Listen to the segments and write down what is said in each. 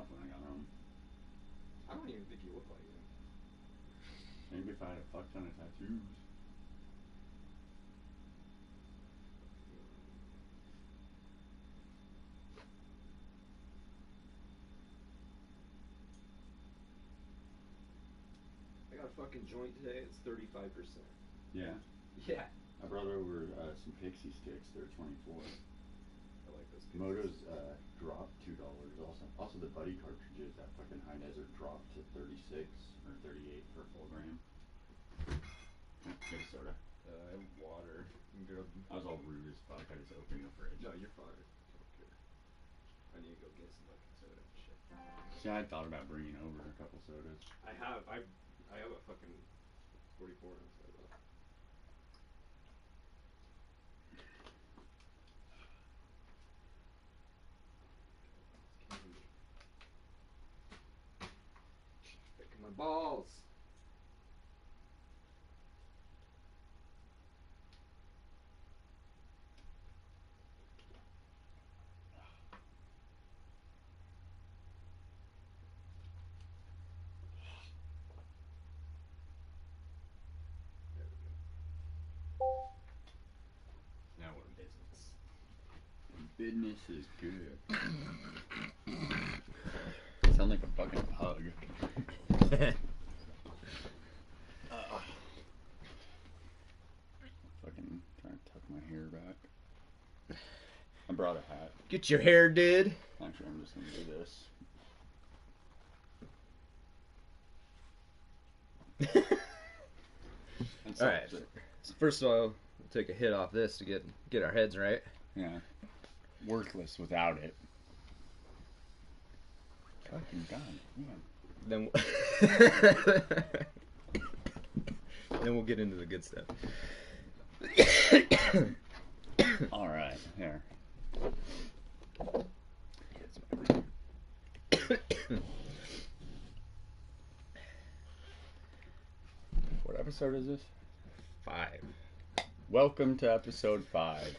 off when I got home. I don't even think you look like it. Maybe if I had a fuck ton of tattoos. I got a fucking joint today. It's 35%. Yeah. Yeah. I brought over some pixie sticks. They're 24. I like those. Moto's dropped $2. Also the Buddy cartridges at fucking High Desert dropped to 36 or 38 for a full gram. Get a soda. I have water. I was all rude as fuck. I just opened the fridge. No, you're fine. Okay. I need to go get some fucking soda and shit. See, I thought about bringing over a couple sodas. I have a fucking 44 ounce. Picking my balls. Now we're in business. Business is good. Sound like a fucking pug. Fucking trying to tuck my hair back. I brought a hat. Get your hair did. Actually, I'm just gonna do this. Alright. So first of all, we'll take a hit off this to get our heads right. Yeah. Worthless without it. Fucking God. Yeah. Then we'll get into the good stuff. Alright, here. What episode is this? 5. Welcome to episode 5.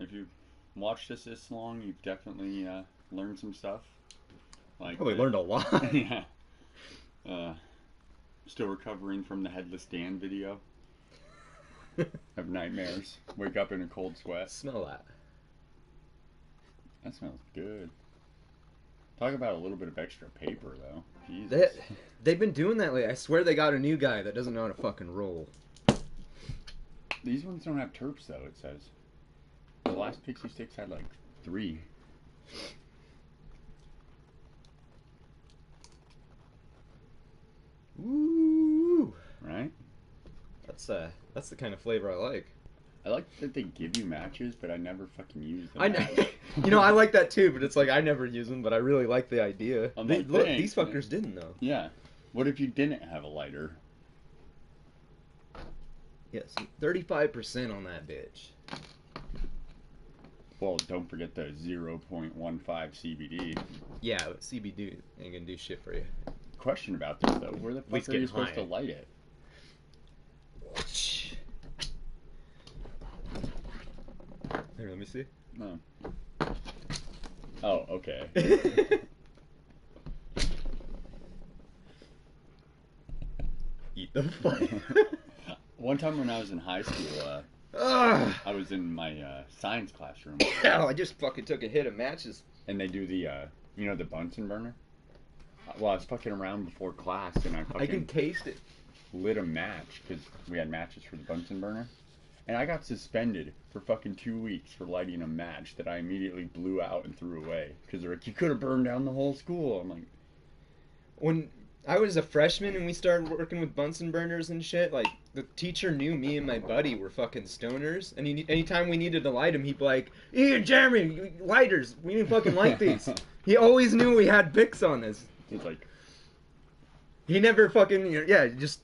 If you've watched this long, you've definitely learned some stuff. Like we learned a lot. Yeah. Still recovering from the headless Dan video. Have nightmares. Wake up in a cold sweat. Smell that. That smells good. Talk about a little bit of extra paper, though. Jesus. They've been doing that lately. I swear they got a new guy that doesn't know how to fucking roll. These ones don't have terps, though, it says. The last Pixie Sticks had, like, 3. Ooh. Right? That's the kind of flavor I like. I like that they give you matches, but I never fucking use them. I know. You know, I like that too, but it's like I never use them, but I really like the idea. Look, these fuckers didn't though. Yeah. What if you didn't have a lighter? Yes, 35% on that bitch. Well, don't forget the 0.15 CBD. Yeah, but CBD ain't gonna do shit for you. Question about this though: where the fuck are you supposed to light it? Here, let me see. No. Oh, okay. Eat the fire. One time when I was in high school, I was in my science classroom. Oh, I just fucking took a hit of matches. And they do the, the Bunsen burner? Well, I was fucking around before class, and I can taste it. Lit a match, because we had matches for the Bunsen burner. And I got suspended for fucking 2 weeks for lighting a match that I immediately blew out and threw away. Because they're like, you could have burned down the whole school. I'm like... When I was a freshman and we started working with Bunsen burners and shit, like, the teacher knew me and my buddy were fucking stoners. And anytime we needed to light them, he'd be like, here, Germy, lighters. We need to fucking light these. He always knew we had Bics on us. He's like... He never fucking,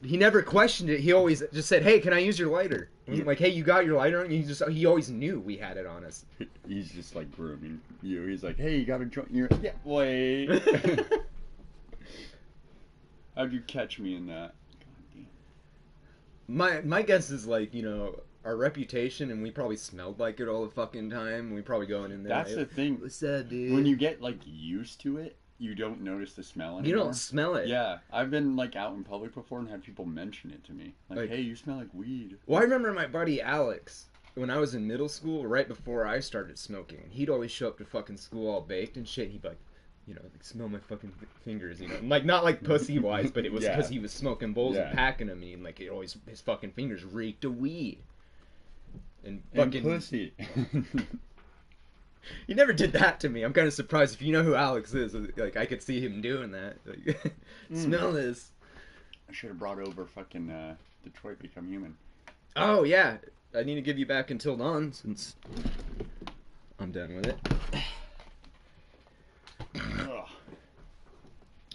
he never questioned it. He always just said, hey, can I use your lighter? Yeah. Like, hey, you got your lighter on? He always knew we had it on us. He's just, like, grooming you. He's like, hey, you got a joint? Yeah, wait. How'd you catch me in that? God damn. My guess is, like, our reputation, and we probably smelled like it all the fucking time. We probably going in there. That's the thing. What's that, dude? When you get like used to it, you don't notice the smell anymore. You don't smell it. Yeah, I've been like out in public before and had people mention it to me. Like, hey, you smell like weed. Well, I remember my buddy Alex, when I was in middle school, right before I started smoking, he'd always show up to fucking school all baked and shit. He'd be like, you know, like, smell my fucking fingers, you know, like not like pussy wise, but it was because he was smoking bowls and packing them, and like it always his fucking fingers reeked of weed. And fucking pussy. He never did that to me. I'm kind of surprised. If you know who Alex is, like I could see him doing that. Like, smell this. I should have brought over fucking Detroit Become Human. Oh yeah, I need to give you back Until Dawn since I'm done with it.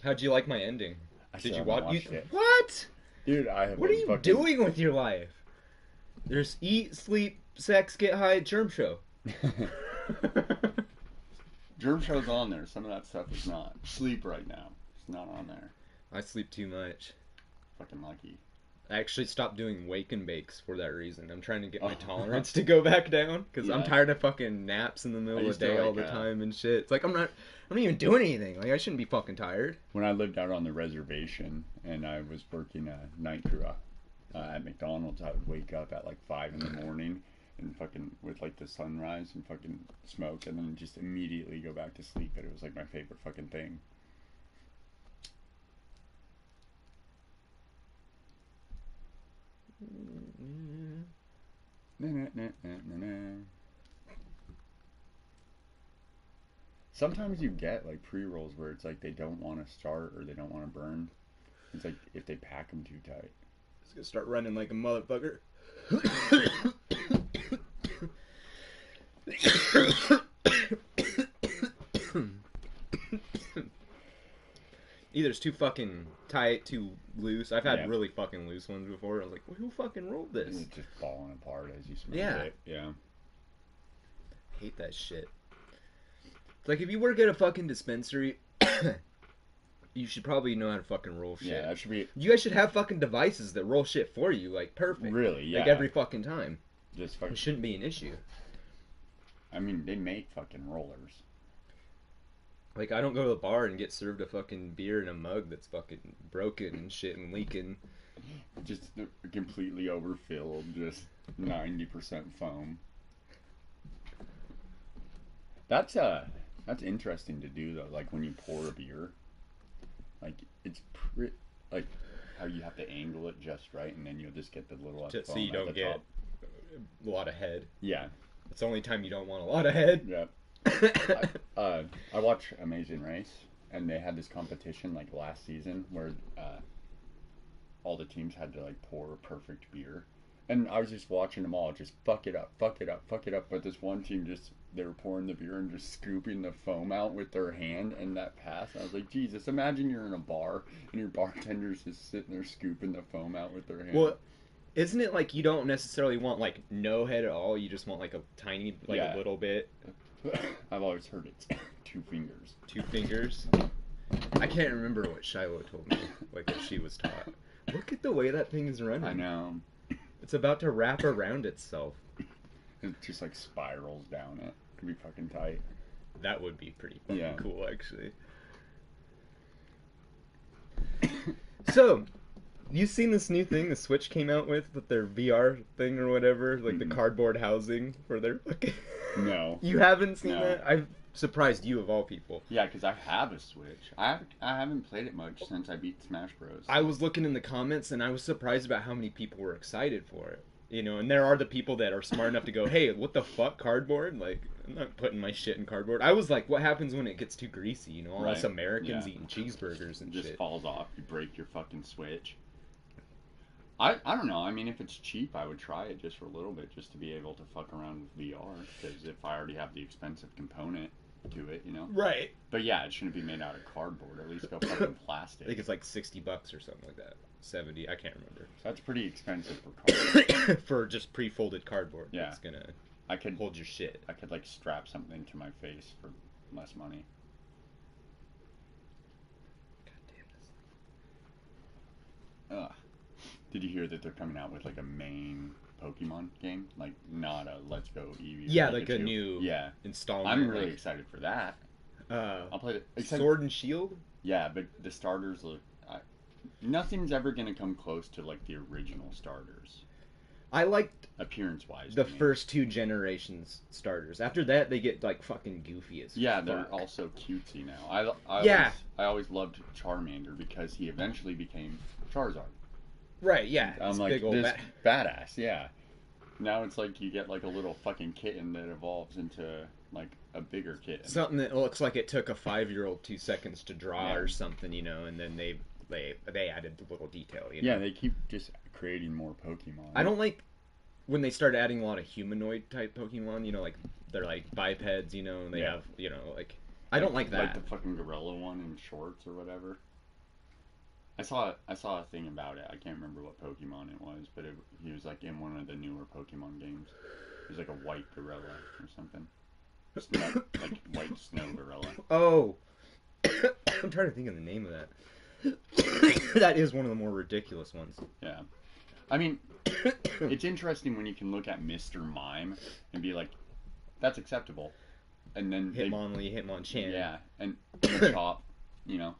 How'd you like my ending? Did you watch it? What? Dude, I have. What are you doing with your life? There's eat, sleep, sex, get high, germ show. Germ show's on there. Some of that stuff is not. Sleep right now. It's not on there. I sleep too much. Fucking lucky. I actually stopped doing wake and bakes for that reason. I'm trying to get my tolerance to go back down because I'm tired of fucking naps in the middle of the day all the time and shit. It's like I'm not even doing anything. Like I shouldn't be fucking tired. When I lived out on the reservation and I was working a night crew at McDonald's, I would wake up at like 5 in the morning and fucking with like the sunrise and fucking smoke and then just immediately go back to sleep. But it was like my favorite fucking thing. Sometimes you get like pre-rolls where it's like they don't want to start or they don't want to burn. It's like if they pack them too tight. It's gonna start running like a motherfucker. Either it's too fucking tight, too loose. I've had really fucking loose ones before. I was like, well, who fucking rolled this? It's just falling apart as you smoke it. Yeah. Hate that shit. It's like if you work at a fucking dispensary, you should probably know how to fucking roll shit. Yeah, that should be. You guys should have fucking devices that roll shit for you, like perfect. Really? Yeah. Like every fucking time. Just fucking. It shouldn't be an issue. I mean, they make fucking rollers. Like, I don't go to the bar and get served a fucking beer in a mug that's fucking broken and shit and leaking. Just completely overfilled, just 90% foam. That's interesting to do though. Like when you pour a beer, like it's like how you have to angle it just right, and then you'll just get the little just foam so you don't get top. a lot of head. Yeah, it's the only time you don't want a lot of head. Yeah. I watch Amazing Race, and they had this competition like last season where all the teams had to like pour a perfect beer, and I was just watching them all just fuck it up, fuck it up, fuck it up. But this one team they were pouring the beer and just scooping the foam out with their hand, and that pass. I was like, Jesus, imagine you're in a bar and your bartender's just sitting there scooping the foam out with their hand. Well, isn't it like you don't necessarily want like no head at all? You just want like a tiny, like a little bit. I've always heard it's 2 fingers. 2 fingers? I can't remember what Shiloh told me, like that she was taught. Look at the way that thing is running. I know. It's about to wrap around itself. It just like spirals down it. It'd be fucking tight. That would be pretty fucking cool, actually. So, you seen this new thing the Switch came out with their VR thing or whatever? Like the cardboard housing for their fucking... No. You haven't seen that? I'm surprised you of all people. Yeah, because I have a Switch. I haven't played it much since I beat Smash Bros. I was looking in the comments and I was surprised about how many people were excited for it. You know, and there are the people that are smart enough to go, hey, what the fuck, cardboard? Like, I'm not putting my shit in cardboard. I was like, what happens when it gets too greasy? You know, all us Americans eating cheeseburgers and shit. It just falls off. You break your fucking Switch. I don't know. I mean, if it's cheap, I would try it just for a little bit, just to be able to fuck around with VR. Because if I already have the expensive component to it, you know. Right. But yeah, it shouldn't be made out of cardboard. At least go fucking plastic. I think it's like $60 or something like that. 70. I can't remember. So that's pretty expensive for cardboard. For just pre-folded cardboard. Yeah. It's gonna could hold your shit. I could like strap something to my face for less money. God damn this. Ugh. Did you hear that they're coming out with like a main Pokemon game, like not a Let's Go Eevee. or Yeah, like a Pikachu. new Yeah, installment. I'm really like, excited for that. I'll play it. Sword and Shield. Yeah, but the starters look. Nothing's ever gonna come close to like the original starters, I liked appearance-wise. the first 2 generations starters. After that, they get like fucking goofy as Yeah, fuck. they're also cutesy now. Yeah. I always loved Charmander because he eventually became Charizard. Right, yeah. I'm it's like big old this badass. Yeah. Now it's like you get like a little fucking kitten that evolves into like a bigger kitten. something that looks like it took a 5-year-old 2 seconds to draw Yeah. or something, you know, and then they added the little detail. You know? Yeah, they keep just creating more Pokemon. I don't like when they start adding a lot of humanoid type Pokemon. You know, like they're like bipeds. You know, and they Yeah. have like I don't like that. Like the fucking gorilla one in shorts or whatever. I saw a thing about it. I can't remember what Pokemon it was, but he was like in one of the newer Pokemon games. It was like a white gorilla or something. Like white snow gorilla. Oh, I'm trying to think of the name of that. That is one of the more ridiculous ones. Yeah. I mean, it's interesting when you can look at Mr. Mime and be like, that's acceptable. And then Hitmonlee, Hitmonchan. Yeah, and Machop, you know.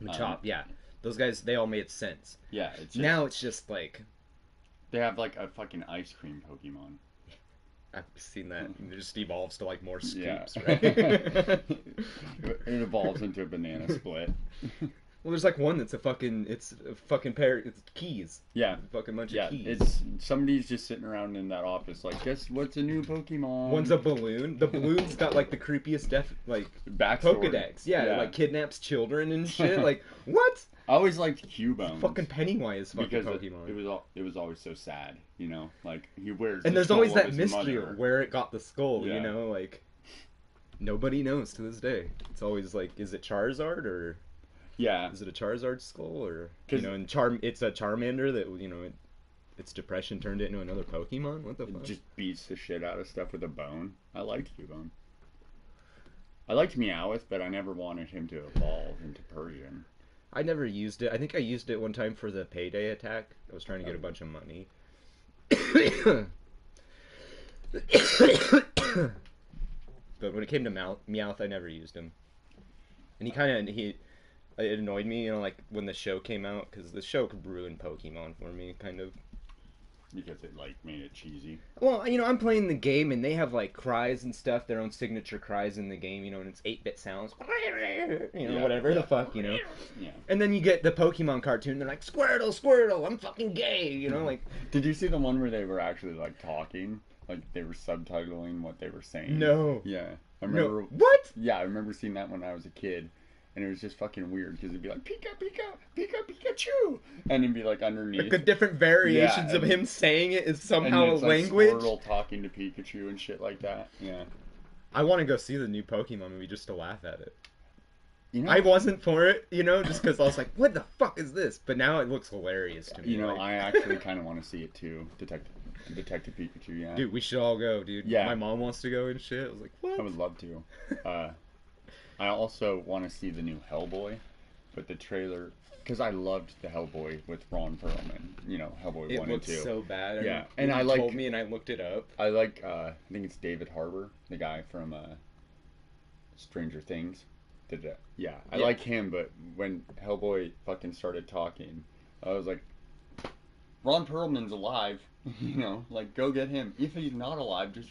Machop, yeah. Those guys, they all made sense. Yeah, it's just, Now it's just like... They have like a fucking ice cream Pokemon. I've seen that. It just evolves to like more scoops, Yeah. right? It evolves into a banana split. Well, there's like one that's a fucking pair, it's keys. Yeah. A fucking bunch Yeah, of keys. it's somebody's just sitting around in that office like, guess what's a new Pokemon? One's a balloon. The balloon's got like the creepiest backstory. Pokedex. Yeah, it, like kidnaps children and shit. Like, what? I always liked Cubone. Fucking Pennywise fucking because Pokemon. it was always so sad, you know. Like he wears. And the there's skull always of that his mystery mother. of where it got the skull. Yeah. You know, like nobody knows to this day. It's always like, is it Charizard or Yeah. is it a Charizard skull or 'Cause- you know? And it's a Charmander that you know its depression turned it into another Pokemon. What the It fuck? just beats the shit out of stuff with a bone. I liked Cubone. I liked Meowth, but I never wanted him to evolve into Persian. I never used it. I think I used it one time for the payday attack. I was trying to get a bunch of money. But when it came to Meowth, I never used him. And it annoyed me, you know, like when the show came out, because the show could ruin Pokemon for me, kind of. Because it like made it cheesy. Well, you know, I'm playing the game and they have like cries and stuff, their own signature cries in the game, you know, and it's 8-bit sounds, you know, Yeah, whatever the yeah. fuck, you know. Yeah. And then you get the Pokemon cartoon, they're like, Squirtle, Squirtle, I'm fucking gay, you know, like. Did you see the one where they were actually like talking? Like they were subtitling what they were saying? No. Yeah. I remember. No. What? Yeah, I remember seeing that when I was a kid. And it was just fucking weird because it'd be like Pika Pika Pika Pikachu, and it'd be like underneath. Like the different variations Yeah, of and- him saying it is and somehow a it's like language. Squirtle talking to Pikachu and shit like that. Yeah. I want to go see the new Pokemon movie just to laugh at it. You know, I wasn't for it, you know, just because I was like, what the fuck is this? But now it looks hilarious to me. You know, like, I actually kind of want to see it too. Detective Pikachu. Yeah. dude, we should all go, dude. Yeah. My mom wants to go and shit. I was like, what? I would love to. I also want to see the new Hellboy, but the trailer, because I loved the Hellboy with Ron Perlman. You know, Hellboy It 1 and looks 2. so bad. Yeah, and and you I like- told me and I looked it up. I like, I think it's David Harbour, the guy from Stranger Things. Yeah, I Yeah. like him, but when Hellboy fucking started talking, I was like, Ron Perlman's alive. You know, like, go get him. If he's not alive, just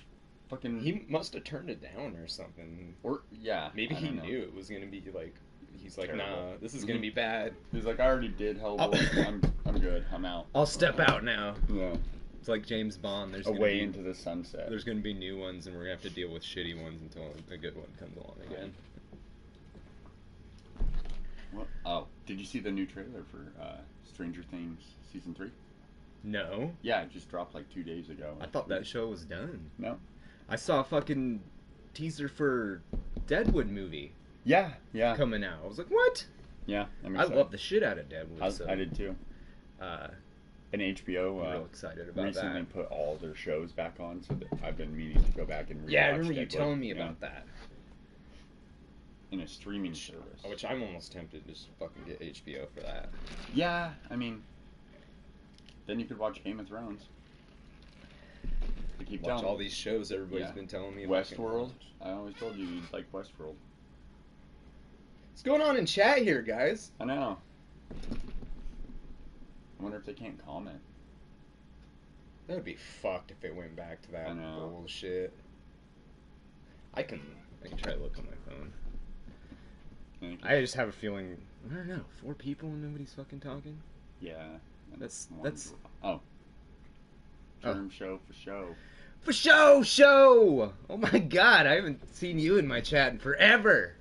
fucking... He must have turned it down or something. Or, yeah. Maybe I he don't know. knew it was going to be like, he's like, Terrible. nah, this is going to be bad. He's like, I already did Hellboy. I'm good. I'm out. I'll step out now. Yeah. It's like James Bond. There's gonna Away be, into the sunset. There's going to be new ones, and we're going to have to deal with shitty ones until a good one comes along again. What? Oh, did you see the new trailer for Stranger Things Season 3? No, Yeah, it just dropped like 2 days ago. I thought that show was done. No. I saw a fucking teaser for Deadwood movie Yeah, yeah. coming out. I was like, what? Yeah, I'm I excited. love the shit out of Deadwood. I did too. Uh, And HBO I'm real excited about recently that. put all their shows back on, so that I've been meaning to go back and rewatch Yeah, I remember you Deadwood, telling me yeah, about that. in a streaming service. Which I'm almost tempted to just fucking get HBO for that. Yeah, I mean, then you could watch Game of Thrones. I keep Watch telling all you. these shows everybody's Yeah. been telling me. about. Westworld. I always told you you'd like Westworld. What's going on in chat here, guys? I know. I wonder if they can't comment. That would be fucked if it went back to that I know. bullshit. I can try to look on my phone. I just have a feeling, I don't know, 4 people and nobody's fucking talking? Yeah. That's Oh. Germ show for show. For show! Oh my god, I haven't seen you in my chat in forever.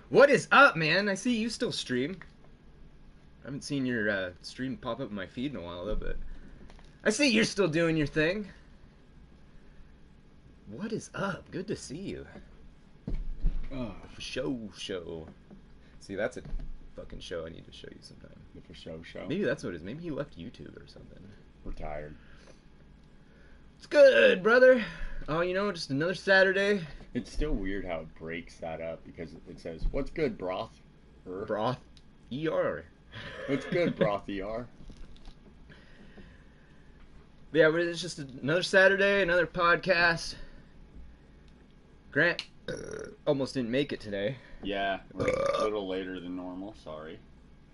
What is up, man? I see you still stream. I haven't seen your stream pop up in my feed in a while, though, but I see you're still doing your thing. What is up? Good to see you. For show. See, that's a fucking show I need to show you sometime. The for show. Maybe that's what it is. Maybe you left YouTube or something. Retired. It's good, brother. Oh, you know, just another Saturday. It's still weird how it breaks that up because it says, "What's good, broth?" Broth. ER. What's good, broth? ER. Yeah, but it's just another Saturday, another podcast. Grant almost didn't make it today. Yeah, we're a little later than normal. Sorry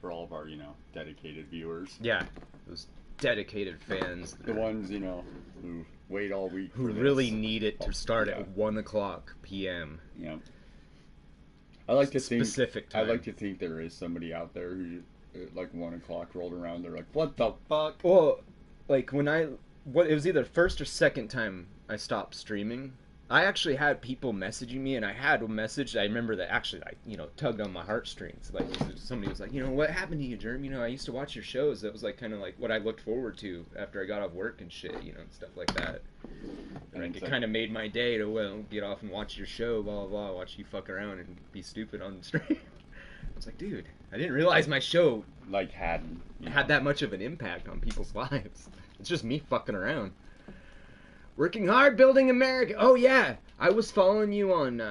for all of our, dedicated viewers. Yeah, those dedicated fans. The ones, who wait all week. Who for this. really need it to start Yeah. at 1 o'clock p.m. Yeah. I like to think. Specific time. I like to think there is somebody out there who, like 1 o'clock rolled around, they're like, "What the fuck?" Well, like when it was either first or second time I stopped streaming. I actually had people messaging me, and I had a message I remember that actually, tugged on my heartstrings. Like somebody was like, "What happened to you, Germ? I used to watch your shows. That was like kind of like what I looked forward to after I got off work and shit, and stuff like that." And And it it's kind of made my day to get off and watch your show, blah blah blah, watch you fuck around and be stupid on the stream. I was like, dude, I didn't realize my show Like had that much of an impact on people's lives. It's just me fucking around. Working hard, building America. Oh yeah, I was following you on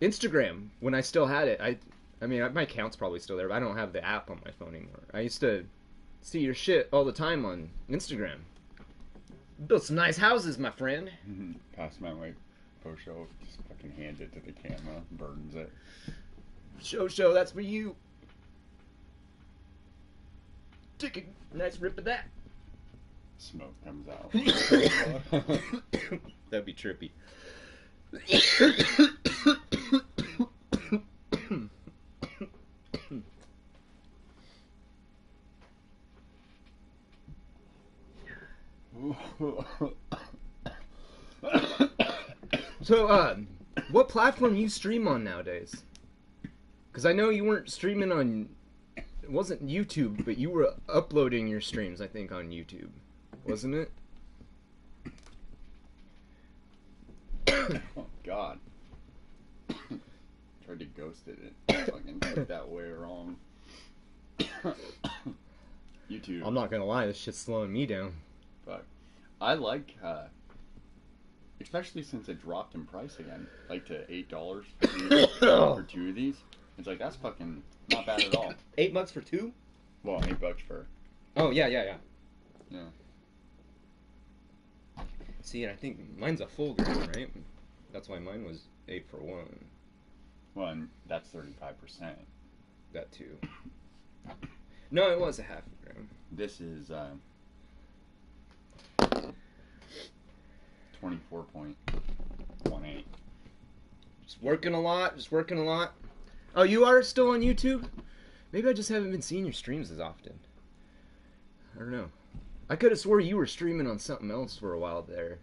Instagram when I still had it. I mean, my account's probably still there, but I don't have the app on my phone anymore. I used to see your shit all the time on Instagram. Built some nice houses, my friend. Pass my way. Post show. Just fucking hand it to the camera. Burdens it. Show, that's for you. Take a nice rip of that. Smoke comes out. That'd be trippy. So, what platform you stream on nowadays? Because I know you weren't streaming on... It wasn't YouTube, but you were uploading your streams, I think, on YouTube. Wasn't it? Oh, God. Tried to ghost it. It fucking took that way wrong. YouTube. I'm not gonna lie, this shit's slowing me down. But I like, especially since it dropped in price again, like to $8 for 2 of these. It's like, that's fucking not bad at all. $8 for 2? Well, $8 for. Oh, yeah. Yeah. See, and I think mine's a full grain, right? That's why mine was 8 for 1. Well, and that's 35%. That too. No, it was a half a gram. This is 24.18. Just working a lot. Oh, you are still on YouTube? Maybe I just haven't been seeing your streams as often. I don't know. I could have swore you were streaming on something else for a while there.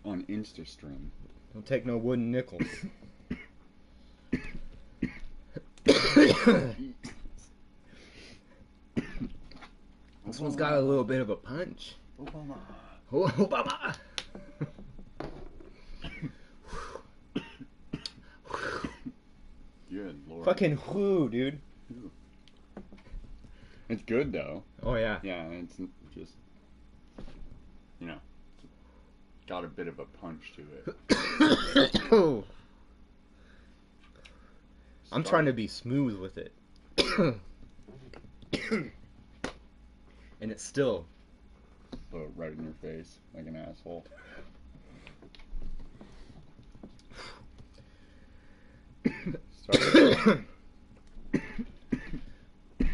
On InstaStream. Don't take no wooden nickels. This one's got a little bit of a punch. Obama. Obama! Good lord. Fucking whoo, dude. It's good though. Oh, yeah. Yeah, it's just, got a bit of a punch to it. I'm trying to be smooth with it. And it's still explode right in your face like an asshole.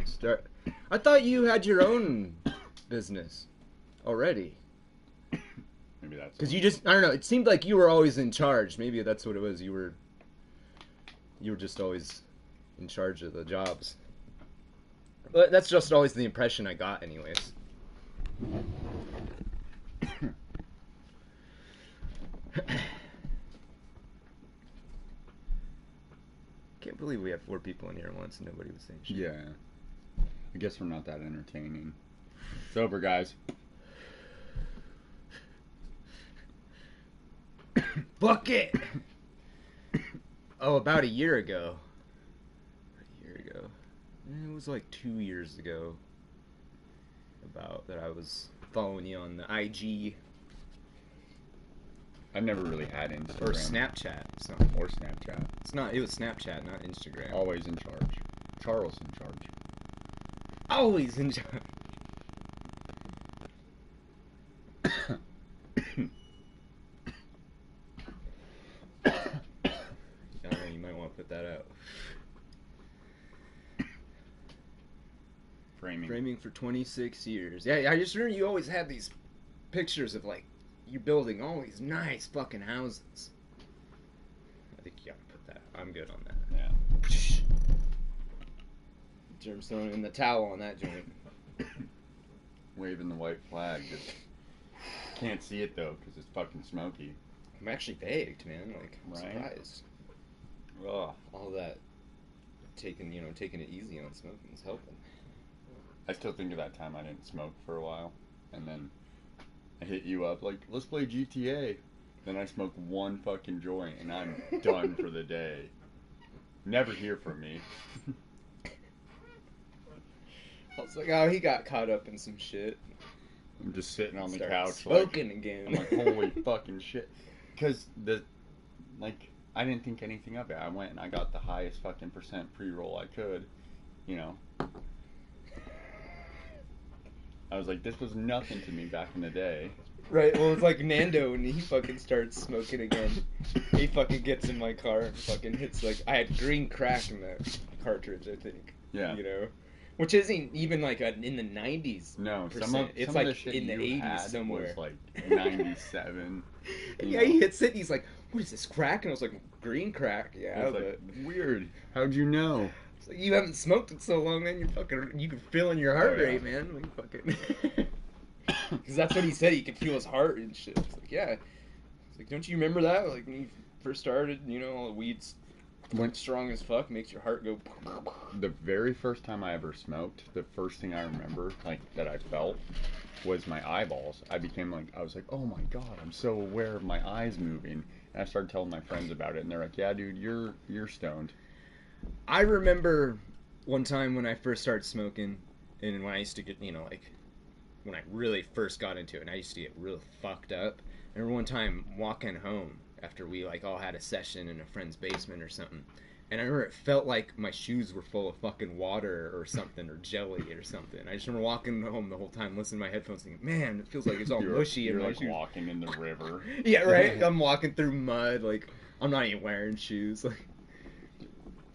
Start. I thought you had your own business already. Maybe that's Because you just, I don't know, it seemed like you were always in charge. Maybe that's what it was. You were just always in charge of the jobs. But that's just always the impression I got anyways. Can't believe we had 4 people in here once and nobody was saying shit. Yeah. I guess we're not that entertaining. It's over, guys. Bucket! Oh, about a year ago. It was like 2 years ago. About that I was following you on the IG. I've never really had Instagram. Or Snapchat. So. Or Snapchat. It was Snapchat, not Instagram. Always in charge. Charles in charge. Always in charge. I don't know, you might want to put that out. Framing for 26 years. Yeah, I just remember you always had these pictures of, like, you building all these nice fucking houses. I think you gotta put that. I'm good on that. Yeah. Germstone in the towel on that joint. Waving the white flag. Just can't see it, though, because it's fucking smoky. I'm actually baked, man. Like, I'm surprised. Ugh. All that taking it easy on smoking is helping. I still think of that time I didn't smoke for a while, and then I hit you up like, let's play GTA. Then I smoke one fucking joint, and I'm done for the day. Never hear from me. I was like, oh, he got caught up in some shit. I'm just sitting on the Start couch smoking like, again. I'm like, holy fucking shit. Because I didn't think anything of it. I went and I got the highest fucking percent pre-roll I could, you know. I was like, this was nothing to me back in the day. Right, well, it's like Nando when he fucking starts smoking again. He fucking gets in my car and fucking hits, like, I had green crack in the cartridge, I think. Yeah. You know? Which isn't even, like, in the 90s. No, it's some like of the shit in the you 80s had somewhere. was like 97. Yeah, he hits it and he's like, what is this, crack? And I was like, green crack? Yeah, I was like, weird. How'd you know? It's like, you haven't smoked it so long, man. You can feel in your heart Oh, yeah. rate, man. Like, fucking... Because that's what he said. He could feel his heart and shit. It's like, yeah. It's like, don't you remember that? Like, when you first started, you know, all the weeds went strong as fuck, makes your heart go... The very first time I ever smoked, the first thing I remember, like, that I felt was my eyeballs. I was like, oh my god, I'm so aware of my eyes moving. And I started telling my friends about it, and they're like, yeah, dude, you're stoned. I remember one time when I first started smoking, and when I used to get, you know, like, when I really first got into it, and I used to get real fucked up. I remember one time walking home after we, like, all had a session in a friend's basement or something, and I remember it felt like my shoes were full of fucking water or something, or jelly or something. I just remember walking home the whole time, listening to my headphones, thinking, man, it feels like it's all mushy in my like shoes. walking in the river. Yeah, right? I'm walking through mud, like, I'm not even wearing shoes, like...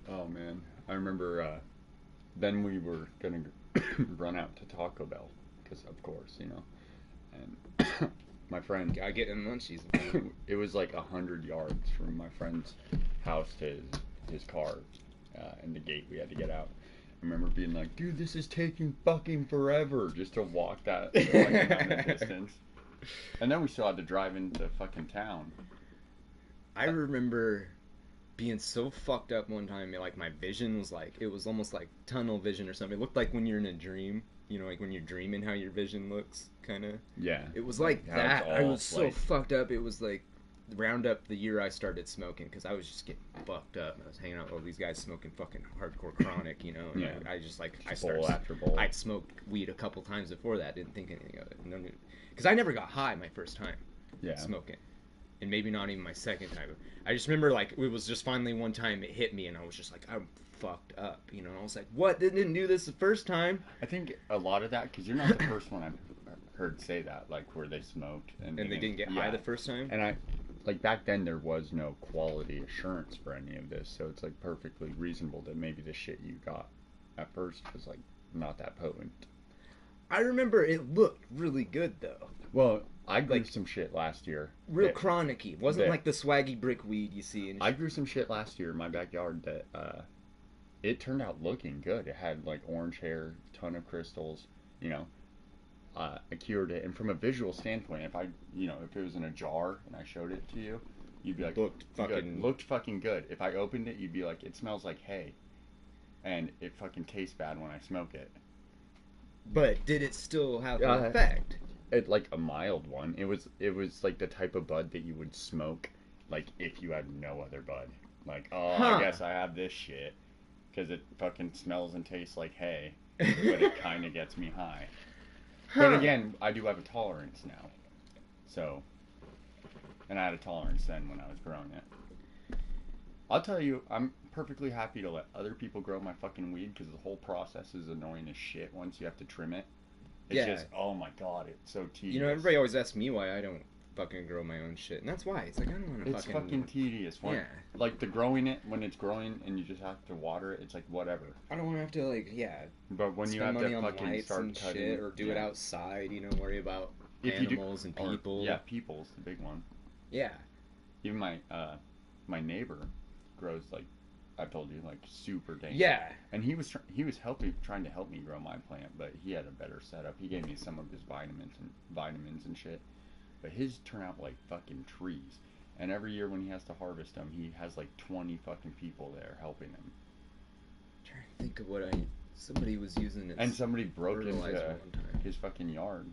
Oh, man. I remember, then we were gonna run out to Taco Bell, because of course, you know, and my friend... I get in munchies. It was like 100 yards from my friend's house to his car, and the gate we had to get out. I remember being like, dude, this is taking fucking forever just to walk that amount of distance. And then we still had to drive into fucking town. I remember being so fucked up one time, like my vision was like, it was almost like tunnel vision or something. It looked like when you're in a dream, you know, like when you're dreaming how your vision looks, kind of. Yeah. It was like how that. it's I all, was so like... fucked up. It was like round up the year I started smoking, because I was just getting fucked up. I was hanging out with all these guys smoking fucking hardcore chronic, you know. And Yeah. I just like, Bowl after bowl. I'd smoked weed a couple times before that, didn't think anything of it. Because I never got high my first time smoking. And maybe not even my second time. I just remember, like, it was just finally one time it hit me, and I was just like, I'm fucked up, you know. And I was like, what? Didn't do this the first time? I think a lot of that, because you're not the first one I've heard say that, like where they smoked And they didn't get high the first time? And I, like back then there was no quality assurance for any of this, so it's like perfectly reasonable that maybe the shit you got at first was like not that potent. I remember it looked really good though. Well, I grew some shit last year. Real chronic-y. Wasn't like the swaggy brick weed you see in I grew some shit last year in my backyard that it turned out looking good. It had like orange hair, ton of crystals, you know. I cured it, and from a visual standpoint, if if it was in a jar and I showed it to you, you'd be like, looked fucking good. If I opened it, you'd be like, it smells like hay, and it fucking tastes bad when I smoke it. But did it still have an effect? It like a mild one. It was like the type of bud that you would smoke, like if you had no other bud. Like, I guess I have this shit because it fucking smells and tastes like hay, but it kind of gets me high. But again, I do have a tolerance now. So, and I had a tolerance then when I was growing it. I'll tell you, I'm perfectly happy to let other people grow my fucking weed because the whole process is annoying as shit once you have to trim it. It's just, oh my god, it's so tedious. You know, everybody always asks me why I don't fucking grow my own shit, and that's why. It's like, I don't want to It's fucking tedious. Like, the growing it, when it's growing and you just have to water it, it's like, whatever. I don't want to have to, like, But when you have to fucking start cutting shit, or do it outside, you know, worry about animals and people. People's the big one. Yeah. Even my neighbor grows, like, I've told you, like, super dangerous. Yeah. And he was trying to help me grow my plant, but he had a better setup. He gave me some of his vitamins and shit. But his turn out like fucking trees. And every year when he has to harvest them, he has like 20 fucking people there helping him. I'm trying to think of what somebody was using it. And somebody broke into his fucking yard.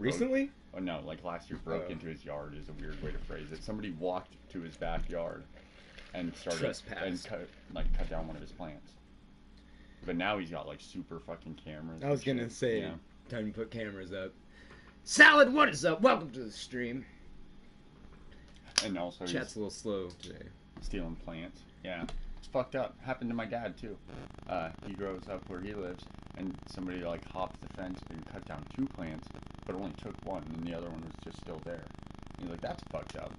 Recently? Oh no, like last year broke into his yard is a weird way to phrase it. Somebody walked to his backyard and started and cut down one of his plants. But now he's got like super fucking cameras. I was gonna say, time to put cameras up. Salad, what is up? Welcome to the stream. And also chat's a little slow today. Stealing plants. Yeah. It's fucked up. Happened to my dad too. He grows up where he lives and somebody like hopped the fence and cut down 2 plants, but only took one and the other one was just still there. And he's like, that's fucked up.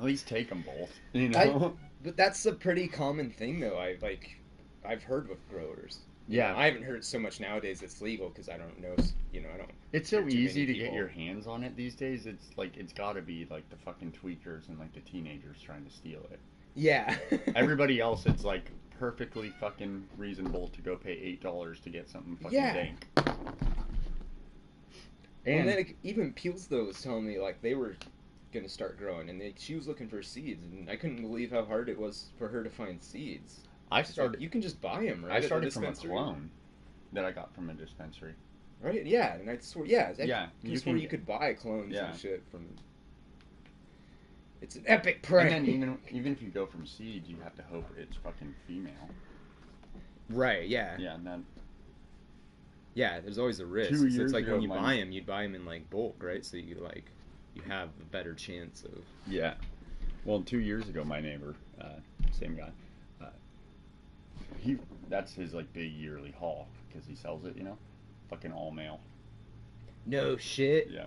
At least take them both, you know? But that's a pretty common thing though. I've heard with growers. Yeah, I haven't heard so much nowadays. It's legal because I don't know. You know, I don't. It's so easy to get your hands on it these days. It's like it's got to be like the fucking tweakers and like the teenagers trying to steal it. Yeah. Everybody else, it's like perfectly fucking reasonable to go pay $8 to get something fucking dank. And then even Peels though was telling me like they were gonna start growing and she was looking for seeds and I couldn't believe how hard it was for her to find seeds. You can just buy them, right? I started from a clone that I got from a dispensary. Right? Yeah, and I swore, you could buy clones and shit from. It's an epic prank. And then even if you go from seeds, you have to hope it's fucking female. Right. Yeah. Yeah. And then. Yeah, there's always a risk. 2 years it's like ago, when you buy them, you'd buy them in like bulk, right? So you have a better chance of. Yeah. Well, 2 years ago, my neighbor, same guy. That's his like big yearly haul because he sells it, you know, fucking all male. No shit. Yeah.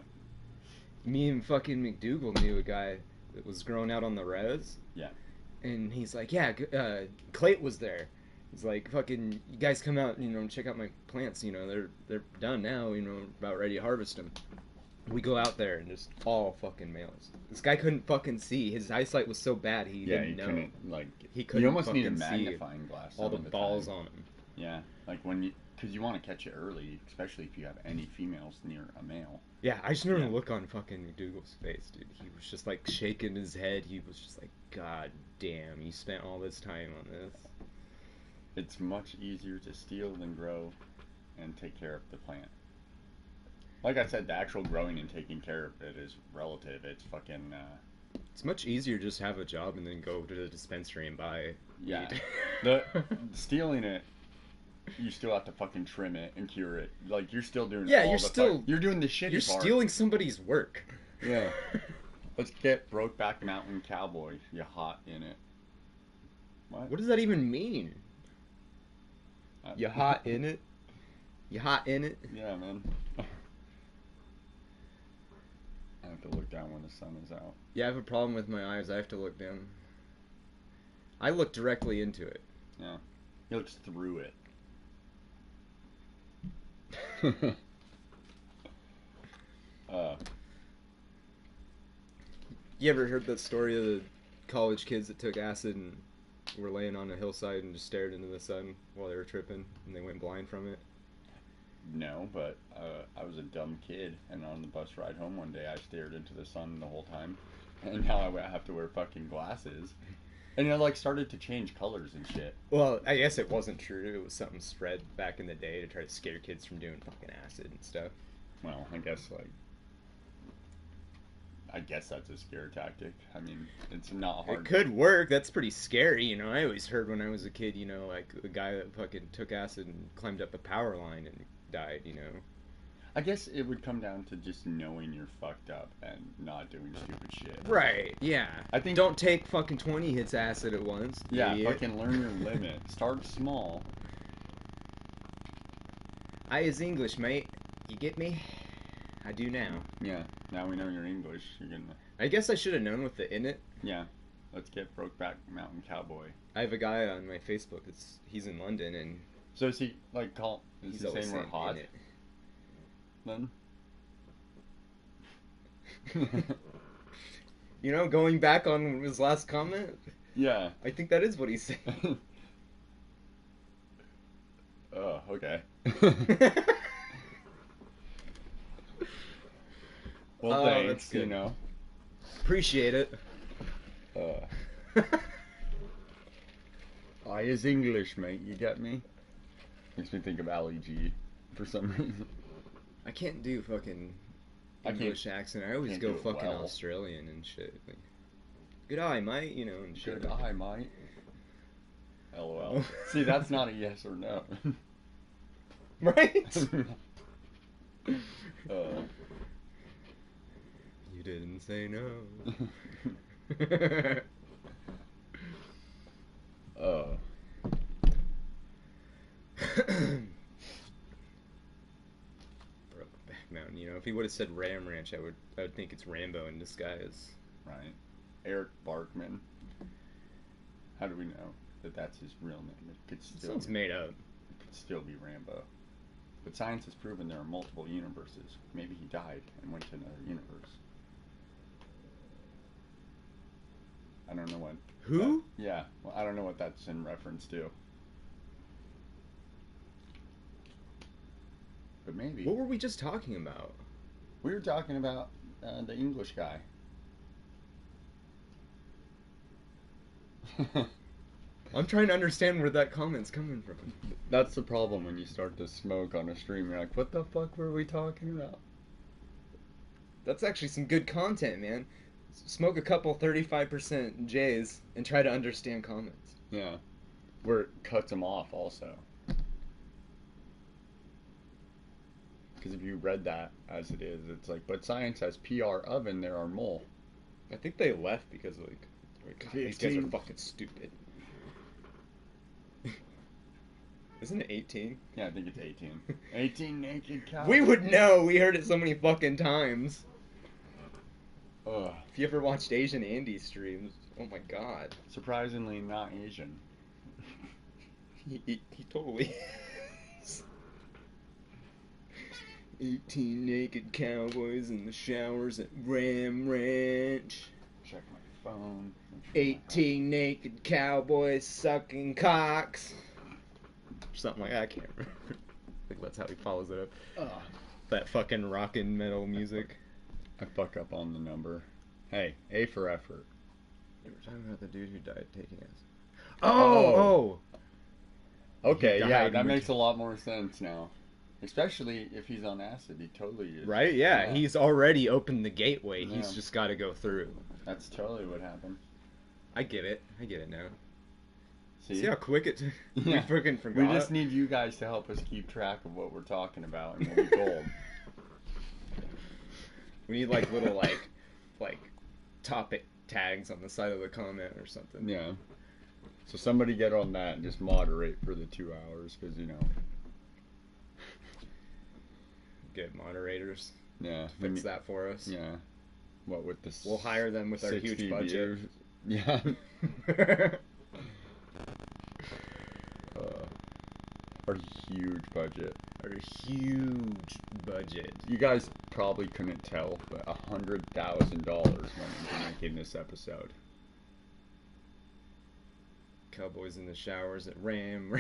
Me and fucking McDougal knew a guy that was growing out on the res. Yeah. And he's like, yeah, Clayt was there. He's like, fucking, you guys come out, you know, check out my plants. You know, they're done now. You know, about ready to harvest them. We go out there and just all fucking males. This guy couldn't fucking see. His eyesight was so bad he didn't know. He couldn't. You almost need a magnifying glass. All the balls on him. Yeah, like because you want to catch it early, especially if you have any females near a male. Yeah, I just remember the look on fucking McDougal's face, dude. He was just like shaking his head. He was just like, God damn, you spent all this time on this. It's much easier to steal than grow and take care of the plant. Like I said, the actual growing and taking care of it is relative. It's fucking. It's much easier to just have a job and then go to the dispensary and buy. Yeah. The stealing it, you still have to fucking trim it and cure it. Like you're still doing. Yeah, you're doing the shitty You're part. stealing somebody's work. Yeah. Let's get Brokeback Mountain Cowboy. You hot in it. What does that even mean? You hot in it? You hot in it? Yeah, man. I have to look down when the sun is out. Yeah, I have a problem with my eyes. I have to look down. I look directly into it. Yeah. He looks through it. You ever heard that story of the college kids that took acid and were laying on a hillside and just stared into the sun while they were tripping and they went blind from it? No, but I was a dumb kid, and on the bus ride home one day, I stared into the sun the whole time, and now I have to wear fucking glasses, and it like started to change colors and shit. Well, I guess it wasn't true. It was something spread back in the day to try to scare kids from doing fucking acid and stuff. Well, I guess that's a scare tactic. I mean, it's not hard. It could work. That's pretty scary, you know. I always heard when I was a kid, you know, like the guy that fucking took acid and climbed up a power line and died, you know. I guess it would come down to just knowing you're fucked up and not doing stupid shit. Right, yeah. I think Don't take fucking 20 hits acid at once. Yeah, idiot. fucking learn your limit. Start small. I is English, mate. You get me? I do now. Yeah, now we know you're English. You're gonna. I guess I should have known with the in it. Yeah, let's get Brokeback Mountain Cowboy. I have a guy on my Facebook. He's in London and So is he like call? Is he's he always saying we're saying hot? in it. Then. You know, going back on his last comment, Yeah. I think that is what he's saying. Oh, okay. Well, Oh, thanks. that's good. You know. Appreciate it. I is English, mate. You get me? Makes me think of Ali G for some reason. I can't do fucking I can't- English accent. I always can't go do it fucking well. Australian and shit. Like, good eye, mate. You know, and shit. Good eye, mate. LOL. See, that's not a yes or no. Right? uh, You didn't say no. Brokeback Mountain. You know, if he would have said Ram Ranch, I would think it's Rambo in disguise. right. Eric Barkman. How do we know that that's his real name? It could It still sounds made up. could still be Rambo. But science has proven there are multiple universes. Maybe he died and went to another universe. I don't know what. Who? Yeah, well, I don't know what that's in reference to. But maybe. What were we just talking about? We were talking about the English guy. I'm trying to understand where that comment's coming from. That's the problem when you start to smoke on a stream. You're like, what the fuck were we talking about? That's actually some good content, man. Smoke a couple 35% J's and try to understand comments. Yeah. Where it cuts them off also. Because if you read that as it is, it's like, but science has PR oven, there are mole. I think they left because like God, these guys are 15. fucking stupid. Isn't it 18? Yeah, I think it's 18. 18 naked cows. We would know. We heard it so many fucking times. Ugh. If you ever watched Asian Andy streams, oh my god. Surprisingly not Asian. He totally is. 18 naked cowboys in the showers at Ram Ranch. Check my phone. 18 naked cowboys sucking cocks. Something like that. I can't remember. I think that's how he follows it up. Ugh. That fucking rockin' metal music. I fuck up on the number. Hey, A for effort. You were talking about the dude who died taking acid. Oh. Okay, He yeah, died that when- makes a lot more sense now. Especially if he's on acid, he totally is. Right? Yeah, he's already opened the gateway. Yeah. He's just got to go through. That's totally what happened. I get it. I get it now. See, See how quick it? We Yeah. freaking forgot. we just need you guys to help us keep track of what we're talking about, and we'll be gold. We need like little like topic tags on the side of the comment or something. Yeah. So somebody get on that and just moderate for the 2 hours, because get moderators Yeah. to fix that for us. Yeah. What with the We'll hire them with our 60 huge budget. views? Yeah. Our huge budget. Our huge budget. You guys probably couldn't tell, but $100,000 went into making this episode. Cowboys in the showers at Ram.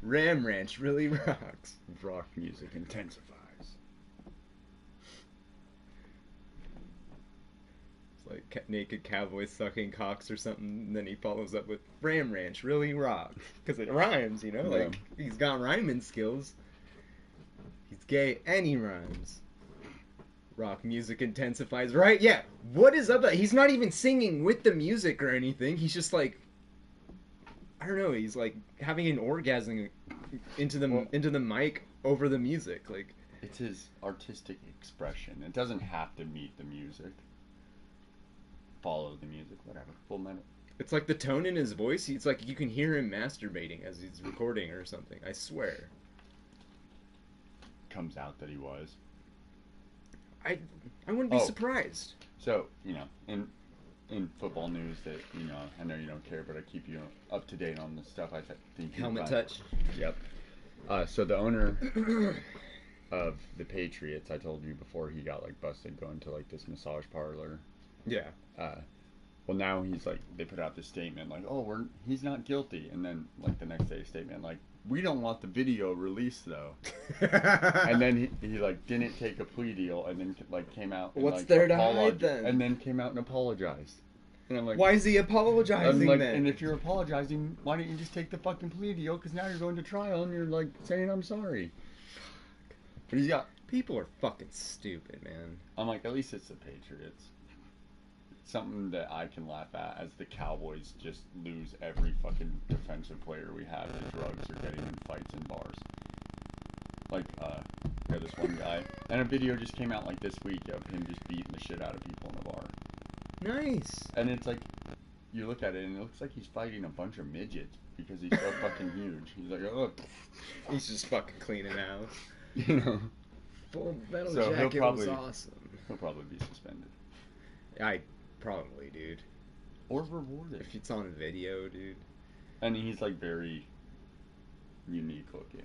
Ram Ranch really rocks. Rock music intensifies. It's like naked cowboys sucking cocks or something, and then he follows up with Ram Ranch really rocks. Because it rhymes, you know? Yeah. Like, he's got rhyming skills. He's gay and he rhymes. Rock music intensifies, right? Yeah. What is up? He's not even singing with the music or anything. He's just like, I don't know. He's like having an orgasm into the mic over the music. Like, It's his artistic expression. It doesn't have to meet the music. Follow the music, whatever. Full metal. it's like the tone in his voice. It's like you can hear him masturbating as he's recording or something. I swear. Comes out that he was. I wouldn't be Oh. surprised. So, you know, in football news that, you know, I know you don't care, but I keep you up to date on the stuff I think you Helmet find. touch. Yep. So the owner of the Patriots, I told you before, he got like busted going to like this massage parlor. Yeah. Well, now he's like, they put out this statement like, oh, he's not guilty, and then like the next day a statement like, we don't want the video released though. And then he like didn't take a plea deal, and then like came out. And, What's like, there to hide then? And then came out and apologized. And I'm like, Why is he apologizing then? and if you're apologizing, why don't you just take the fucking plea deal? Because now you're going to trial and you're like saying I'm sorry. But he's got. People are fucking stupid, man. I'm like, at least it's the Patriots. Something that I can laugh at as the Cowboys just lose every fucking defensive player we have to drugs or getting in fights in bars. Like, yeah, this one guy. And a video just came out like this week of him just beating the shit out of people in a bar. Nice. And it's like, you look at it and it looks like he's fighting a bunch of midgets because he's so fucking huge. He's like, oh. He's just fucking cleaning house. You know. Full Metal So he'll Jacket probably- was awesome. He'll probably be suspended. Probably, dude. Or rewarded. If it's on video, dude. And he's like very unique looking.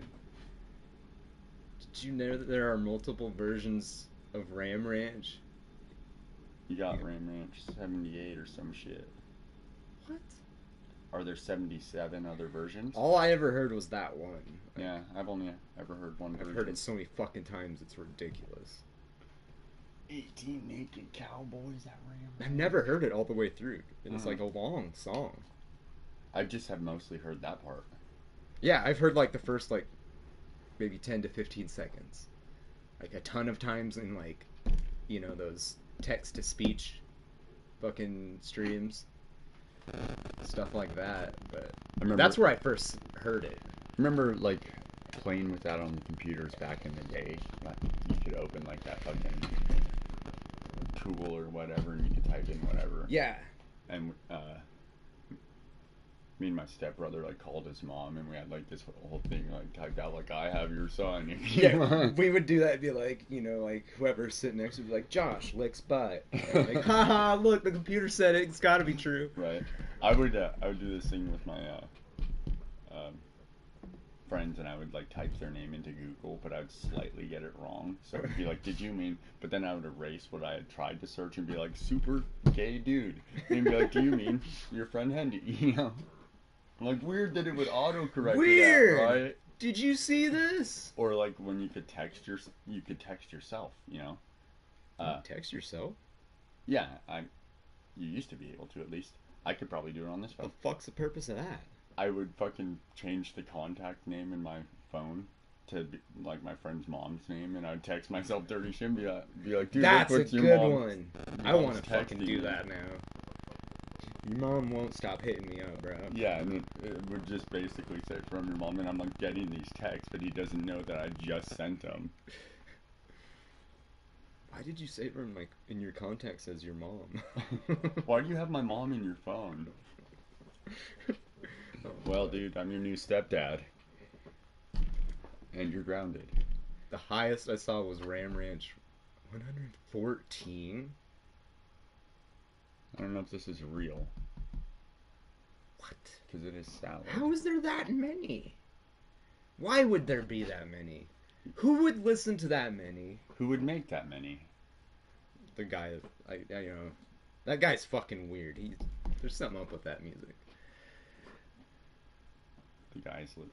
Did you know that there are multiple versions of Ram Ranch? You got Yeah. Ram Ranch 78 or some shit. What? Are there 77 other versions? All I ever heard was that one. Like, Yeah, I've only ever heard one version. I've heard it so many fucking times, it's ridiculous. 18 naked cowboys at Ram Ranch. I've never heard it all the way through. And it's Mhm. like a long song. I just have mostly heard that part. Yeah, I've heard like the first like maybe 10 to 15 seconds. Like a ton of times in like, you know, those text to speech fucking streams. Stuff like that. But I remember, that's where I first heard it. remember like playing with that on the computers back in the day. Like, you could open like that fucking tool or whatever and you could type in whatever. Yeah. And me and my stepbrother like called his mom and we had like this whole thing like typed out like, I have your son. If you Yeah, want." we would do that and be like, you know, like whoever's sitting next to me would be like, Josh, licks butt. And like, haha, look, the computer said it, it's gotta be true. Right. I would do this thing with my friends and I would like type their name into Google, but I would slightly get it wrong. So it'd be like, did you mean? But then I would erase what I had tried to search and be like, super gay dude. And be like, do you mean your friend Hendy? You know? I'm like, weird that it would autocorrect Weird. that, right? Did you see this? Or like when you could text yourself, you know? Text yourself? Yeah, you used to be able to at least. I could probably do it on this phone. The fuck's the purpose of that? I would fucking change the contact name in my phone to be, like my friend's mom's name, and I'd text myself dirty shit and be like, dude, That's look a what's your good mom- one. your I mom's want to fucking texting do you." that now. Your mom won't stop hitting me up, bro. Yeah, and it would just basically say from your mom, and I'm like getting these texts, but he doesn't know that I just sent them. Why did you say from like in your contacts as your mom? Why do you have my mom in your phone? Well, dude, I'm your new stepdad. And you're grounded. The highest I saw was Ram Ranch 114. I don't know if this is real. What? Because it is salad. How is there that many? Why would there be that many? Who would listen to that many? Who would make that many? The guy, that guy's fucking weird. There's something up with that music. The guys live.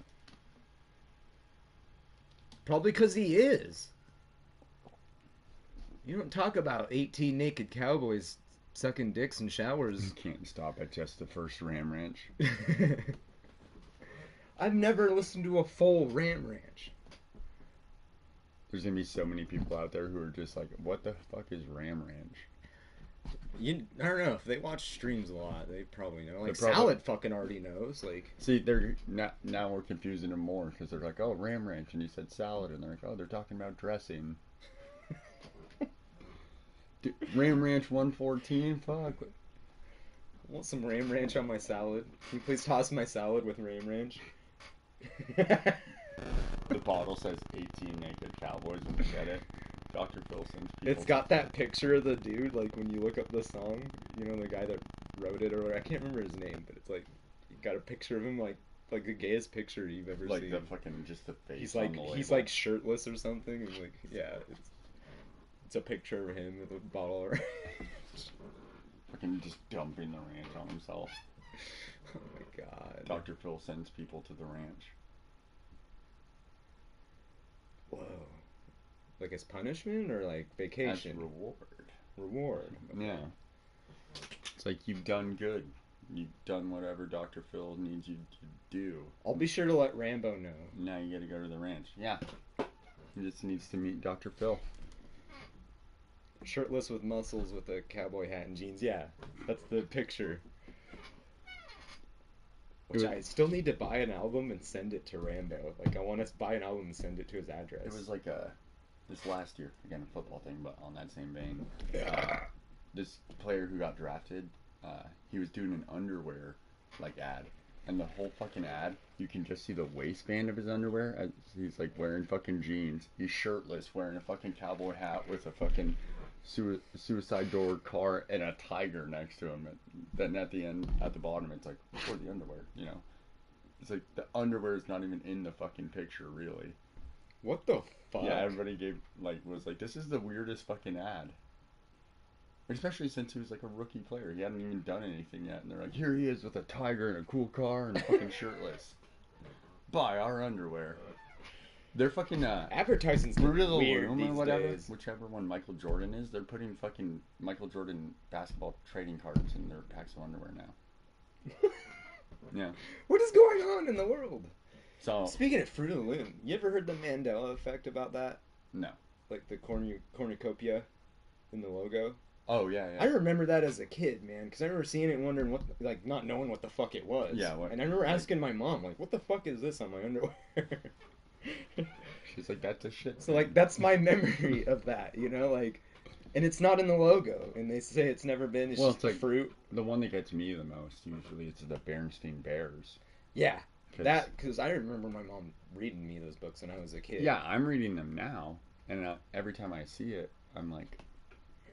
Probably because he is. You don't talk about 18 naked cowboys sucking dicks in showers. Can't stop at just the first Ram Ranch. I've never listened to a full Ram Ranch. There's gonna be so many people out there who are just like, what the fuck is Ram Ranch? I don't know, if they watch streams a lot, they probably know. Like, probably... Salad fucking already knows. Like, see, they're now we're confusing them more because they're like, oh, Ram Ranch, and you said salad, and they're like, oh, they're talking about dressing. Dude, Ram Ranch 114, fuck. I want some Ram Ranch on my salad. Can you please toss my salad with Ram Ranch? The bottle says 18 naked cowboys when you get it. Dr. Phil sends people. It's got that picture of the dude, like when you look up the song, you know, the guy that wrote it, or I can't remember his name, but it's like, you got a picture of him, like the gayest picture you've ever like seen. the fucking, just the face. He's like, on the label. he's like shirtless or something, and like, yeah, it's a picture of him with a bottle of ranch. Fucking just dumping the ranch on himself. Oh my god. Dr. Phil sends people to the ranch. Whoa. Like as punishment or like vacation? As reward. Reward. Okay. Yeah. It's like you've done good. You've done whatever Dr. Phil needs you to do. I'll be sure to let Rambo know. Now you gotta go to the ranch. Yeah. He just needs to meet Dr. Phil. Shirtless with muscles with a cowboy hat and jeans. Yeah, that's the picture. Which I still need to buy an album and send it to Rambo. Like, I want to buy an album and send it to his address. It was like this last year, again, a football thing, but on that same vein. This player who got drafted, he was doing an underwear, like, ad. And the whole fucking ad, you can just see the waistband of his underwear. As he's, like, wearing fucking jeans. He's shirtless, wearing a fucking cowboy hat with a fucking suicide door car and a tiger next to him. And then at the end, at the bottom, it's like, for the underwear, you know? It's like, the underwear is not even in the fucking picture, really. What the fuck? Yeah, everybody was like, this is the weirdest fucking ad. Especially since he was like a rookie player. He hadn't even done anything yet. And they're like, here he is with a tiger and a cool car and fucking shirtless. Buy our underwear. They're fucking, advertising's Fruit of the weird Loom these or whatever. days. Whichever one Michael Jordan is, they're putting fucking Michael Jordan basketball trading cards in their packs of underwear now. Yeah. What is going on in the world? So, speaking of Fruit of the Loom, you ever heard the Mandela effect about that? No. Like the cornucopia in the logo? Oh, yeah, yeah. I remember that as a kid, man, because I remember seeing it and wondering what, like, not knowing what the fuck it was. Yeah, what, and I remember asking my mom, like, what the fuck is this on my underwear? She's like, that's a shit. So, like, that's my memory of that, you know, like, and it's not in the logo, and they say it's never been, it's just like fruit. The one that gets me the most, usually, it's the Berenstain Bears. Yeah, because I remember my mom reading me those books when I was a kid. Yeah, I'm reading them now, and every time I see it, I'm like...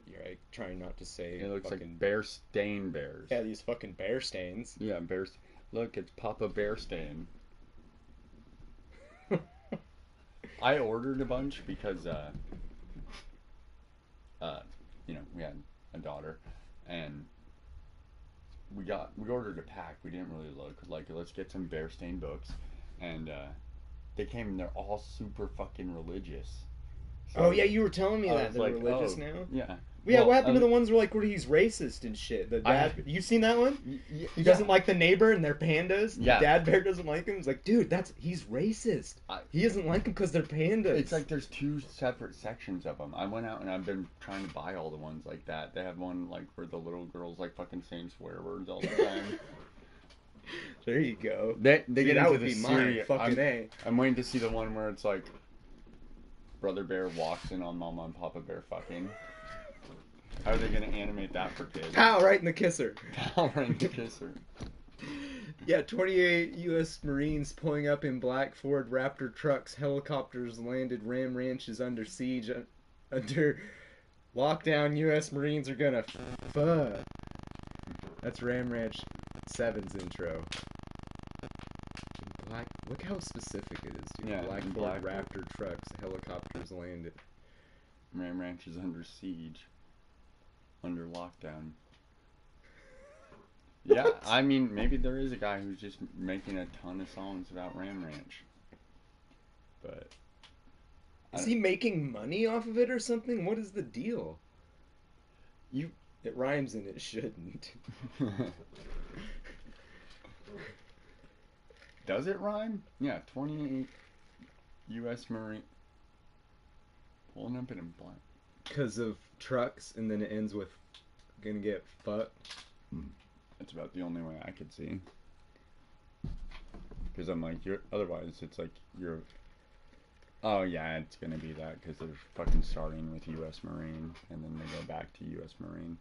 You're like, trying not to say... It looks like Bearstain Bears. Yeah, these fucking bear stains. Yeah, bears. Look, it's Papa Bearstain. I ordered a bunch because, you know, we had a daughter, and we ordered a pack. We didn't really look. Like, let's get some Bearstain books, and they came, and they're all super fucking religious. So, oh yeah, you were telling me that they're like, religious now. Yeah. Yeah, what happened to the ones where he's racist and shit? The dad, you seen that one? He doesn't like the neighbor and their pandas. Yeah. The dad bear doesn't like him. It's like, dude, he's racist. He doesn't like them because they're pandas. It's like there's two separate sections of them. I went out and I've been trying to buy all the ones like that. They have one like where the little girls like fucking saying swear words all the time. There you go. They See, get that into would the be mine. serious. Fucking A. I'm waiting to see the one where it's like Brother Bear walks in on Mama and Papa Bear fucking. How are they gonna animate that for kids? Pow, right in the kisser. Pow, right in the kisser. Yeah, 28 U.S. Marines pulling up in black Ford Raptor trucks. Helicopters landed. Ram Ranch is under siege. Under lockdown, U.S. Marines are gonna fuck. That's Ram Ranch 7's intro. Black. Look how specific it is, dude. Yeah, Black in Ford black. Raptor trucks. Helicopters landed. Ram Ranch is under siege. Under lockdown. Yeah, I mean, maybe there is a guy who's just making a ton of songs about Ram Ranch. But Is he making money off of it or something? What is the deal? You- It rhymes and it shouldn't. does it rhyme? Yeah, 28 U.S. Marine pulling up in a black. Because of trucks, and then it ends with gonna get fucked. That's about the only way I could see. Because I'm like, otherwise it's like you're. Oh yeah, it's gonna be that because they're fucking starting with U.S. Marine and then they go back to U.S. Marine.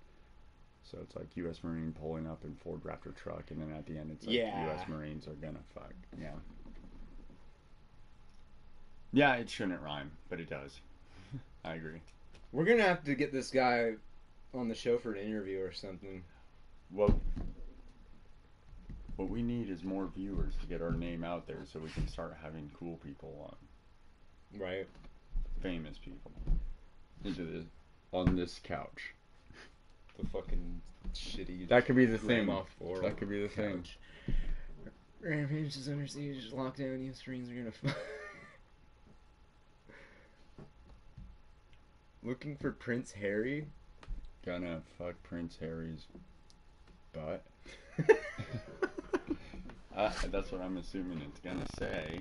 So it's like U.S. Marine pulling up in Ford Raptor truck, and then at the end it's like Yeah. U.S. Marines are gonna fuck. Yeah. Yeah, it shouldn't rhyme, but it does. I agree. We're gonna have to get this guy on the show for an interview or something. What we need is more viewers to get our name out there so we can start having cool people on. Right. Famous people. Into this on this couch. The fucking shitty. That could be the thing. grandma floral That could be the thing. couch. Rampage is under siege. Lockdown. U.S. Marines are gonna fuck. Looking for Prince Harry. Gonna fuck Prince Harry's butt. That's what I'm assuming it's gonna say.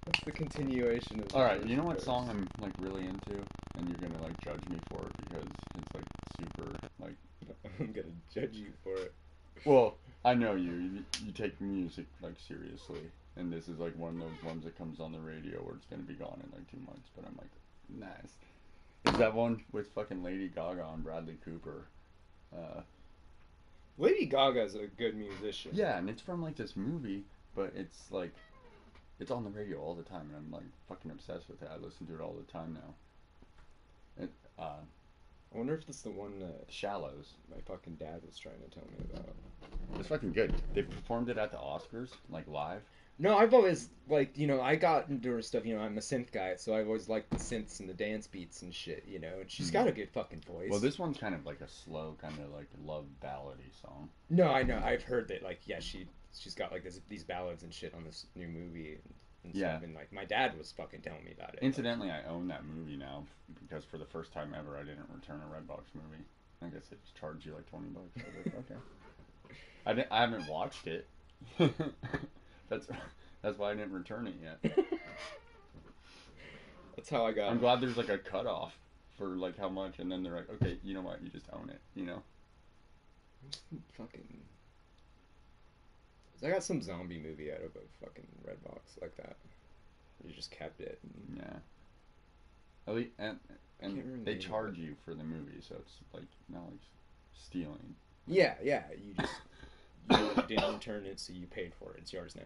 That's the continuation of. Alright, you know what song I'm like really into? And you're gonna like judge me for it because it's like super like. I'm gonna judge you for it. Well, I know you take music like seriously, and this is like one of those ones that comes on the radio where it's gonna be gone in like 2 months. But I'm like, nice. Is that one with fucking Lady Gaga and Bradley Cooper? Lady Gaga's a good musician. Yeah, and it's from like this movie, but it's like it's on the radio all the time, and I'm like fucking obsessed with it. I listen to it all the time now. It, I wonder if this is the one that Shallows. my fucking dad was trying to tell me about. It's fucking good. They performed it at the Oscars, like live. No, I've always liked, I got into her stuff, I'm a synth guy, so I've always liked the synths and the dance beats and shit, and she's got a good fucking voice. Well, this one's kind of like a slow, kind of like love ballady song. No, I know, I've heard that, like, yeah, she's got, like, these ballads and shit on this new movie, and Yeah. stuff, and, like, my dad was fucking telling me about it. Incidentally, I own that movie now because for the first time ever, I didn't return a Redbox movie. I guess they just charge you like $20. I was like, okay. I haven't watched it. That's why I didn't return it yet. That's how I got. I'm glad there's like a cutoff for like how much, and then they're like, okay, you know what, you just own it, Fucking. I got some zombie movie out of a fucking Redbox like that. You just kept it. Yeah. At least, and can't remember they the name of charge you for the movie, so it's like not like stealing. Yeah, you just you didn't return it, so you paid for it. It's yours now.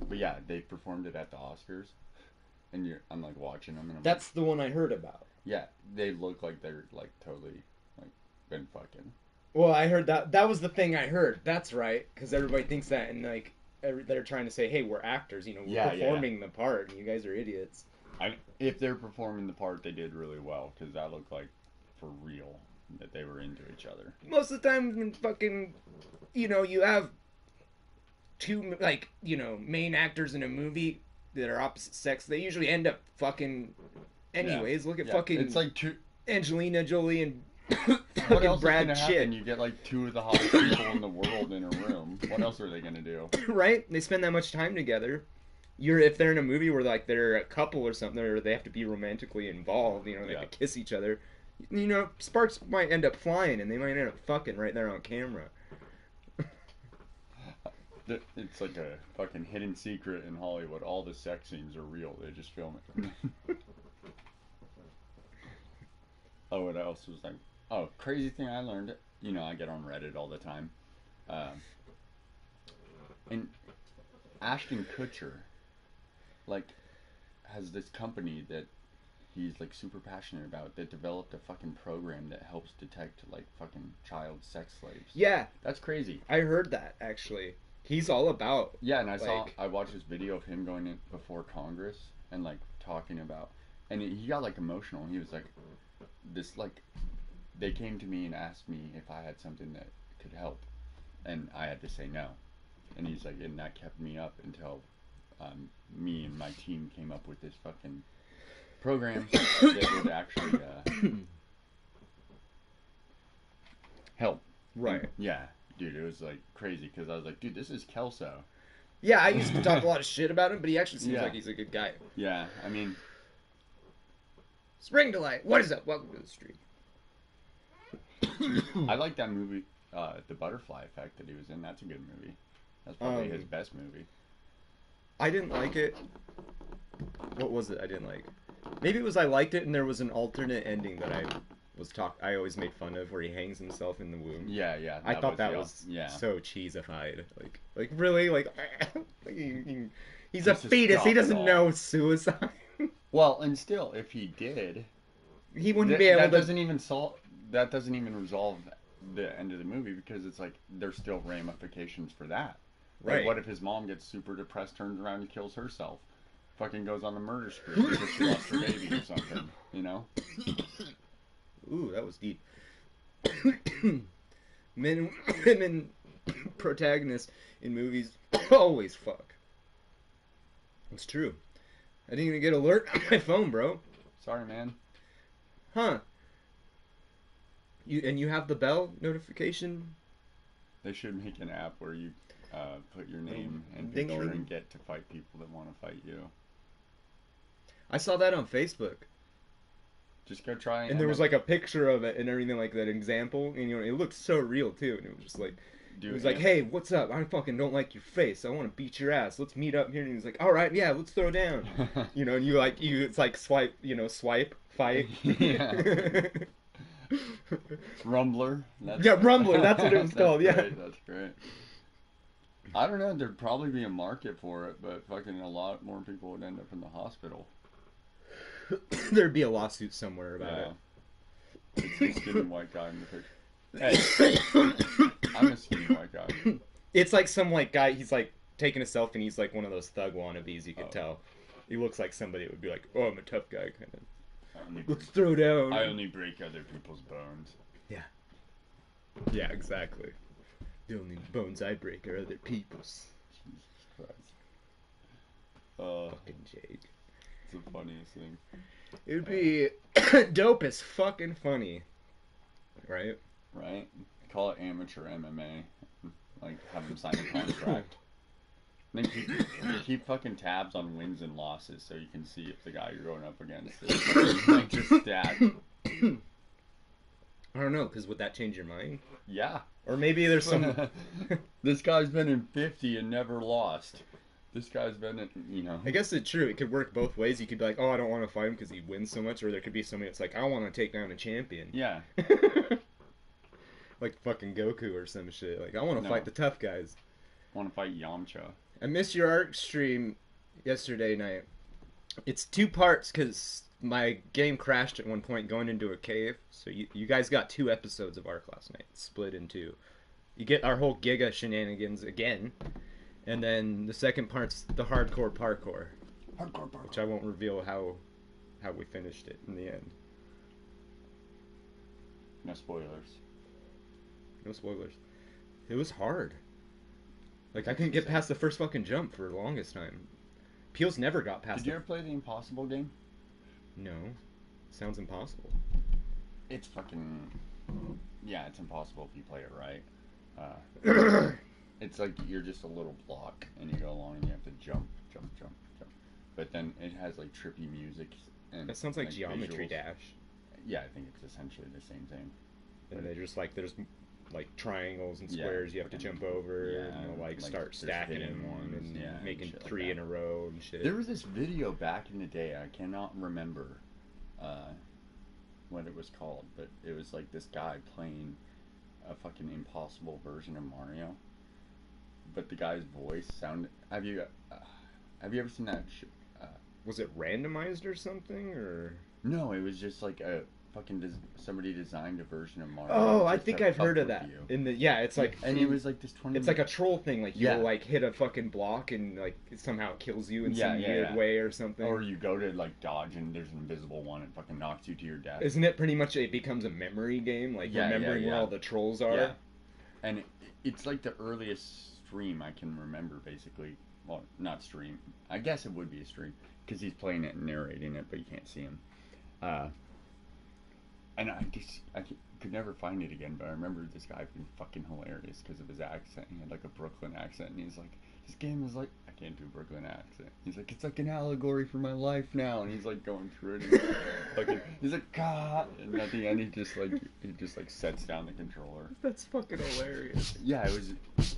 But yeah, they performed it at the Oscars, and I'm like watching them, and That's the one I heard about. yeah, they look like they're like totally like been fucking. Well, I heard that was the thing I heard. That's right, because everybody thinks that, and like they're trying to say, hey, we're actors, we're Yeah, performing the part, and you guys are idiots. If they're performing the part, they did really well because that looked like for real that they were into each other. Most of the time, when fucking, you have two main actors in a movie that are opposite sex, they usually end up fucking. Anyways, look at fucking. It's like two. Angelina Jolie and What fucking else Brad is gonna Pitt. happen? You get like two of the hottest people in the world in a room. What else are they gonna do? Right? They spend that much time together. If they're in a movie where like they're a couple or something, or they have to be romantically involved, they have to kiss each other. Sparks might end up flying, and they might end up fucking right there on camera. It's like a fucking hidden secret in Hollywood. All the sex scenes are real. They just film it. Oh, what else was like? Oh, crazy thing I learned. You know, I get on Reddit all the time. And Ashton Kutcher, like, has this company that he's like super passionate about that developed a fucking program that helps detect like fucking child sex slaves. Yeah, That's crazy. I heard that actually. He's all about. Yeah, and I watched this video of him going in before Congress and like talking about, and he got like emotional. He was like, this like, they came to me and asked me if I had something that could help, and I had to say no. And he's like, and that kept me up until me and my team came up with this fucking program that would actually help. Right. And, yeah, dude, it was like crazy because I was like, dude, this is Kelso. Yeah, I used to talk a lot of shit about him, but he actually seems Yeah. like he's a good guy. Yeah, I mean, Spring Delight, what is up? Welcome to the street. I like that movie, The Butterfly Effect that he was in. That's a good movie. That's probably his best movie. I didn't like it. What was it I didn't like? Maybe it was I liked it and there was an alternate ending that I always made fun of where he hangs himself in the womb. Yeah, yeah. I thought that was so cheesified. Like really, like he's a fetus. He doesn't know suicide. Well, and still, if he did, he wouldn't be able to. That doesn't even resolve the end of the movie because it's like there's still ramifications for that. Like, Right. what if his mom gets super depressed, turns around and kills herself? Fucking goes on a murder spree because she lost her baby or something, you know? Ooh, that was deep. Men and women protagonists in movies always fuck. It's true. I didn't even get an alert on my phone, bro. Sorry, man. Huh. You have the bell notification? They should make an app where you put your name and Ding-a-ling. picture and get to fight people that want to fight you. I saw that on Facebook. Just go try And there was like a picture of it and everything like that example. And you know, it looked so real too. And it was just like, Dude, it was like, hey, what's up? I fucking don't like your face. I want to beat your ass. Let's meet up here. And he's like, all right, yeah, let's throw down. You know, and it's like swipe, fight. Yeah. Rumbler. Yeah, Rumbler. That's what it was called. Great, Yeah. that's great. I don't know. There'd probably be a market for it, but fucking a lot more people would end up in the hospital. There'd be a lawsuit somewhere about it. It's the skinny white guy in the picture. Hey, I'm a skinny white guy. It's like some like guy. He's like taking a selfie, and he's like one of those thug wannabes. You could tell. He looks like somebody that would be like, "Oh, I'm a tough guy," kind of. Let's throw down. I only break other people's bones. Yeah. Yeah, exactly. The only bones I break are other people's. Jesus Christ. Fucking Jake. It's the funniest thing. It would be dope as fucking funny. Right? Right? Call it amateur MMA. Like, have them sign a contract. Then keep fucking tabs on wins and losses so you can see if the guy you're going up against is like just stat. I don't know, because would that change your mind? Yeah. Or maybe there's some... This guy's been in 50 and never lost. This guy's been in, you know. I guess it's true. It could work both ways. You could be like, oh, I don't want to fight him because he wins so much. Or there could be somebody that's like, I want to take down a champion. Yeah. Like fucking Goku or some shit. Like, I want to fight the tough guys. I want to fight Yamcha. I missed your art stream yesterday night. It's 2 parts because my game crashed at one point going into a cave. So you guys got 2 episodes of Ark last night, split in 2. You get our whole Giga shenanigans again. And then the second part's the hardcore parkour. Which I won't reveal how we finished it in the end. No spoilers. No spoilers. It was hard. Like, I couldn't get past the first fucking jump for the longest time. Peel's never got past Did you ever play the Impossible game? No. Sounds impossible. It's fucking... Yeah, it's impossible if you play it right. It's like you're just a little block, and you go along, and you have to jump. But then it has, like, trippy music. And That sounds like Geometry visuals. Dash. Yeah, I think it's essentially the same thing. And they just, like, there's, like, triangles and Yeah. squares you have to jump over, Yeah, and they'll, like, like, start there's stacking hidden them ones, and yeah, and making shit like 3 that. in a row and shit. There was this video back in the day, I cannot remember what it was called, but it was like this guy playing a fucking impossible version of Mario. But the guy's voice sounded. Have you ever seen that? Was it randomized or something, or? No, it was just like a fucking somebody designed a version of Mario. Oh, I just think to I've heard fuck of with that. you. It's like, and it was like this 20. it's like a troll thing. Like Yeah. you'll like hit a fucking block and like it somehow kills you in Yeah, some yeah, weird yeah. way or something. Or you go to like dodge and there's an invisible one and fucking knocks you to your death. Isn't it pretty much it becomes a memory game, like Yeah, remembering where all the trolls are? Yeah. And it's like the earliest stream I can remember, basically. Well, not stream. I guess it would be a stream because he's playing it and narrating it, but you can't see him. And I could never find it again, but I remember this guy being fucking hilarious because of his accent. He had like a Brooklyn accent, and he's like, this game is like, I can't do a Brooklyn accent. He's like, it's like an allegory for my life now, and he's like going through it. And he's like, God, and at the end he just like sets down the controller. That's fucking hilarious. Yeah, it was.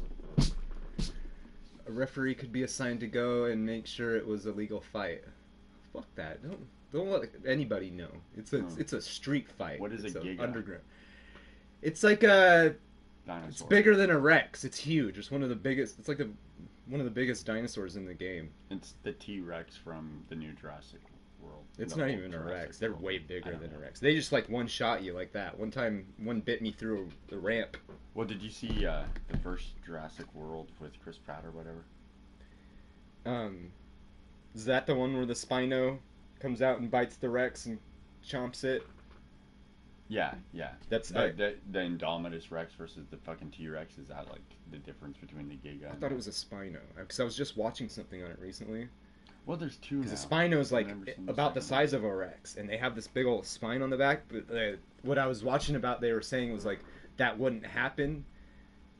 A referee could be assigned to go and make sure it was a legal fight. Fuck that. Don't let anybody know. It's a street fight. What is a giga? Underground. It's like a. Dinosaur. It's bigger than a Rex. It's huge. It's one of the biggest. It's like one of the biggest dinosaurs in the game. It's the T-Rex from the new Jurassic World. It's The not old even a Jurassic Rex. They're World. way I bigger don't than know. a Rex. They just like one shot you like that. One time, one bit me through the ramp. Well, did you see the first Jurassic World with Chris Pratt or whatever? Is that the one where the Spino comes out and bites the Rex and chomps it? Yeah, yeah. That's The Indominus Rex versus the fucking T-Rex. Is that like the difference between the Giga? I thought it was a Spino because I was just watching something on it recently. Well, there's two now. Because the Spino's like I've never seen about the second size of a Rex, and they have this big old spine on the back. But what I was watching about, they were saying was like that wouldn't happen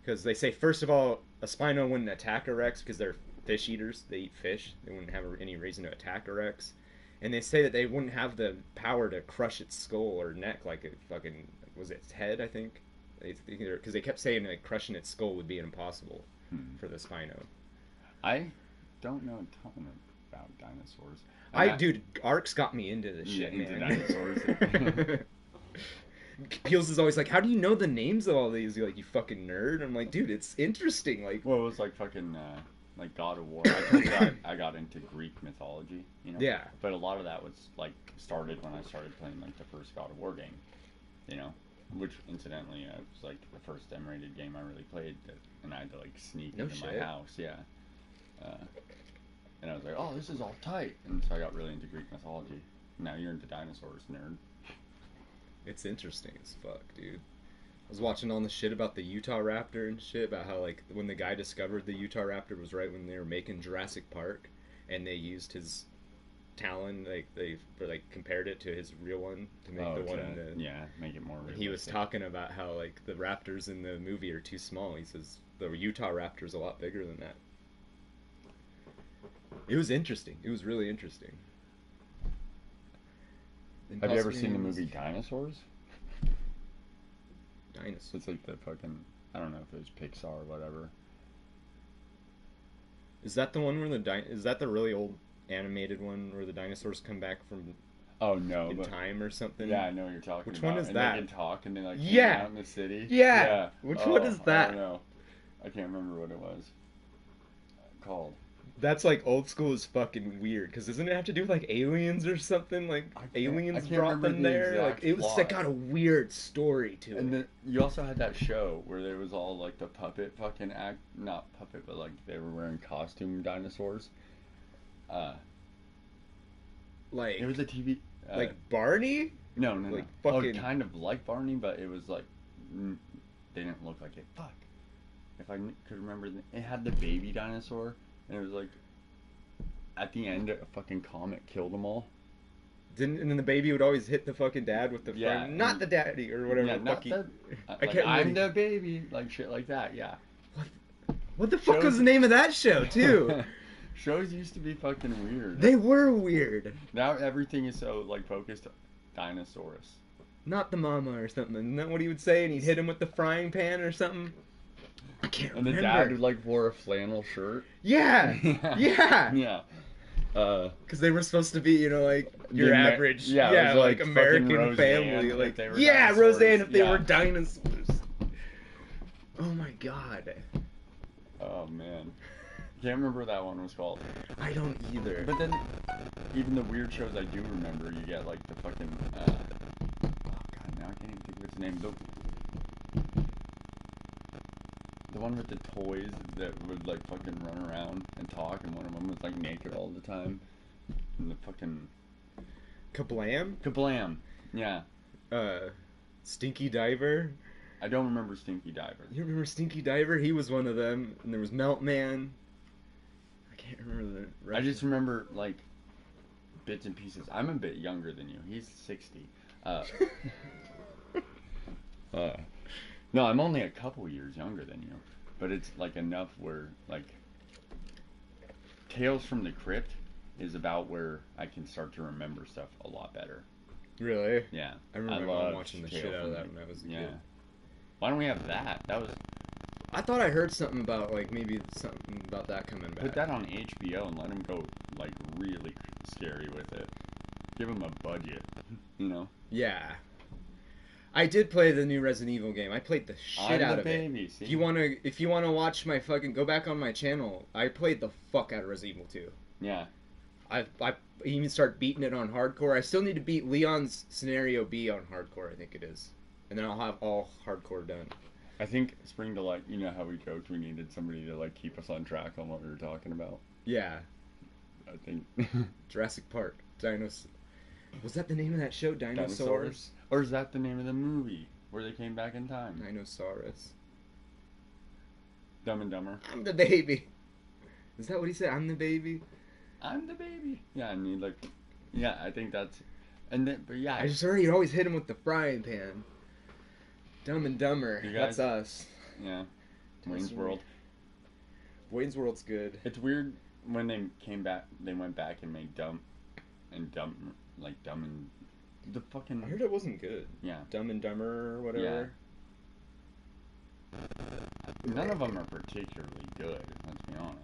because they say first of all a Spino wouldn't attack a Rex because they're fish eaters. They eat fish. They wouldn't have any reason to attack a Rex. And they say that they wouldn't have the power to crush its skull or neck like it fucking was its head. I think because they kept saying that crushing its skull would be impossible for the Spino. I don't know a ton about dinosaurs. Dude, Ark's got me into this shit, into man. dinosaurs. Peels is always like, "How do you know the names of all these?" You're like, "You fucking nerd." I'm like, "Dude, it's interesting." Like, Well, it was like fucking like God of War. I told you I got into Greek mythology, you know. Yeah. But a lot of that was like started when I started playing like the first God of War game, you know, which incidentally was like the first M-rated game I really played, and I had to like sneak No into shit. my house, yeah. And I was like, oh, this is all tight, and so I got really into Greek mythology. Now you're into dinosaurs, nerd. it's interesting as fuck, dude. I was watching all the shit about the Utah Raptor and shit about how like when the guy discovered the Utah Raptor was right when they were making Jurassic Park, and they used his talon they compared it to his real one to make the one in the make it more realistic. He was talking about how like the raptors in the movie are too small. He says the Utah Raptor's a lot bigger than that. It was interesting. It was really interesting. Have you ever seen the movie Dinosaurs? Dinosaurs. It's like the fucking, I don't know if it was Pixar or whatever. Is that the one where is that the really old animated one where the dinosaurs come back from Oh no, in but time or something? yeah, I know what you're talking Which about. one is and that? They can talk and they like hang Yeah. out in the city. Yeah. Which one is that? I don't know. I can't remember what it was called. That's like old school is fucking weird because doesn't it have to do with like aliens or something? Like I aliens can't brought remember them the there. Like exact it was plot. like got a weird story to it. And then you also had that show where there was all like the puppet fucking act, not puppet, but like they were wearing costume dinosaurs. Like It was a TV. like Barney. No, like no. fucking- Oh, kind of like Barney, but it was like they didn't look like it. Fuck. If I could remember, it had the baby dinosaur, and it was like at the end, a fucking comet killed them all. And then the baby would always hit the fucking dad with the Yeah, front, not the daddy or whatever. Yeah, the not fuck he- the. I Like, can't I'm remember. the baby, like shit like that. Yeah. What the fuck Shows- was the name of that show too? Shows used to be fucking weird. They were weird. Now everything is so like focused on dinosaurs. Not the mama or something. Isn't that what he would say? And he'd hit him with the frying pan or something. I can't And the remember. dad like wore a flannel shirt. Yeah, yeah. Yeah. Because they were supposed to be, you know, like your The average, yeah, it was like fucking American Roseanne family, if like they were yeah, dinosaurs. Roseanne if they Yeah. were dinosaurs. Oh my god, Oh man, can't remember what that one was called. I don't either. But then, even the weird shows I do remember, you get like the fucking. Oh god, now I can't even think of its name. The one with the toys that would like fucking run around and talk, and one of them was like naked all the time. And the fucking Kablam, Kablam. Yeah, Stinky Diver. I don't remember Stinky Diver. You remember Stinky Diver? He was one of them, and there was Meltman. I can't remember the rest. I just remember like bits and pieces. I'm a bit younger than you. He's 60. No, I'm only a couple years younger than you, but it's like enough where like Tales from the Crypt is about where I can start to remember stuff a lot better. Really? Yeah, I remember loved watching the Tales shit out from of that the- when I was a yeah. kid. Why don't we have that? That was I thought I heard something about like maybe something about that coming back. put that on HBO and let him go like really scary with it. Give him a budget, you know. Yeah. I did play the new Resident Evil game. I played the shit out of it. Baby, see? If you wanna watch my fucking go back on my channel, I played the fuck out of Resident Evil 2. Yeah. I even start beating it on hardcore. I still need to beat Leon's Scenario B on hardcore, I think it is. And then I'll have all hardcore done. I think Spring Delight, you know how we joked we needed somebody to like keep us on track on what we were talking about? Yeah. I think Jurassic Park. Was that the name of that show? Dinosaurs? Or is that the name of the movie where they came back in time? Dinosaurus. Dumb and Dumber. I'm the baby. Is that what he said? I'm the baby? I'm the baby. Yeah, I mean like yeah, I think that's and then but yeah, I just heard you always hit him with the frying pan. Dumb and Dumber. You guys- That's us. yeah. Wayne's World. Wayne's World's good. It's weird when they came back they went back and made Dumb and the fucking I heard it wasn't good. yeah. Dumb and Dumber or whatever. None of them are particularly good, let's be honest.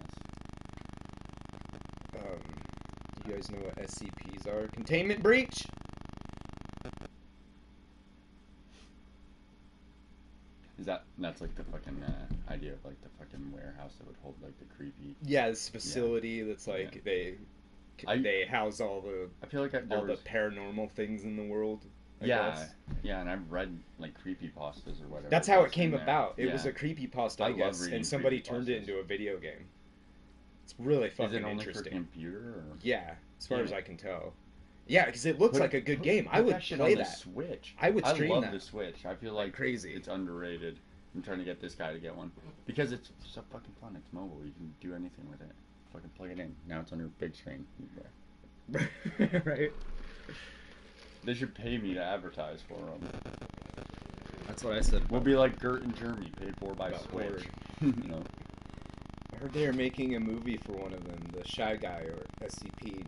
Do you guys know what SCPs are? Containment breach? That's like the fucking idea of like the fucking warehouse that would hold like the creepy. Yeah, this facility that's like they house all the I feel like the paranormal things in the world. I guess. Yeah, and I've read like creepypastas or whatever. That's how it that's in came there. about. It Yeah. was a creepypasta, I I love guess, reading and somebody turned it creepypastas. into a video game. It's really Is fucking it only interesting. for computer or? Yeah, as far Yeah. as I can tell. Yeah, because it looks like a good game. I Put would that shit play on the that. Switch. I would stream I love that. the Switch. I feel like crazy. It's underrated. I'm trying to get this guy to get one because it's so fucking fun. It's mobile. You can do anything with it. Fucking plug it in. Now it's on your big screen. Right? They should pay me to advertise for them. That's what I said. We'll be like Gert and Germy, paid for by About Switch. You know. I heard they are making a movie for one of them, the Shy Guy or SCP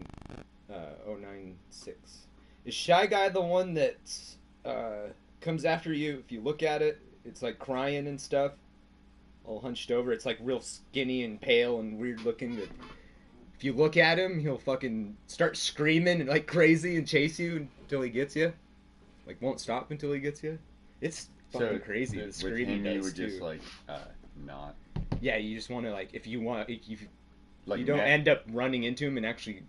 096. Is Shy Guy the one that comes after you if you look at it? It's like crying and stuff, all hunched over. It's like real skinny and pale and weird looking. But if you look at him, he'll fucking start screaming and like crazy and chase you until he gets you. Like won't stop until he gets you. It's fucking crazy. The with screaming him, you does would too. just like not Yeah, you just want to like if you like you don't net- end up running into him and actually,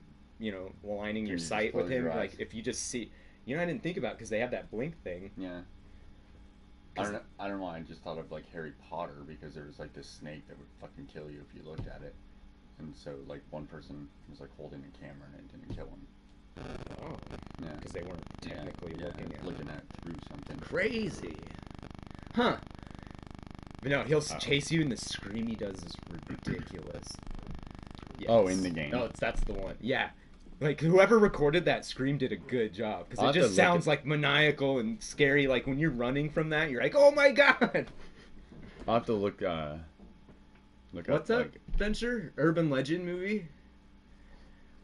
aligning You your just sight with close him. your eyes. Like if you just see, I didn't think about because they have that blink thing. Yeah. I don't know why I just thought of like Harry Potter because there was like this snake that would fucking kill you if you looked at it. And so like one person was like holding a camera and it didn't kill him. Oh, Yeah. because they weren't technically looking at it through something. Crazy, huh? But no, he'll chase you and the scream he does is ridiculous. Yes. Oh, in the game. Oh, that's the one. Yeah. Like, whoever recorded that scream did a good job. Because I'll it have just to look sounds at- like maniacal and scary. Like, when you're running from that, you're like, oh my god! I'll have to look What's up up, Venture? Urban Legend movie?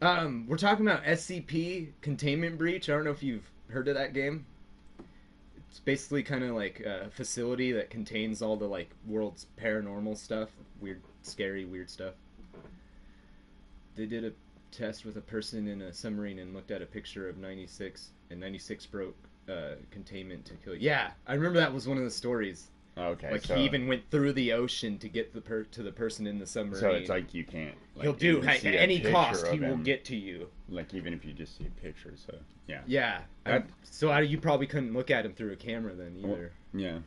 We're talking about SCP, Containment Breach. I don't know if you've heard of that game. It's basically kind of like a facility that contains all the, like, world's paranormal stuff. Weird, scary, weird stuff. They did a test with a person in a submarine and looked at a picture of 96, and 96 broke containment to kill. Yeah, I remember that was one of the stories. Okay, Like so he even went through the ocean to get to the person in the submarine. so it's like you can't. Like, He'll do even at see a any picture cost. He of will him, get to you. Like even if you just see a picture. So yeah. Yeah. So you probably couldn't look at him through a camera then either. Yeah.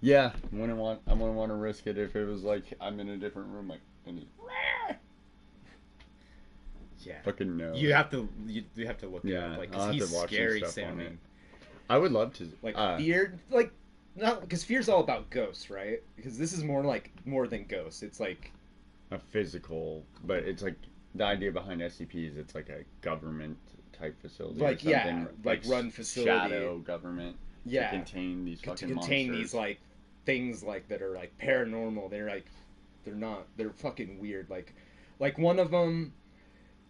Yeah. I wouldn't want to risk it if it was like I'm in a different room, like and he, Yeah. fucking no. You have to look at him, like, I'll because have he's to watch some scary stuff on sounding. it. I would love to. Like fear, like not because fear's all about ghosts, right? Because this is more than ghosts. It's like a physical, but it's like the idea behind SCP is it's like a government type facility, like or something, yeah, like run facility, shadow government, yeah, to contain these fucking to contain monsters. these like things like that are like paranormal. They're fucking weird. Like one of them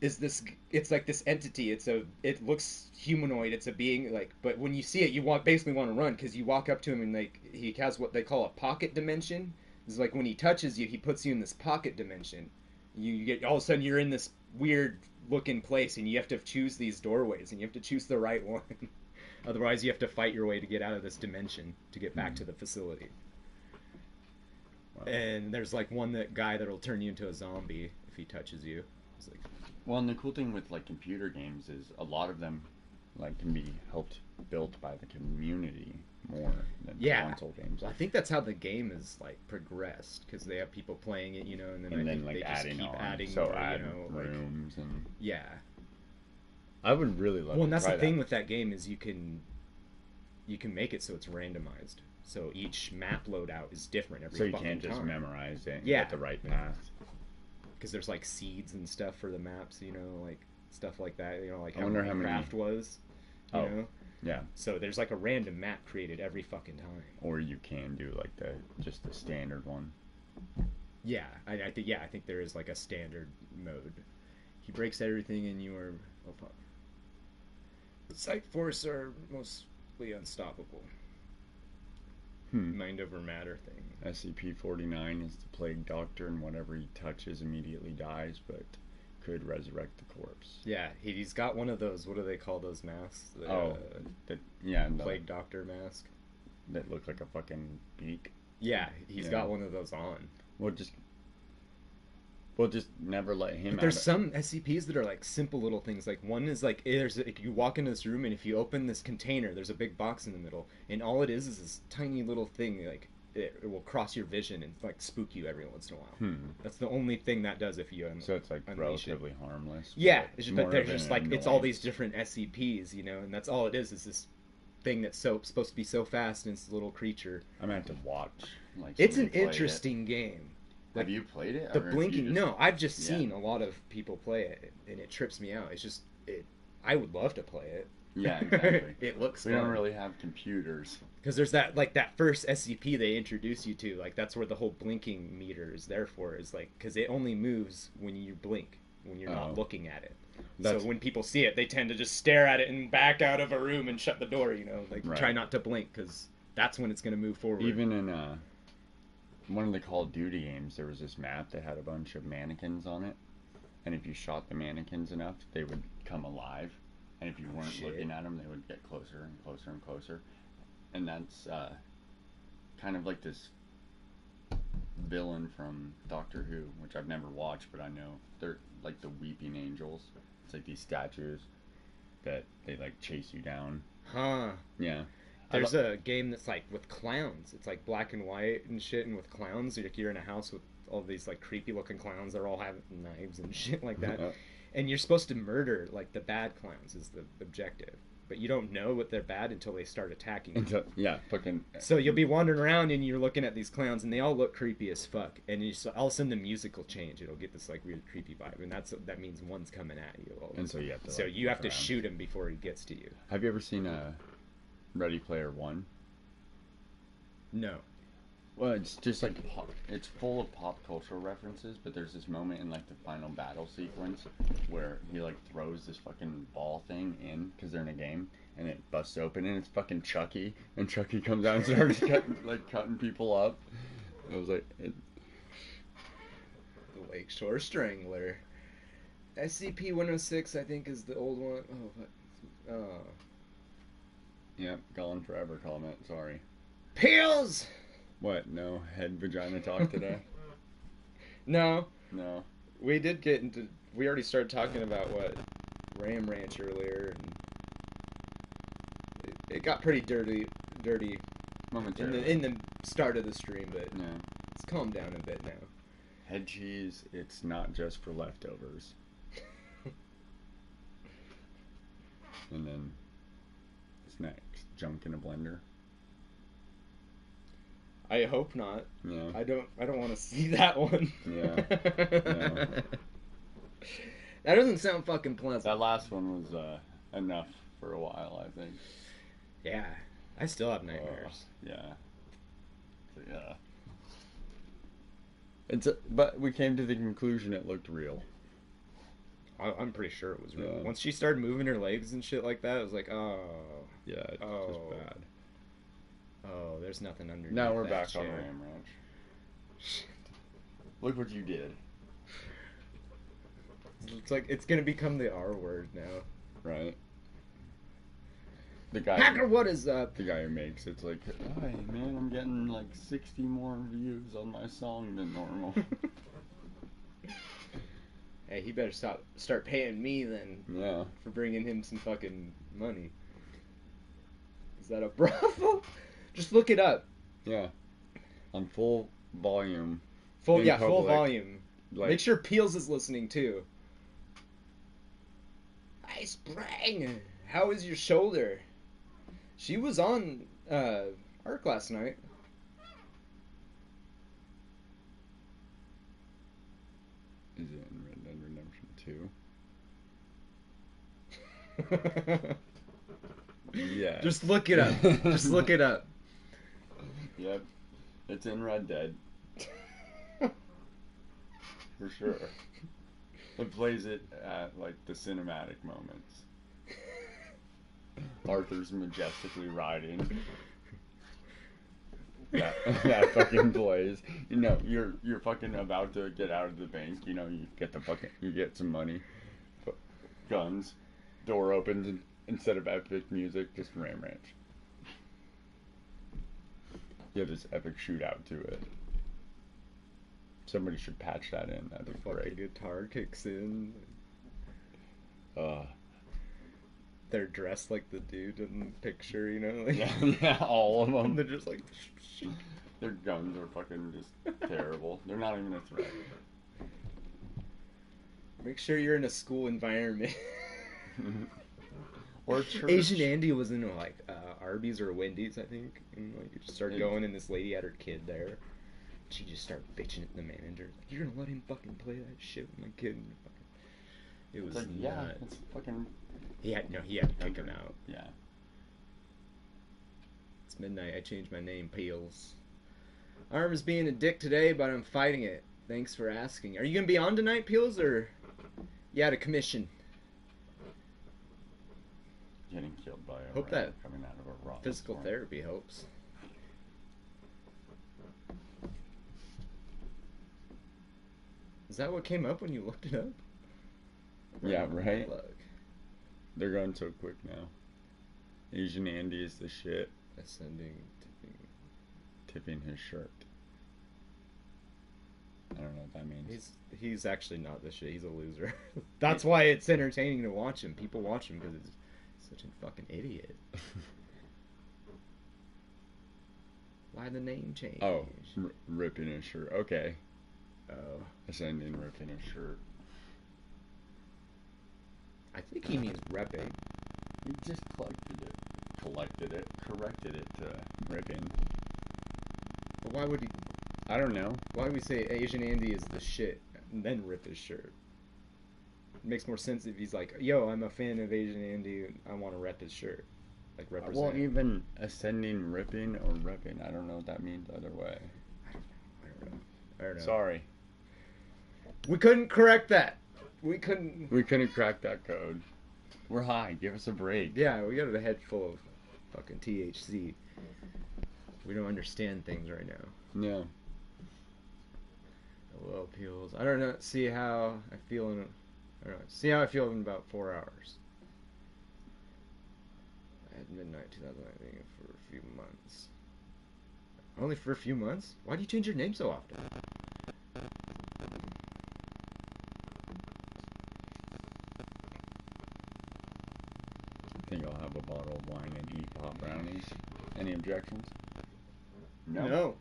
is this. It's like this entity. It looks humanoid. It's a being like, but when you see it, you basically want to run because you walk up to him and like he has what they call a pocket dimension. It's like when he touches you, he puts you in this pocket dimension. You get all of a sudden you're in this weird looking place, and you have to choose these doorways, and you have to choose the right one. Otherwise, you have to fight your way to get out of this dimension to get back to the facility. Wow. And there's like guy that'll turn you into a zombie if he touches you. It's like, well, and the cool thing with like computer games is a lot of them like can be helped built by the community more than console games. Well, I think that's how the game is like progressed because they have people playing it, and then I think like they just adding keep on, adding so more, add like, rooms and yeah. I would really love. Well, to and that's try the thing that. with that game is you can make it so it's randomized. So each map loadout is different every So you fucking can't just time. memorize it and Yeah. get the right path. Because there's like seeds and stuff for the maps, like stuff like that. Like I how wonder how many- Minecraft was. You Oh. know. Yeah. So there's like a random map created every fucking time. Or you can do like just the standard one. Yeah, I think there is like a standard mode. He breaks everything and you are fuck. The Psych Force are mostly unstoppable. Mind over matter thing. SCP-49 is the plague doctor, and whatever he touches immediately dies, but could resurrect the corpse. Yeah, he's got one of those. What do they call those masks? The plague doctor mask. That look like a fucking beak. Yeah, he's got one of those on. We'll just never let him. But there's some SCPs that are like simple little things. Like one is like you walk into this room and if you open this container, there's a big box in the middle, and all it is this tiny little thing. Like it will cross your vision and like spook you every once in a while. That's the only thing that does if you so it's like relatively harmless. Yeah, but they're more just of like an it's all annoyance. these different SCPs, and that's all it is this thing that's supposed to be so fast and it's a little creature. I'm gonna have to watch. Like, It's an somebody play interesting game. Have you played it? The or if blinking. you just- No, I've just seen a lot of people play it, and it trips me out. It's just I would love to play it. Yeah, exactly. It looks. We fun. don't really have computers. Because there's that first SCP they introduce you to, like that's where the whole blinking meter is there for. Is like because it only moves when you blink, when you're not looking at it. So when people see it, they tend to just stare at it and back out of a room and shut the door. Try not to blink because that's when it's going to move forward. Even in one of the Call of Duty games, there was this map that had a bunch of mannequins on it, and if you shot the mannequins enough, they would come alive, and if you weren't looking at them, they would get closer and closer and closer, and that's kind of like this villain from Doctor Who, which I've never watched, but I know they're like the Weeping Angels. It's like these statues that they like chase you down. Huh. Yeah. There's a game that's like with clowns. It's like black and white and shit, and with clowns, you're in a house with all these like creepy looking clowns. They're all having knives and shit like that, and you're supposed to murder like the bad clowns is the objective. But you don't know what they're bad until they start attacking you. Yeah, fucking. So you'll be wandering around and you're looking at these clowns, and they all look creepy as fuck. And all of a sudden the music will change. It'll get this like weird creepy vibe, and that means one's coming at you. And so you have to. So like, you have to around. shoot him before he gets to you. Have you ever seen Ready Player One? No. Well, it's just like it's full of pop cultural references, but there's this moment in like the final battle sequence where he like throws this fucking ball thing in because they're in a game, and it busts open, and it's fucking Chucky, and Chucky comes out and starts cutting people up. I was like, The Lakeshore Strangler. SCP-106, I think, is the old one. Oh, what? Yep, gone forever comment, sorry. Pills! What, no head vagina talk today? No. No. We did get into... We already started talking about, Ram Ranch earlier, and it got pretty dirty Momentarily. in the start of the stream, but Yeah. it's calmed down a bit now. Head cheese, it's not just for leftovers. And then, what's next? Junk in a blender? I hope not. Yeah. I don't want to see that one. Yeah. No. That doesn't sound fucking pleasant. That last one was enough for a while, I think. Yeah. I still have nightmares. Yeah. So, yeah. But we came to the conclusion it looked real. I'm pretty sure it was real. Yeah. Once she started moving her legs and shit like that, I was like, oh. Yeah, it's Oh. just bad. Oh, there's nothing underneath. Now we're that back chair. on Ram Ranch. Look what you did. It's like it's gonna become the R word now. Right? The guy. Hacker, what is up? The guy who makes it's like, hey man, I'm getting like 60 more views on my song than normal. Hey, he better start paying me then Yeah. for bringing him some fucking money. Is that a brothel? Just look it up. Yeah. On full volume. Full In full public, volume. Like, Make sure Peels is listening too. Hi, Sprang. How is your shoulder? She was on Arc last night. Is it in Red Dead Redemption 2? Yeah. Just look it up. Just look it up. Yep. It's in Red Dead. For sure. It plays it at like the cinematic moments. Arthur's majestically riding. That fucking plays. You know, you're fucking about to get out of the bank. You know, you get some money, guns, door opens, and instead of epic music, just Ram Ranch. You have this epic shootout to it. Somebody should patch that in. That'd The be fucking great. guitar kicks in. Uh, They're dressed like the dude in the picture, you know? Like, yeah, all of them. they're just like... Their guns are fucking just terrible. They're not even a threat. Make sure you're in a school environment. Or church. Asian Andy was in like Arby's or Wendy's, I think. And like, you just started Yeah. going, and this lady had her kid there. She just started bitching at the manager. Like, you're gonna let him fucking play that shit with my kid? And fucking... It was It's like, yeah, nuts. it's fucking... He had to kick him out. Yeah. It's midnight. I changed my name, Peels. Arm is being a dick today, but I'm fighting it. Thanks for asking. Are you gonna be on tonight, Peels, or you had a commission? Getting killed by a Hope rat that coming out of a rock. Physical therapy helps. Is that what came up when you looked it up? Yeah, right? Fuck. They're going so quick now. Asian Andy is the shit. Ascending, Tipping his shirt. I don't know what that means. He's actually not the shit. He's a loser. That's why it's entertaining to watch him. People watch him because he's such a fucking idiot. Why the name change? Oh, ripping his shirt. Okay. Oh. Ascending, ripping his shirt. I think he means repping. He just corrected it to ripping. But why would he? I don't know. Why would we say Asian Andy is the shit and then rip his shirt? It makes more sense if he's like, yo, I'm a fan of Asian Andy, I want to rep his shirt. Like, represent. Well, even ascending, ripping, or ripping, I don't know what that means either way. I don't know. Sorry. We couldn't correct that. We couldn't. We couldn't crack that code. We're high. Give us a break. Yeah, we got a head full of fucking THC. We don't understand things right now. Yeah. LOL Peels. I don't know. See how I feel in I don't know. See how I feel in about 4 hours. I had midnight 2019 for a few months. Only for a few months? Why do you change your name so often? I think I'll have a bottle of wine and eat pop brownies. Any objections? No.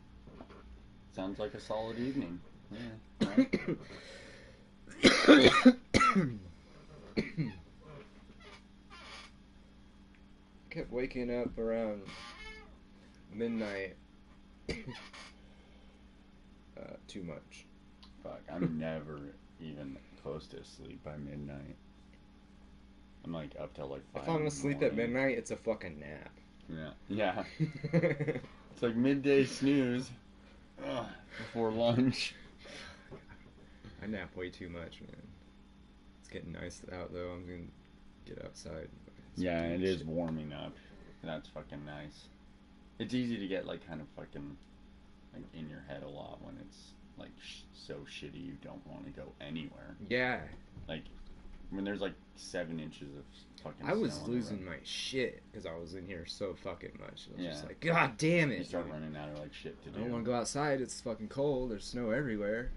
Sounds like a solid evening. Yeah. Right? Kept waking up around midnight. Too much. Fuck, I'm never even close to sleep by midnight. I'm like up till like 5. If I'm asleep at midnight, it's a fucking nap. Yeah. It's like midday snooze. Ugh, before lunch. I nap way too much, man. It's getting nice out though. I'm gonna get outside. Yeah, it is warming up. That's fucking nice. It's easy to get like kind of fucking like in your head a lot when it's like so shitty you don't want to go anywhere. Yeah. Like when there's like 7 inches of fucking I was snow on the losing road. my shit because I was in here so fucking much. I was just Yeah. like, God damn it. You start running out of like shit to I do. don't want to go outside. It's fucking cold. There's snow everywhere.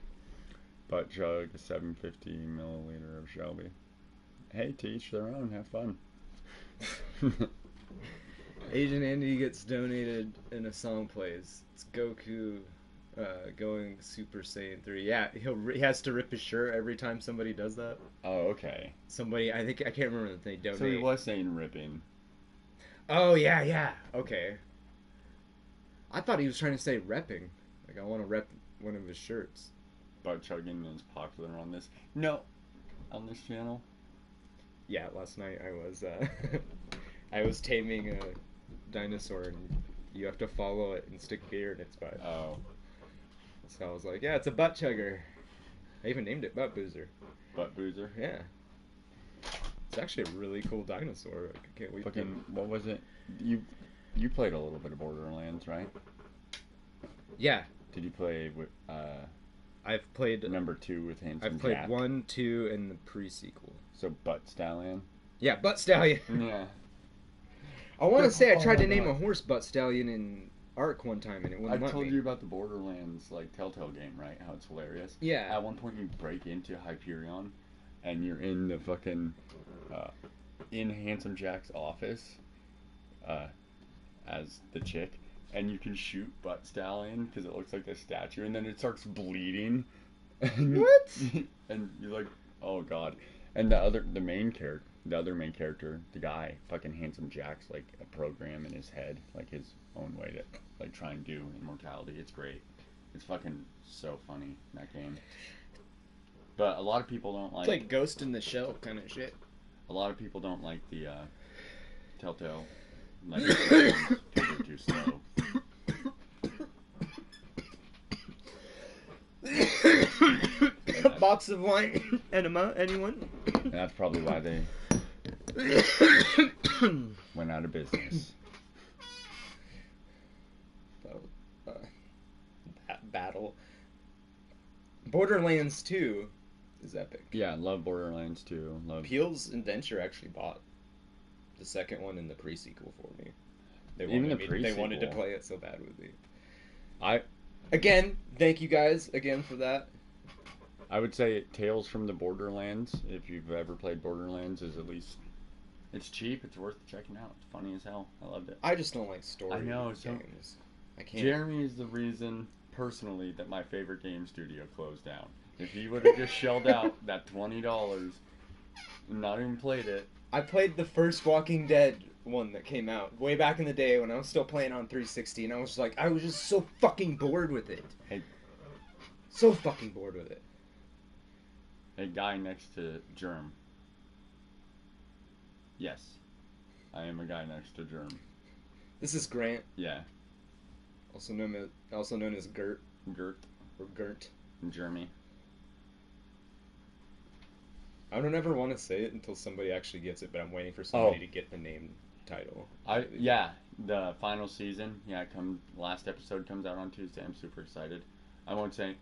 Butt chug a 750 milliliter of Shelby. Hey, to each their own. Have fun. Asian Andy gets donated and a song plays. It's Goku going Super Saiyan 3. Yeah, he has to rip his shirt every time somebody does that. Oh, okay. Somebody, I can't remember that they donate. So he was saying ripping. Oh, yeah. Okay. I thought he was trying to say repping. Like, I want to rep one of his shirts. Butt chugging is popular on this. No. On this channel. Yeah, last night I was taming a dinosaur and you have to follow it and stick beer in its butt. Oh. So I was like, yeah, it's a butt chugger. I even named it Butt Boozer. Butt boozer. Yeah. It's actually a really cool dinosaur. I can't wait. Fucking, what was it? You played a little bit of Borderlands, right? Yeah. Did you play with I've played number 2 with Handsome I've played Jack? 1, 2, and the pre-sequel. So Butt Stallion. Yeah, Butt Stallion. Yeah. I want to say I tried Oh to my name God. a horse Butt Stallion in Ark one time and it I wouldn't let told me. you about the Borderlands like Telltale game, right? How it's hilarious. Yeah. At one point you break into Hyperion, and you're in the fucking in Handsome Jack's office, as the chick, and you can shoot Butt Stallion because it looks like a statue, and then it starts bleeding. What? And you're like, oh god. And the other main character, the guy, fucking Handsome Jack's like a program in his head, like his own way to like try and do immortality. It's great. It's fucking so funny, that game. But a lot of people don't It's like Ghost in the Shell kind of shit. a lot of people don't like the Telltale like because they're too slow. Box of wine enema, anyone? And that's probably why they went out of business. Battle. Borderlands 2 is epic. Yeah, love Borderlands 2. Love Peel's and Venture actually bought the second one and the pre-sequel for me. They Even wanted the they wanted to pre-sequel. play it so bad with me. I Thank you guys again for that. I would say Tales from the Borderlands, if you've ever played Borderlands, is at least it's cheap, it's worth checking out. It's funny as hell. I loved it. I just don't like story I know, so- games. I can't. Jeremy is the reason personally that my favorite game studio closed down. If he would have just shelled out that $20 and not even played it. I played the first Walking Dead one that came out way back in the day when I was still playing on 360, and I was just so fucking bored with it. Hey. So fucking bored with it. A guy next to Germ. Yes. I am a guy next to Germ. This is Grant, Yeah. also known as Gert Gert or Gert. and Germy. I don't ever want to say it until somebody actually gets it, but I'm waiting for somebody to get the name title. Yeah, the final season. Yeah, last episode comes out on Tuesday. I'm super excited. I won't say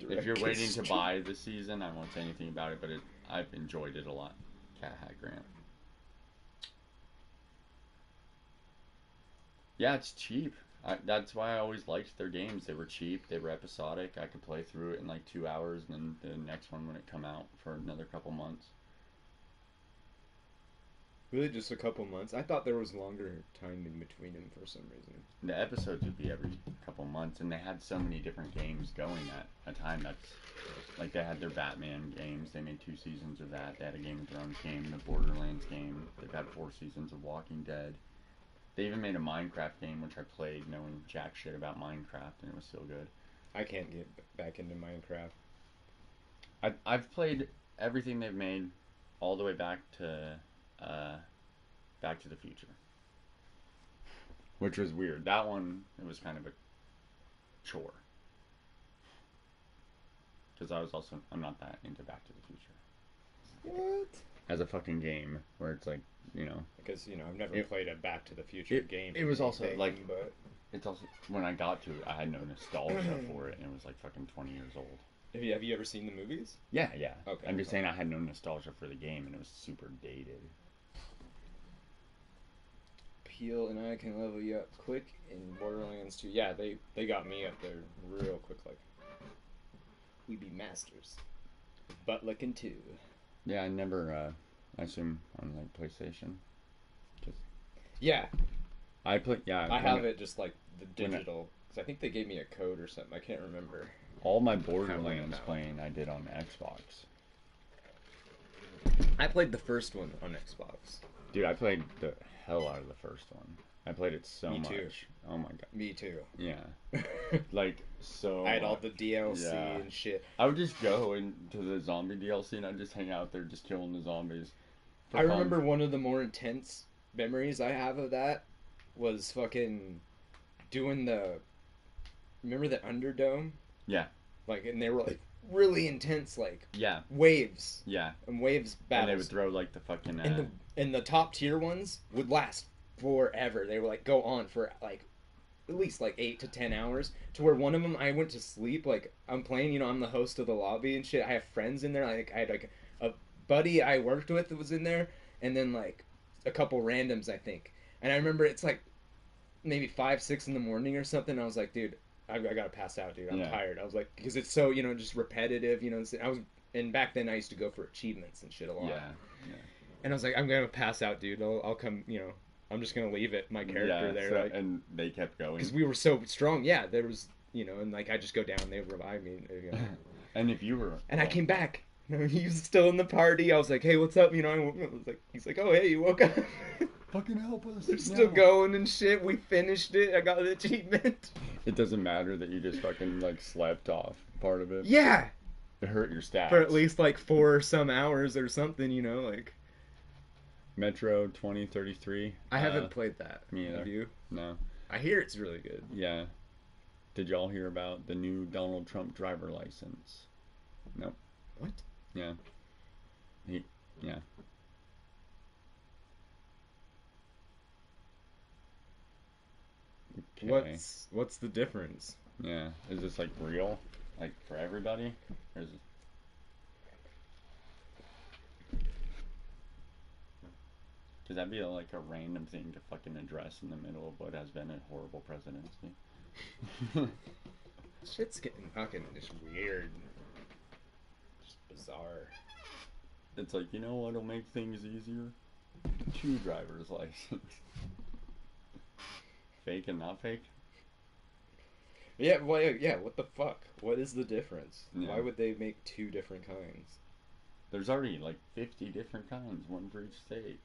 If you're waiting to Direct buy the season, I won't say anything about it, but I've enjoyed it a lot. Cat Hat Grant. Yeah, it's cheap. That's why I always liked their games. They were cheap. They were episodic. I could play through it in like 2 hours, and then the next one wouldn't come out for another couple months. Really, just a couple months? I thought there was longer time in between them for some reason. The episodes would be every couple months, and they had so many different games going at a time. That's like they had their Batman games. They made 2 seasons of that. They had a Game of Thrones game, the Borderlands game. They've had 4 seasons of Walking Dead. They even made a Minecraft game, which I played knowing jack shit about Minecraft, and it was still good. I can't get back into Minecraft. I've played everything they've made, all the way back to the Future, which was weird. That one, it was kind of a chore, because I'm not that into Back to the Future. What? As a fucking game, where it's like, you know. Because, I've never played a Back to the Future game. It was also, thing, like, but it's also, when I got to it, I had no nostalgia for it, and it was like fucking 20 years old. Have you ever seen the movies? Yeah. Okay. I'm just saying I had no nostalgia for the game, and it was super dated. Peel and I can level you up quick in Borderlands 2. Yeah, they got me up there real quick. Like, we be masters. Butt licking 2. Yeah, I never, I assume on like PlayStation. Yeah. I have it just like the digital. Because I think they gave me a code or something. I can't remember. All my Borderlands playing I did on Xbox. I played the first one on Xbox. Dude, I played the hell out of the first one. I played it so Me much. too. Oh my god. Me too. Yeah. Like, so I had all the DLC Yeah. and shit. I would just go into the zombie DLC and I'd just hang out there just killing the zombies. I remember one of the more intense memories I have of that was fucking doing remember the Underdome? Yeah. Like, and they were like really intense, like Yeah. waves. Yeah. And waves battles. And they would throw like the fucking And the top tier ones would last forever. They would like go on for like at least like 8 to 10 hours, to where one of them I went to sleep. Like, I'm playing, I'm the host of the lobby and shit. I have friends in there. Like, I had like a buddy I worked with that was in there, and then like a couple randoms, I think. And I remember it's like maybe 5, 6 in the morning or something. I was like, dude, I gotta pass out, dude. I'm tired. I was like, because it's so just repetitive. And back then I used to go for achievements and shit a lot. Yeah. And I was like, I'm gonna pass out, dude. I'll come. I'm just gonna leave it. My character there. So, like, and they kept going because we were so strong. Yeah, there was and like I just go down, they revive me. And if you were, and I came back. He was still in the party. I was like, hey, what's up? I was like, he's like, oh hey, you woke up. Fucking help us. They're still going and shit. We finished it. I got the achievement. It doesn't matter that you just fucking like slept off part of it. Yeah. It hurt your stats. For at least like 4 some hours or something, like. Metro 2033. I haven't played that. Me either. Have you? No. I hear it's really good. Yeah. Did y'all hear about the new Donald Trump driver license? Nope. What? Yeah. Yeah. Okay. What's the difference? Yeah. Is this like real? Like for everybody? Or is it... Because that'd be like a random thing to fucking address in the middle of what has been a horrible presidency. Shit's getting fucking just weird. Just bizarre. It's like, you know what'll make things easier? 2 driver's license. Fake and not fake? Yeah, well, yeah, what the fuck? What is the difference? Yeah. Why would they make 2 different kinds? There's already like 50 different kinds, one for each state.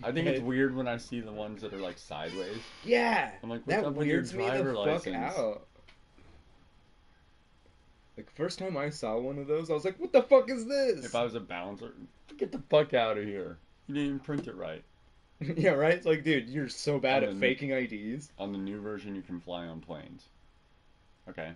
I think it's weird when I see the ones that are like sideways. Yeah, I'm like, what's that up with your weirds me driver the fuck license? out. Like, first time I saw one of those, I was like, what the fuck is this? If I was a bouncer, get the fuck out of here. You didn't even print it right. Yeah, right? It's like, dude, you're so bad at faking IDs. On the new version, you can fly on planes. Okay.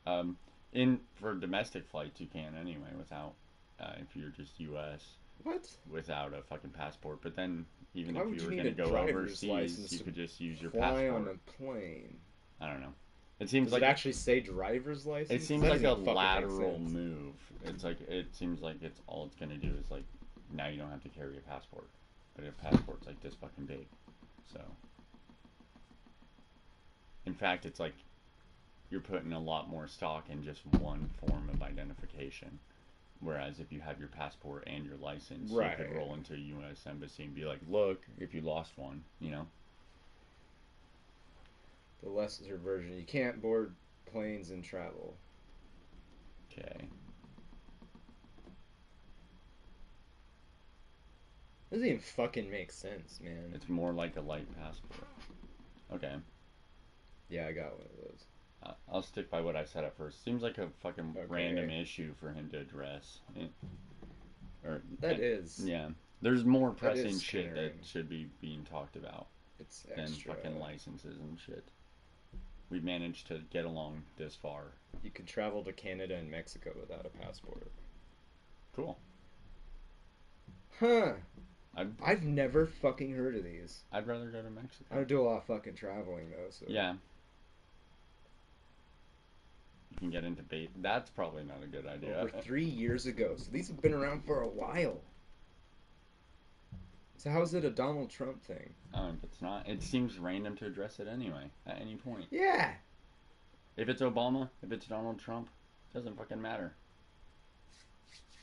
For domestic flights, you can anyway, without, if you're just U.S. What? Without a fucking passport. But then, even Why if would you were you going to need a go driver's overseas, license you to could just use your fly passport. on a plane. I don't know. It seems Does like it actually say driver's license? it seems That like a doesn't fucking make lateral sense. move. It seems like it's all it's gonna do is like now you don't have to carry a passport, but a passport's like this fucking big. So, in fact, it's like you're putting a lot more stock in just one form of identification. Whereas if you have your passport and your license, you Right. could roll into a U.S. embassy and be like, "Look, if you lost one, you know." The lesser version. You can't board planes and travel. Okay. Doesn't even fucking make sense, man. It's more like a light passport. Okay. Yeah, I got one of those. I'll stick by what I said at first. Seems like a fucking Okay. random issue for him to address. That is. Yeah. There's more That pressing is shit that scaring. should be being talked about It's than extra. fucking licenses and shit. We've managed to get along this far. You can travel to Canada and Mexico without a passport. Cool. Huh. I'd I've never fucking heard of these. rather go to Mexico. I don't do a lot of fucking traveling though, so. Yeah. You can get into bait. That's probably not a good idea. Over 3 years ago. So these have been around for a while. So how is it a Donald Trump thing? If it's not, it seems random to address it anyway, at any point. Yeah. If it's Obama, if it's Donald Trump, doesn't fucking matter.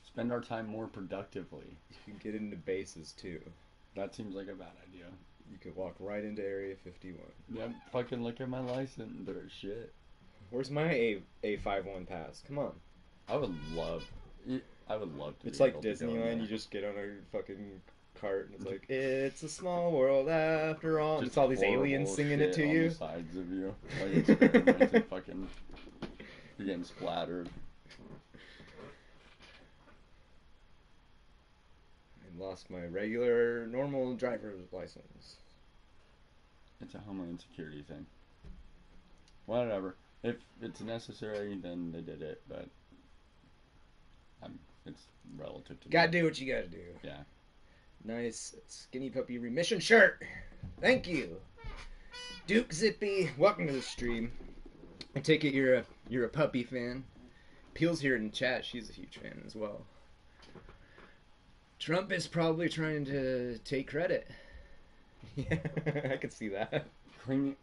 Spend our time more productively. You can get into bases too. That seems like a bad idea. You could walk right into Area 51. Yep, fucking look at my license or shit. Where's my A51 pass? Come on. I would love to. It's be like able to go in Disneyland. there. You just get on a fucking cart and it's like, it's a small world after all. And Just it's all these horrible aliens singing it shit to on you. the sides of you, like experiments and fucking you're getting splattered. I lost my regular, normal driver's license. It's a homeland security thing. Whatever. If it's necessary, then they did it, but it's relative to Gotta me. do what you gotta do. Yeah. Nice skinny puppy remission shirt. Thank you. Duke Zippy, welcome to the stream. I take it you're a puppy fan. Peel's here in chat, she's a huge fan as well. Trump is probably trying to take credit. Yeah, I could see that. It'd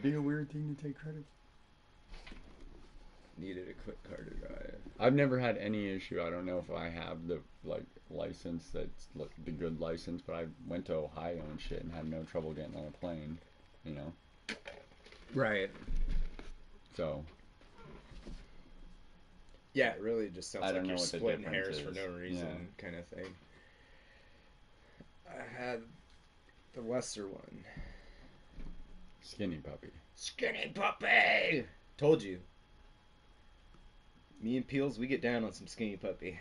be a weird thing to take credit. Needed a quick car to drive. I've never had any issue. I don't know if I have the license that's the good license, but I went to Ohio and shit and had no trouble getting on a plane, you know. Right. So Yeah, it really just sounds I like don't know you're what the splitting difference hairs for is. no reason, Yeah. kind of thing. I had the lesser one. skinny puppy. Skinny puppy! Told you. Me and Peels, we get down on some skinny puppy.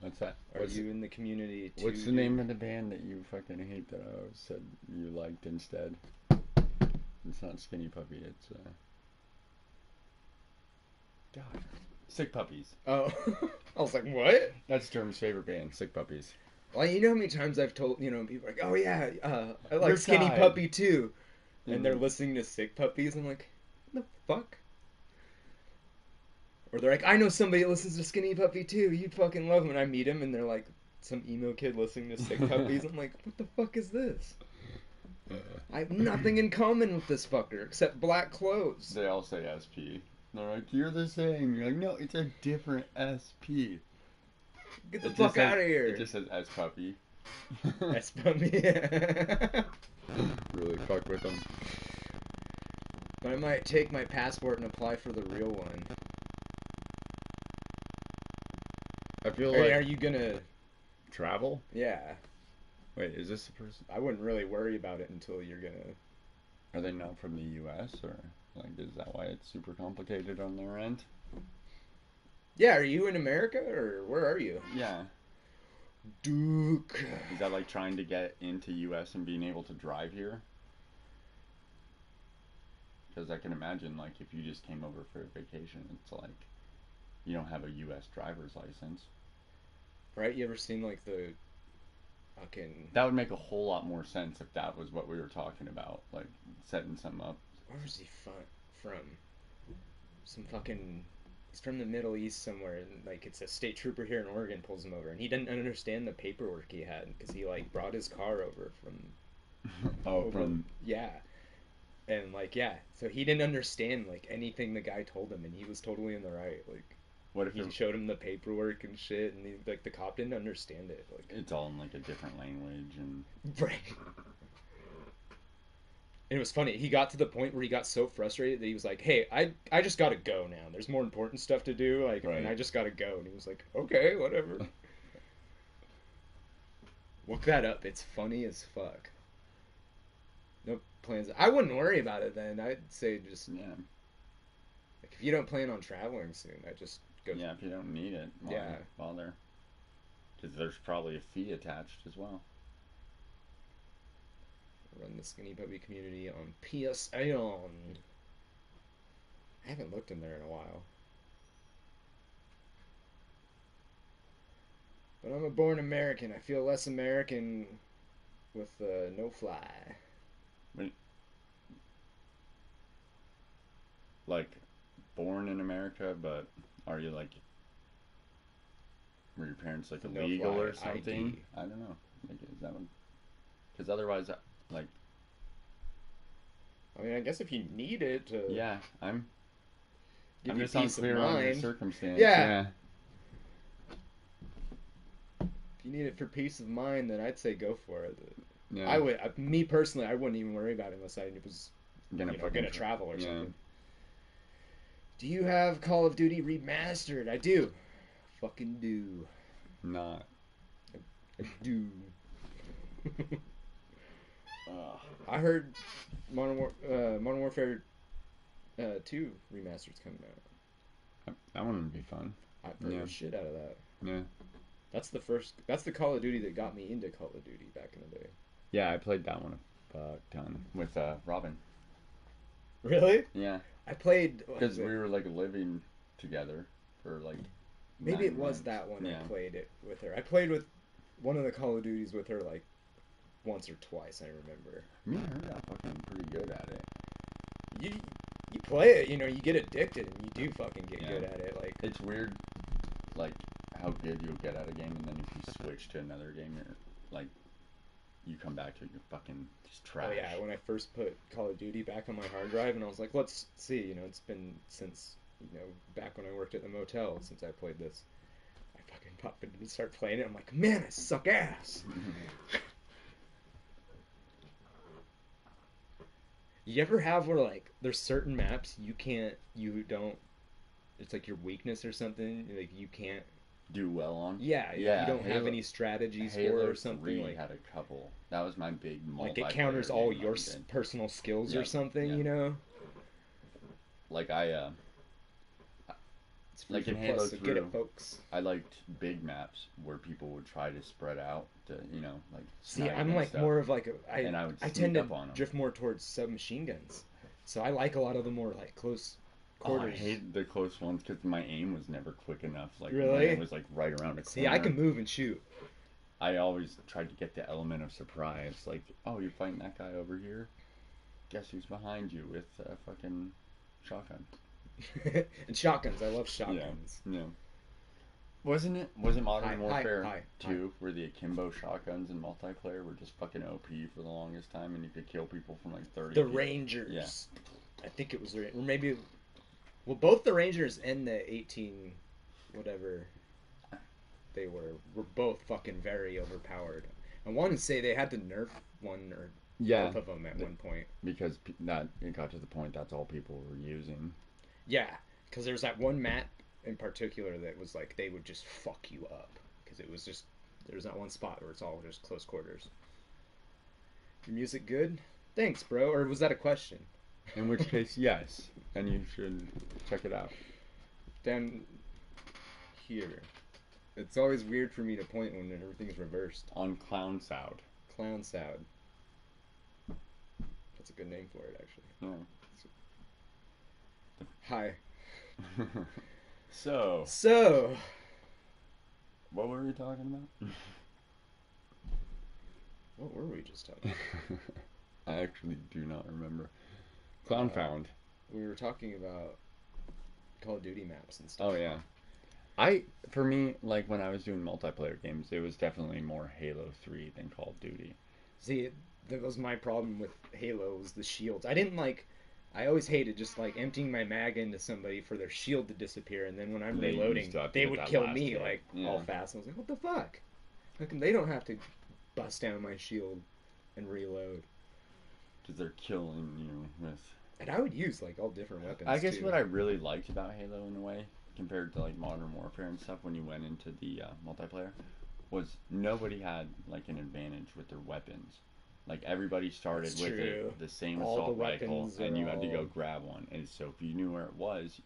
What's that? Are you in the community too? What's the dude? name of the band that you fucking hate that I said you liked instead? It's not Skinny Puppy. It's God, Sick Puppies. Oh, I was like, what? That's Germ's favorite band, Sick Puppies. Well, you know how many times I've told, people are like, oh yeah, I like Your Skinny side. Puppy too. And they're Mhm. listening to Sick Puppies. I'm like, what the fuck? Or they're like, I know somebody that listens to Skinny Puppy too. You'd fucking love him. And I meet him and they're like, some emo kid listening to Sick Puppies. I'm like, what the fuck is this? I have nothing in common with this fucker except black clothes. They all say SP. They're like, you're the same. You're like, no, it's a different SP. Get the It just fuck says- out of here. It just says S Puppy. That's funny. Really fuck with them. But I might take my passport and apply for the real one. I feel Hey, like are you gonna? travel. Yeah, Wait, is this the person? I wouldn't really worry about it until you're gonna. Are they not from the U.S. or like is that why it's super complicated on their end? Yeah, are you in America or where are you? Yeah. Duke. Is that like trying to get into U.S. and being able to drive here? Because I can imagine like if you just came over for a vacation, it's like you don't have a U.S. driver's license. Right? You ever seen like the? fucking. That would make a whole lot more sense if that was what we were talking about, like setting some up. Where was he from? Some fucking. He's from the Middle East somewhere, and like it's a state trooper here in Oregon pulls him over, and he didn't understand the paperwork he had because he like brought his car over from. Oh, from Yeah, and like yeah, so he didn't understand like anything the guy told him, and he was totally in the right. Like what if he showed him the paperwork and shit, and like the cop didn't understand it. Like it's all in like a different language and right. And it was funny. He got to the point where he got so frustrated that he was like, "Hey, I just gotta go now. There's more important stuff to do. Like, Right. and I just gotta go." And he was like, "Okay, whatever." Look that up. It's funny as fuck. No plans. I wouldn't worry about it then. I'd say just yeah. like if you don't plan on traveling soon, I just go. Yeah, if you don't need it, why Yeah. bother? Because there's probably a fee attached as well. Run the Skinny Puppy community on PSN. I haven't looked in there in a while. But I'm a born American. I feel less American with no fly. Like, born in America, but are you like, were your parents like No illegal fly or something? ID. I don't know. Like, is that one? Because otherwise, like, I mean, I guess if you need it to yeah, I'm give I'm you just peace of unclear on your mind, circumstance. Yeah. if you need it for peace of mind, then I'd say go for it. Yeah. I would, me personally, I wouldn't even worry about it unless I was Gonna gonna travel or yeah. something. Do you have Call of Duty Remastered? I do. Fucking do. Not. I do. Ugh. I heard Modern Warfare 2 Remastered's coming out. That one would be fun. I played the shit out of that. Yeah. That's the Call of Duty that got me into Call of Duty back in the day. Yeah, I played that one a fuck ton with Robin. Really? Yeah. I played Because we were like living together for like. maybe 9 it was months. that one Yeah. I played it with her. I played with one of the Call of Duties with her like once or twice, I remember. Me and her got fucking pretty good at it. You play it, you get addicted and you do fucking get Yeah. good at it. Like It's weird, like, how good you'll get at a game, and then if you switch to another game, you're, like, you come back to it, you're fucking just trash. oh yeah, when I first put Call of Duty back on my hard drive and I was like, let's see, it's been since, back when I worked at the motel since I played this. I fucking pop it and start playing it. I'm like, man, I suck ass. You ever have where like there's certain maps you don't, it's like your weakness or something, like you can't Do well on? yeah, you don't have any strategies for it Halo or something 3 like had a couple. That was my big multiplayer like it counters all game your I did. personal skills or Yep, something, yep. Like It's free like for in Halo Plus, so get 3, it, folks. I liked big maps where people would try to spread out to, like See, snipe I'm and like stuff. more of like And I would I sneak tend to up on 'em. drift more towards submachine guns, so I like a lot of the more like close Oh, I quarters. hate the close ones because my aim was never quick enough. Like Really? it was like right around a corner. See, I can move and shoot. I always tried to get the element of surprise. Like, oh, you're fighting that guy over here. Guess who's behind you with a fucking shotgun? And shotguns, I love shotguns. Yeah. Wasn't Modern Hi, Warfare hi, 2 where the akimbo shotguns in multiplayer were just fucking OP for the longest time and you could kill people from like 30 The feet? Rangers. Yeah. I think it was or maybe well both the Rangers and the 18 whatever they were both fucking very overpowered. I want to say they had to nerf one or both of them at one point. Because it got to the point that's all people were using. Yeah, because there's that one map in particular that was like they would just fuck you up because it was just there's that one spot where it's all just close quarters. Your music good? Thanks, bro. Or was that a question? In which case, yes, and you should check it out. Down here. It's always weird for me to point when everything's reversed. On Clown Sound. Clown Sound. That's a good name for it, actually. Yeah. Hi. So, what were we talking about? What were we just talking about? I actually do not remember. Clown found. We were talking about Call of Duty maps and stuff. Oh yeah. For me, like when I was doing multiplayer games, it was definitely more Halo 3 than Call of Duty. See, that was my problem with Halo, was the shields. I always hated just like emptying my mag into somebody for their shield to disappear, and then when I'm Yeah, you reloading, still have to they get would that kill last me hit. like Yeah. all fast. I was like, what the fuck? How come they don't have to bust down my shield and reload? Because they're killing you with. And I would use like all different weapons. I guess too. what I really liked about Halo in a way, compared to like Modern Warfare and stuff, when you went into the multiplayer, was nobody had like an advantage with their weapons. Like everybody started That's with true. the same All the assault rifle, weapons and are you had to go all- grab one. And so if you knew where it was,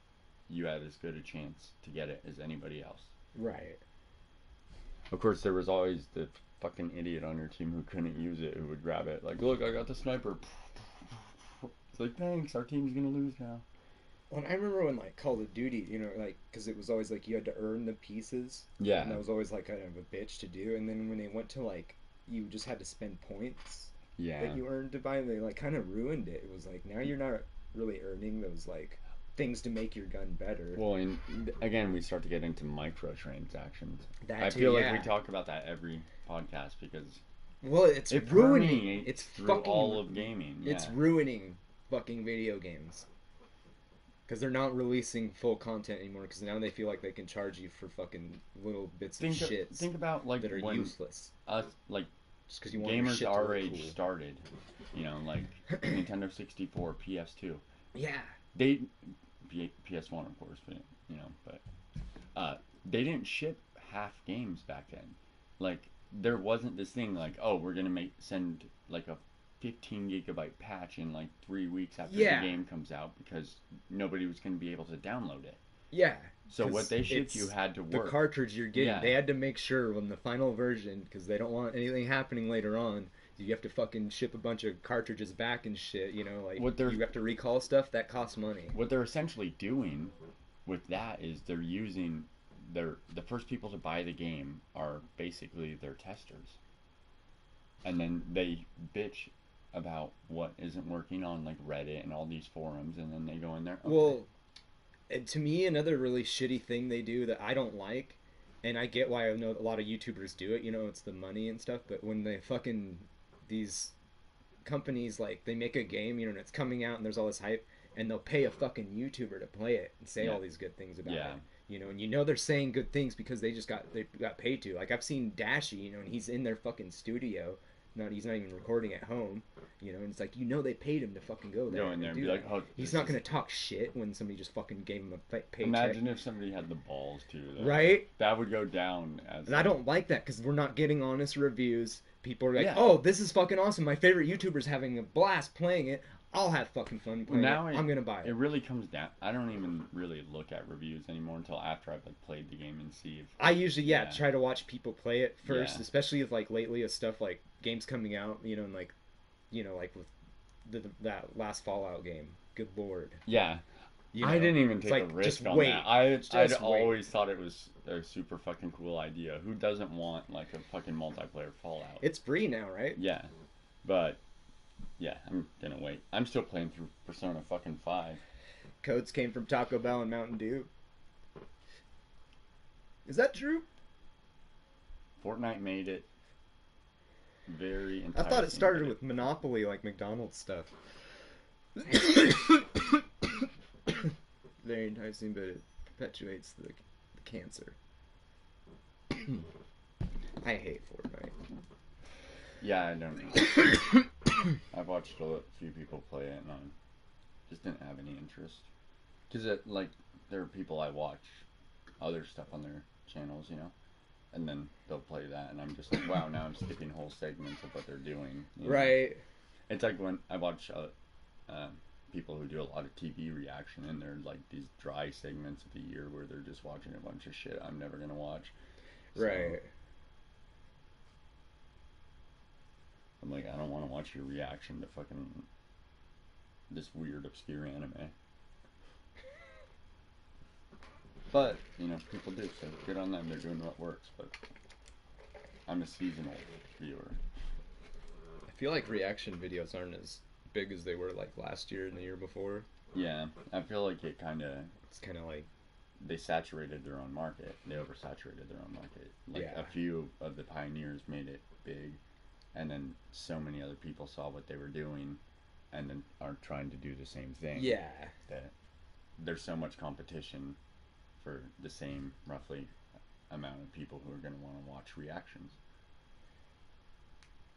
you had as good a chance to get it as anybody else. Right. Of course, there was always the fucking idiot on your team who couldn't use it, who would grab it. Like, look, I got the sniper. It's like, thanks, our team's gonna lose now. Well, I remember when like Call of Duty, you know, like because it was always like you had to earn the pieces, Yeah. and that was always like kind of a bitch to do. And then when they went to like you just had to spend points Yeah. that you earned to buy, they like kind of ruined it. It was like now you're not really earning those like things to make your gun better. Well, and again, we start to get into microtransactions. That I too, feel yeah. like we talk about that every podcast because Well, it's it ruining. permeates It's through fucking. all of gaming. Yeah. It's ruining fucking video games. Because they're not releasing full content anymore. Because now they feel like they can charge you for fucking little bits of shit Think about like that are when useless. us like Just because you want your gamers shit to our look age cool. started, you know, like Nintendo 64, PS2. Yeah. They PS1 of course, but you know, but they didn't ship half games back then. Like there wasn't this thing like, oh, we're gonna send like a 15 gigabyte patch in like 3 weeks after Yeah. the game comes out because nobody was gonna be able to download it. Yeah. So 'Cause what they shipped it's you had to The work. cartridge you're getting, Yeah. they had to make sure when the final version, because they don't want anything happening later on, you have to fucking ship a bunch of cartridges back and shit, you know, like What they're- you have to recall stuff, that costs money. What they're essentially doing with that is they're using the first people to buy the game are basically their testers, and then they bitch about what isn't working on like Reddit and all these forums, and then they go in there. Okay. Well, and to me, another really shitty thing they do that I don't like, and I get why I know a lot of YouTubers do it, you know, it's the money and stuff, but when they fucking, these companies, like, they make a game, you know, and it's coming out and there's all this hype, and they'll pay a fucking YouTuber to play it and say Yeah. all these good things about Yeah. it. You know, and you know they're saying good things because they got paid to. Like, I've seen Dashy, you know, and he's in their fucking studio. He's not even recording at home, you know, and it's like, you know, they paid him to fucking go there. Go in there and do be that. like, oh, He's this not is- going to talk shit when somebody just fucking gave him a paycheck. Imagine if somebody had the balls to, though. Right? That would go down as. And I don't like that because we're not getting honest reviews. People are like, Yeah. oh, this is fucking awesome. My favorite YouTuber's having a blast playing it. I'll have fucking fun playing Now it. I'm going to buy It it. really comes down. I don't even really look at reviews anymore until after I've like played the game and see if. I usually, Yeah. try to watch people play it first, Yeah. especially if, like, lately with stuff like games coming out, you know, and like, you know, like with that last Fallout game. Good lord. Yeah. You I know? didn't even It's take like, a risk just on wait. that. I'd Just wait. always thought it was a super fucking cool idea. Who doesn't want like a fucking multiplayer Fallout? It's free now, right? Yeah, but yeah, I'm gonna wait. I'm still playing through Persona fucking 5. Codes came from Taco Bell and Mountain Dew. Is that true? Fortnite made it very I enticing. thought it started but with Monopoly, like McDonald's stuff. Very enticing, but it perpetuates the cancer. I hate Fortnite. Yeah, I don't know. I've watched a few people play it, and I just didn't have any interest. Because like there are people I watch other stuff on their channels, you know, and then they'll play that, and I'm just like, wow, now I'm skipping whole segments of what they're doing. You know? Right. It's like when I watch people who do a lot of TV reaction, and they're like these dry segments of the year where they're just watching a bunch of shit I'm never gonna watch. So, Right. I'm like, I don't want to watch your reaction to fucking this weird obscure anime. But you know, people do, so good on them. They're doing what works. But I'm a seasonal viewer. feel like reaction videos aren't as big as they were like last year and the year before. Yeah, I feel like it kind of It's kind of like they saturated their own market. They oversaturated their own market. Like Yeah. a few of the pioneers made it big, and then so many other people saw what they were doing, and then are trying to do the same thing. yeah. That there's so much competition for the same roughly amount of people who are going to want to watch reactions.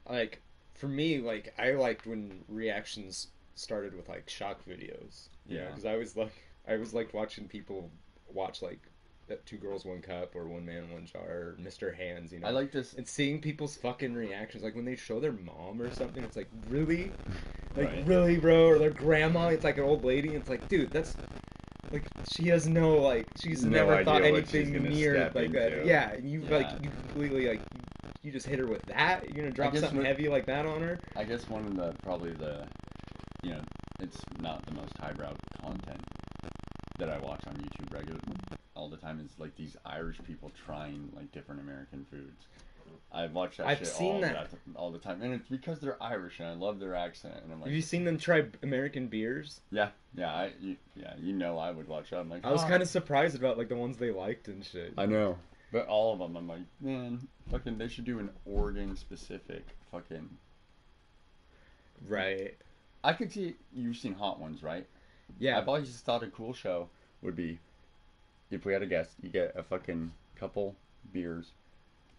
Like for me, like I liked when reactions started with like shock videos. Yeah. Because I always liked watching people watch like that Two Girls One Cup or One Man One Jar or Mr. Hands. I like this. And seeing people's fucking reactions, like when they show their mom or something, it's like, really? Like, Right. really, bro? Or their grandma, it's like an old lady, and it's like, dude, that's, like, she has no, like, she's No never idea thought what she's anything gonna near, step like, that. into. Yeah, and you, like, Yeah. you completely, like, you just hit her with that? You're gonna drop guess something what- heavy like that on her? I guess one of the probably the, you know, it's not the most highbrow content that I watch on YouTube regularly all the time is like these Irish people trying like different American foods. I've watched that I've shit seen that. all the time, and it's because they're Irish and I love their accent. And I'm like, Have you seen them try American beers? yeah, you know, I would watch that. I'm like, I was "Ah." kind of surprised about, like, the ones they liked and shit. I know, but all of them, I'm like, man, fucking, they should do an Oregon specific fucking. Right. I could see you've seen Hot Ones, right? Yeah. I've always thought a cool show would be if we had a guest, you get a fucking couple beers,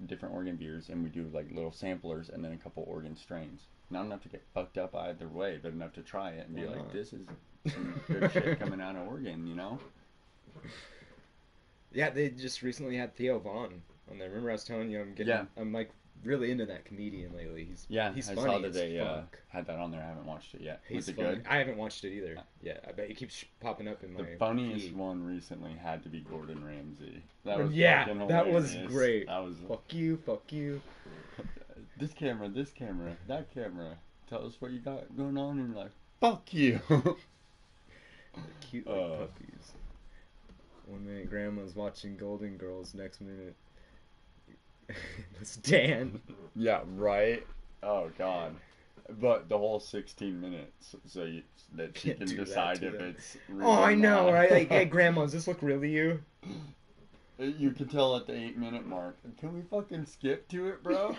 different Oregon beers, and we do like little samplers and then a couple Oregon strains. Not enough to get fucked up either way, but enough to try it and be Why like, not? this is some good shit coming out of Oregon, you know? Yeah, they just recently had Theo Vaughn on there. Remember I was telling you Yeah. I'm like really into that comedian lately. He's I funny saw that as they fuck. had that on there. I haven't watched it yet. He's Was it funny. good? I haven't watched it either. Yeah, I bet it keeps popping up in my The funniest feed. one recently had to be Gordon Ramsay. That was Yeah, fucking that was hilarious. great. That was Fuck you, fuck you. this camera, that camera. Tell us what you got going on, and you're like, fuck you. Cute like puppies. 1 minute grandma's watching Golden Girls, next minute it's Dan. Yeah, right. Oh god. But the whole 16 minutes, so that she Can't can do that decide to if them. it's real Oh, I or know, not. right? Like, hey, grandma, does this look real to you? You can tell at the 8-minute mark. Can we fucking skip to it, bro?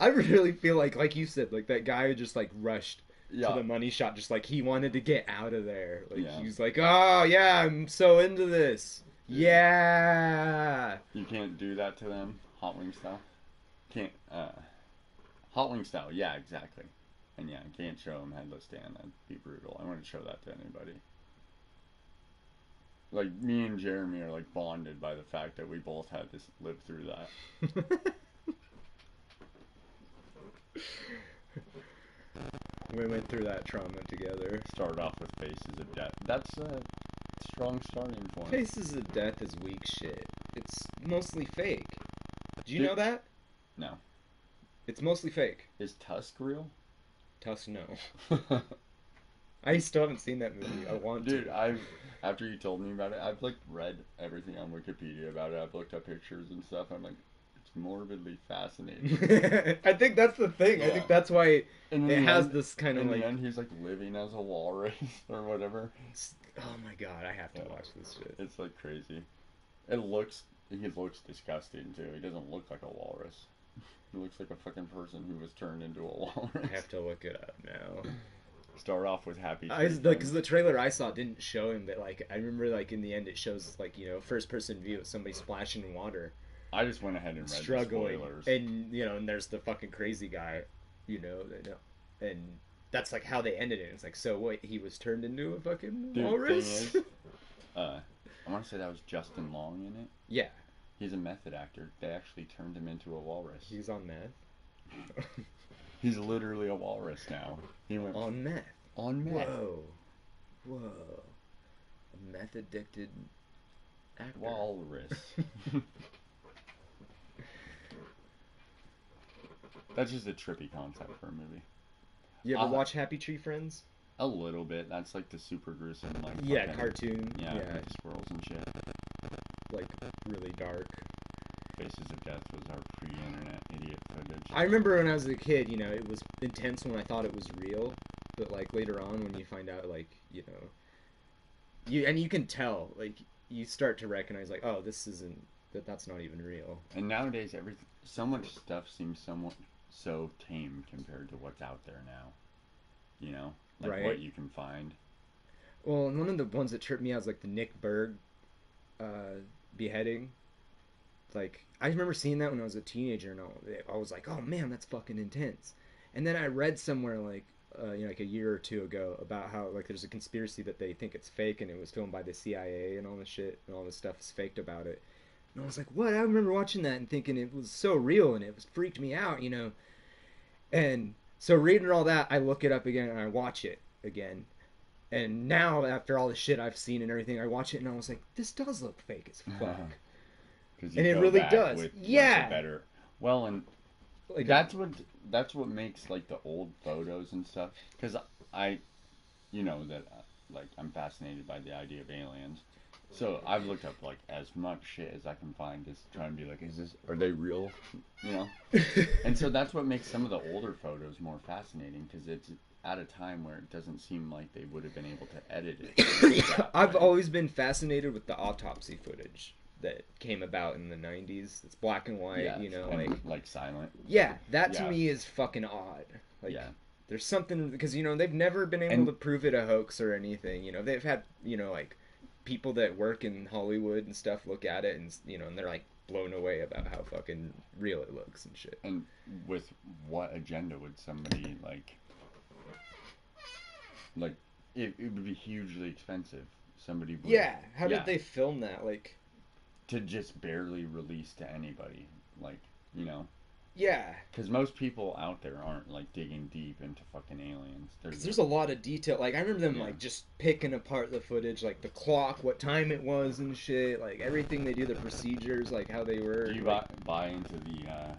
I really feel like you said, like that guy who just like rushed Yeah. to the money shot, just like he wanted to get out of there. Like Yeah. he was like, oh yeah, I'm so into this. Yeah. You can't do that to them, hot wing style. Can't. Hot wing style. Yeah, exactly. And yeah, can't show them headless Dan. That'd be brutal. I wouldn't show that to anybody. Like me and Jeremy are like bonded by the fact that we both had to live through that. We went through that trauma together. Started off with Faces of Death. That's a strong starting point. Faces of Death is weak shit. It's mostly fake. Do you Dude. know that? No. It's mostly fake. Is Tusk real? Tusk, no. I still haven't seen that movie. I want Dude, to. after you told me about it, I've like read everything on Wikipedia about it. I've looked up pictures and stuff. I'm like, it's morbidly fascinating. I think that's the thing. I Yeah. think that's why And it in the has end- this kind of in like. the end, he's like living as a walrus or whatever. Oh my god, I have to Yeah. watch this shit. It's like crazy. He looks disgusting too. He doesn't look like a walrus. He looks like a fucking person who was turned into a walrus. I have to look it up now. Start off with happy. Because the trailer I saw didn't show him, but like I remember, like in the end, it shows like first person view of somebody splashing in water, I just went ahead and read struggling, the spoilers. and and there's the fucking crazy guy, and that's like how they ended it. It's like, so what? He was turned into a fucking Dude, walrus. thing is, I want to say that was Justin Long in it. Yeah, He's a method actor. They actually turned him into a walrus. he's on meth. He's literally a walrus now. He went On meth. on meth. Whoa. A meth addicted actor. Walrus. That's just a trippy concept for a movie. You ever watch Happy Tree Friends? A little bit. That's like the super gruesome, like Yeah, fucking- cartoon. Yeah, Yeah, like squirrels and shit. like really dark. Faces of Death was our pre-internet idiot footage. I remember when I was a kid, you know, it was intense when I thought it was real, but like later on when you find out, like, you know, you can tell, like, you start to recognize, like, oh, this isn't, that's not even real. And nowadays, so much stuff seems somewhat so tame compared to what's out there now. You know, like Right. what you can find. Well, and one of the ones that tripped me out was like the Nick Berg beheading. Like, I remember seeing that when I was a teenager, and I was like, oh man, that's fucking intense. And then I read somewhere, like, you know, like a year or two ago, about how, like, there's a conspiracy that they think it's fake, and it was filmed by the CIA, and all this shit, and all this stuff is faked about it. And I was like, what? I remember watching that and thinking it was so real, and it was freaked me out, you know. And so reading all that, I look it up again, and I watch it again. And now, after all the shit I've seen and everything, I watch it, and I was like, this does look fake as fuck. And it really does. Yeah. Better. Well, and Like, that's what makes like the old photos and stuff. Because you know that like I'm fascinated by the idea of aliens. So I've looked up like as much shit as I can find, just trying to be like, are they real? You know. And so that's what makes some of the older photos more fascinating, because it's at a time where it doesn't seem like they would have been able to edit it. I've always been fascinated with the autopsy footage that came about in the 90s. It's black and white, Yeah, you know, and, like silent. Yeah, that to Yeah. me is fucking odd. Like, Yeah. there's something, because, you know, they've never been able And- to prove it a hoax or anything. You know, they've had, you know, like, people that work in Hollywood and stuff look at it and, you know, and they're, like, blown away about how fucking real it looks and shit. And with what agenda would somebody like it would be hugely expensive. Somebody would, Yeah, how yeah, did they film that? Like, to just barely release to anybody, like, you know, yeah. because most people out there aren't like digging deep into fucking aliens. There's a lot of detail. Like, I remember them, Yeah. like, just picking apart the footage, like, the clock, what time it was and shit, like, everything they do, the procedures, like, how they were. Do you like, buy into the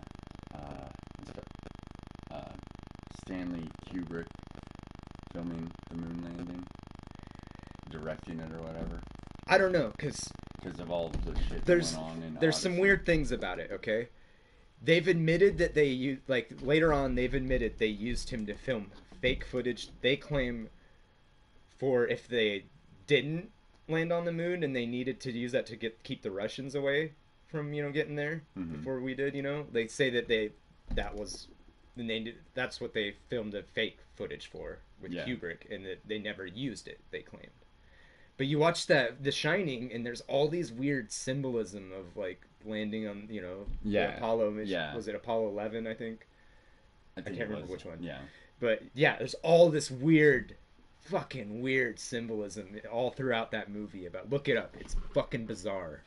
Stanley Kubrick filming the moon landing, directing it or whatever, I don't know, because because of all the shit there's that went on in there's some Odyssey? weird things about it, okay? They've admitted that they used, like, later on, they've admitted they used him to film fake footage, they claim, for if they didn't land on the moon and they needed to use that to keep the Russians away from, you know, getting there Mhm. before we did, you know? They say that that's what they filmed the fake footage for with Yeah. Kubrick, and that they never used it, they claimed. But you watch The Shining, and there's all these weird symbolism of, like, landing on, you know, Yeah. the Apollo mission. Yeah. Was it Apollo 11, I think? I think can't it remember was. which one. Yeah. But yeah, there's all this weird, fucking weird symbolism all throughout that movie. About, look it up, it's fucking bizarre.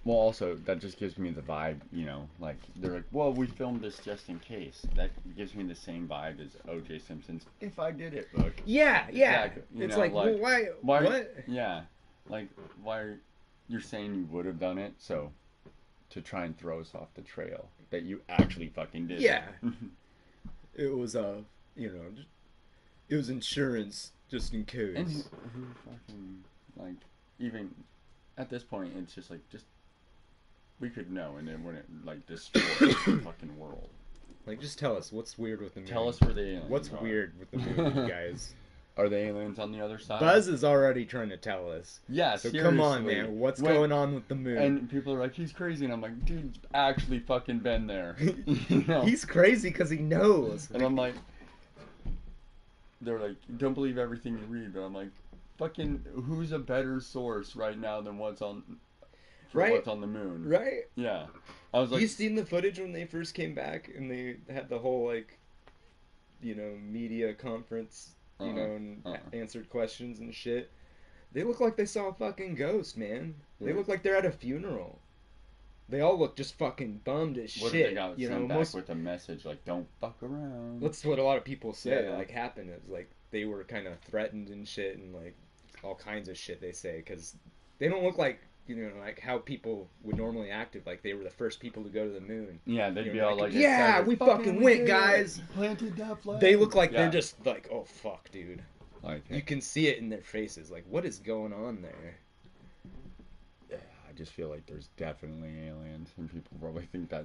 Well, also, that just gives me the vibe, you know, like, they're like, well, we filmed this just in case. That gives me the same vibe as O.J. Simpson's If I Did It book. Yeah. Exactly. You It's know, like, well, why? What? Yeah. Like, you're saying you would have done it, so, to try and throw us off the trail, that you actually fucking did Yeah. it. It was, you know, it was insurance just in case. And who fucking, like, even, at this point, it's just like, we could know, and then when it, like, destroys the fucking world. Like, just tell us what's weird with the moon. Tell us where the aliens What's are. weird with the moon, you guys. Are the aliens on the other side? Buzz is already trying to tell us. Yeah, So seriously. come on, man. What's going on with the moon? And people are like, he's crazy, and I'm like, dude's actually fucking been there. You know? He's crazy because he knows. And I'm like, they're like, don't believe everything you read, but I'm like, fucking, who's a better source right now than what's on the moon? Right? Yeah. I was like, You seen the footage when they first came back and they had the whole, like, you know, media conference, you know, and answered questions and shit. They look like they saw a fucking ghost, man. They Yeah. look like they're at a funeral. They all look just fucking bummed as what shit. if they got you sent know, back with a message like, don't fuck around? that's what a lot of people say. Yeah. Like, happened. It was like they were kind of threatened and shit, and like all kinds of shit they say, because they don't look like, you know, like how people would normally act if like they were the first people to go to the moon. Yeah, they'd You be know, all like, yeah, excited, we fucking went, did it. guys. Planted that flag. They look like Yeah. they're just like, oh fuck, dude. Like, You can see it in their faces. Like, what is going on there? yeah, just feel like there's definitely aliens, and people probably think that.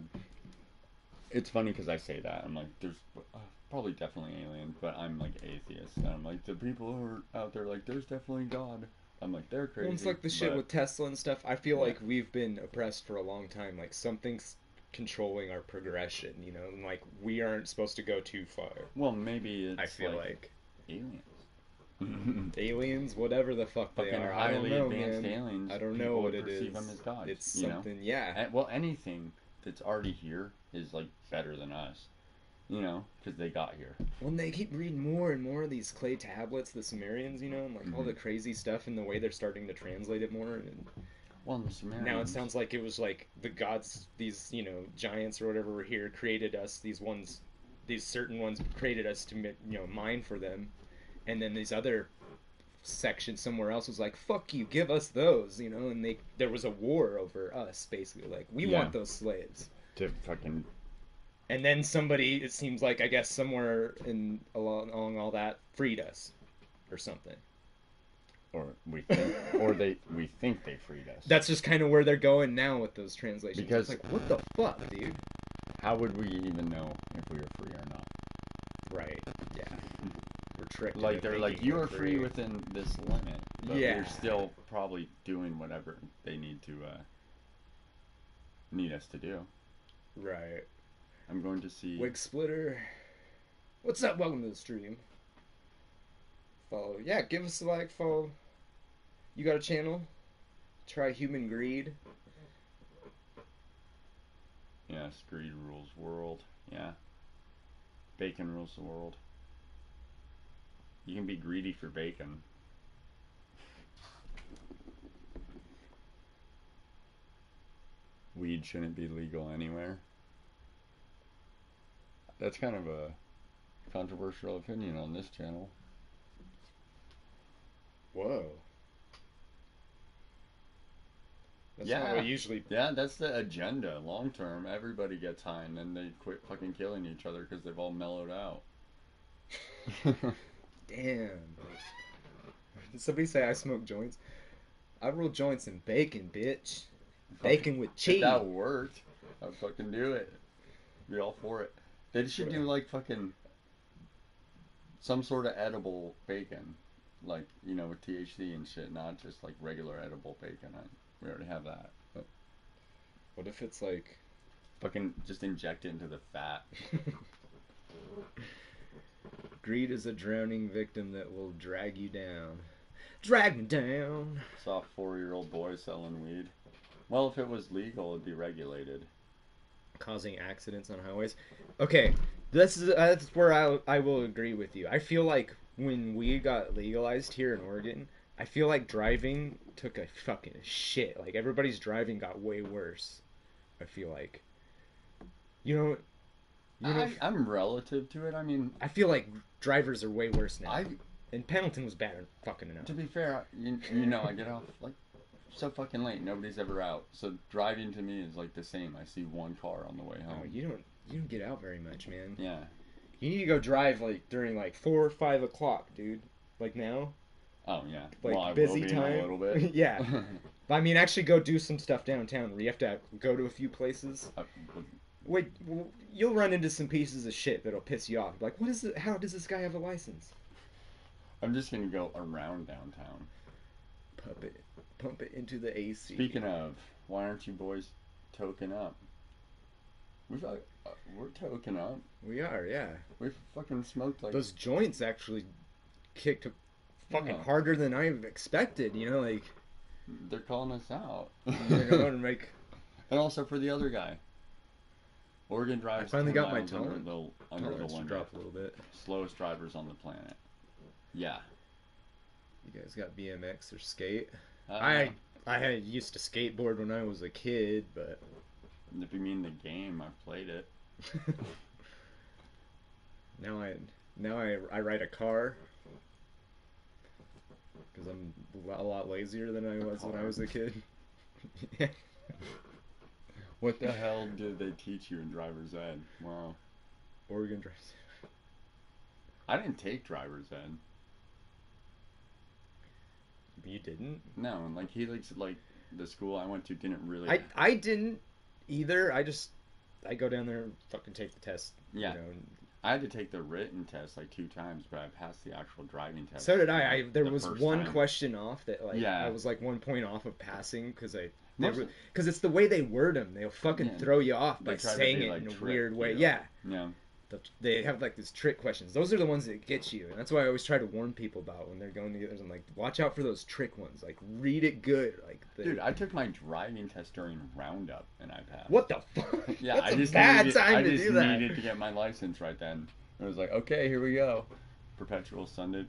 It's funny because I say that. I'm like, there's probably definitely aliens, but I'm like atheist. And I'm like, the people who are out there, like, there's definitely God. I'm like, they're crazy. Well, it's like the shit but, with Tesla and stuff. I feel Yeah. like we've been oppressed for a long time. Like something's controlling our progression, you know, and like we aren't supposed to go too far. Well, maybe it's I feel like aliens. aliens, whatever the fuck they Fucking are. I don't highly know, advanced man. aliens. I don't know People what would it perceive is. them as gods. It's you know? something, yeah. Well, anything that's already here is like better than us. You know, because they got here. When they keep reading more and more of these clay tablets, the Sumerians, you know, and like all the crazy stuff and the way they're starting to translate it more. And Well, the Sumerians. now it sounds like it was like the gods, these, you know, giants or whatever were here, created us, these certain ones created us to, you know, mine for them. And then these other sections somewhere else was like, fuck you, give us those, you know, and there was a war over us, basically. Like, we want those slaves. To fucking. And then somebody, it seems like, I guess somewhere along all that, freed us, or something. Or we think they freed us. That's just kind of where they're going now with those translations. Because it's like, what the fuck, dude? How would we even know if we were free or not? Right. Yeah. We're tricked. Like they're like, you are free within this limit, but Yeah. we're still probably doing whatever they need us to do. Right. I'm going to see. Wig Splitter. What's up? Welcome to the stream. Follow. Yeah, give us a like, follow. You got a channel? Try Human Greed. Yes, greed rules world. Yeah. Bacon rules the world. You can be greedy for bacon. Weed shouldn't be legal anywhere. That's kind of a controversial opinion on this channel. Whoa. That's not what usually. Yeah, that's the agenda. Long term, everybody gets high and then they quit fucking killing each other because they've all mellowed out. Damn. Did somebody say I smoke joints? I roll joints in bacon, bitch. Bacon with cheese. If that worked, I'd fucking do it. Be all for it. They should do like fucking some sort of edible bacon. Like, you know, with THC and shit, not just like regular edible bacon. We already have that. But what if it's like fucking just inject it into the fat? Greed is a drowning victim that will drag you down. Drag me down. Saw a 4-year-old boy selling weed. Well, if it was legal, it'd be regulated. Causing accidents on highways. Okay, that's where I will agree with you. I feel like when weed got legalized here in Oregon, I feel like driving took a fucking shit. Like everybody's driving got way worse. I feel like. You know, I'm relative to it. I mean, I feel like drivers are way worse now. I And Pendleton was bad fucking enough. To be fair, you know, I get off like so fucking late. Nobody's ever out. So driving to me is like the same. I see one car on the way home. Oh, you don't get out very much, man. Yeah. You need to go drive like during like 4 or 5 o'clock, dude. Like now. Oh yeah. Like well, I busy will be time. in a little bit. Yeah. But I mean, actually, go do some stuff downtown where you have to go to a few places. Wait, you'll run into some pieces of shit that'll piss you off. Like, what is it? How does this guy have a license? I'm just gonna go around downtown. Pump it into the AC. Speaking of, why aren't you boys token up? We're token up. We are, yeah. We fucking smoked like those joints actually kicked fucking Yeah. harder than I expected. You know, like they're calling us out. they're going to make. And also for the other guy. Oregon drives. I finally 10 got my miles under the limit. drop a little bit. Slowest drivers on the planet. Yeah. You guys got BMX or skate? Uh, I had used to skateboard when I was a kid, but If you mean the game, I've played it. now I ride a car because I'm a lot lazier than I was when I was a kid. What the hell did they teach you in driver's ed? Wow. Oregon drives. I didn't take driver's ed. You didn't? No, and like he likes like the school I went to didn't really. I didn't either. I go down there and fucking take the test. Yeah. You know, and I had to take the written test like 2 times, but I passed the actual driving test. so did I. There the was first one time. question off that like Yeah. I was like 1 point off of passing because Most- because it's the way they word them. They'll fucking Yeah. throw you off by They try to saying be, it like, in a trick weird way. you. Yeah. Yeah. They have like these trick questions. Those are the ones that get you, and that's why I always try to warn people about when they're going together. I'm like, watch out for those trick ones. Like, read it good. Like, Dude, I took my driving test during Roundup and I passed. what the fuck? Yeah, That's I a just bad needed, time I to just do that. needed to get my license right then. It was like, okay, here we go. Perpetual Sunday.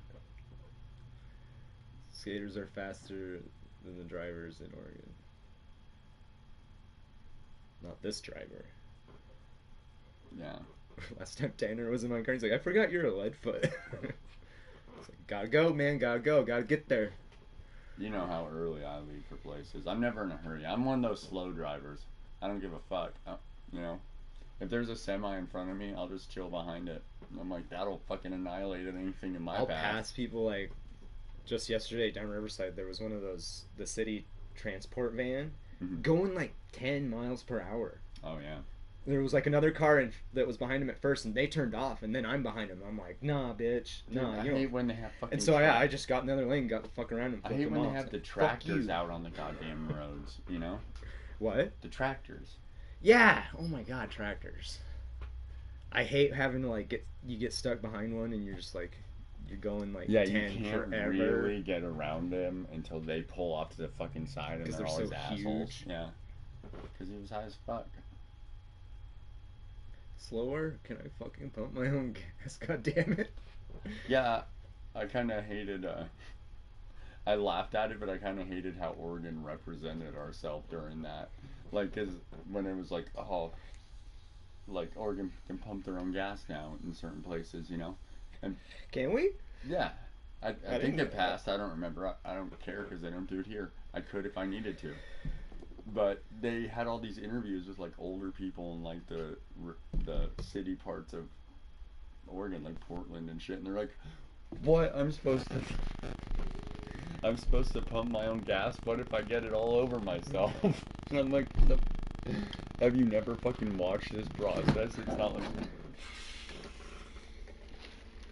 Skaters are faster than the drivers in Oregon. Not this driver. Yeah. Last time Tanner was in my car, he's like, I forgot you're a leadfoot. It's like, gotta go, man, gotta get there. You know how early I leave for places. I'm never in a hurry. I'm one of those slow drivers. I don't give a fuck. You know, if there's a semi in front of me, I'll just chill behind it. And I'm like, that'll fucking annihilate anything in my I'll path. pass people like, just yesterday down Riverside, there was one of those, the city transport van, Mhm. going like 10 miles per hour. Oh yeah. There was like another car that was behind him at first, and they turned off, and then I'm behind him. I'm like, nah, bitch, Dude, nah. I You know. hate when they have fucking. And so yeah, I just got in the other lane, got the fuck around, and I flipped hate them when they off. have the Fuck tractors you. out on the goddamn roads. You know, What? the tractors. Yeah. Oh my god, tractors. I hate having to like get stuck behind one, and you're just like, you're going like Yeah, 10 you can't forever. really get around them until they pull off to the fucking side and 'Cause they're they're always so assholes. huge. Yeah. Because he was high as fuck. Slower? Can I fucking pump my own gas? God damn it. Yeah, I kind of hated. I laughed at it, but I kind of hated how Oregon represented ourselves during that. Like, cause when it was like, oh, like Oregon can pump their own gas now in certain places, you know. And Can we? yeah, I didn't think know it passed. I don't remember. I don't care because they don't do it here. I could if I needed to. But they had all these interviews with like older people in like the city parts of Oregon, like Portland and shit, and they're like, "What? I'm supposed to pump my own gas? What if I get it all over myself?" And I'm like, "Have you never fucking watched this process? It's not like."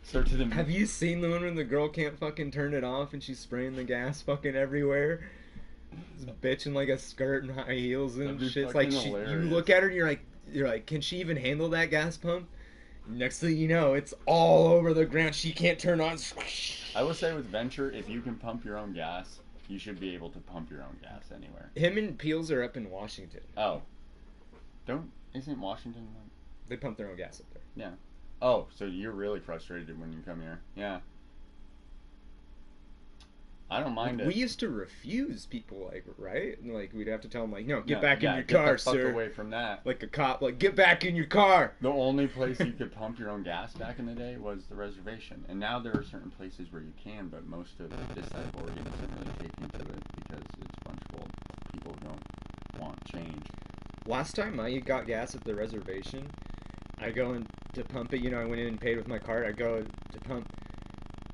Start to the. Have you seen the one where the girl can't fucking turn it off and she's spraying the gas fucking everywhere? This bitch in like a skirt and high heels and That'd be shit. It's like fucking you hilarious. look at her and you're like, can she even handle that gas pump? Next thing you know, it's all over the ground. She can't turn on. I will say with Venture, if you can pump your own gas, you should be able to pump your own gas anywhere. Him and Peels are up in Washington. Oh, isn't Washington? They pump their own gas up there. Yeah. Oh, so you're really frustrated when you come here? Yeah. I don't mind it. We used to refuse people, like, right? And, like, we'd have to tell them, like, no, get Yeah, back in yeah, your get car, the fuck sir. away from that. Like a cop, like, get back in your car. The only place you could pump your own gas back in the day was the reservation, and now there are certain places where you can, but most of this side of Oregon isn't really taking to it because it's a bunch of old people who don't want change. Last time I got gas at the reservation, I go in to pump it. You know, I went in and paid with my card. I go to pump,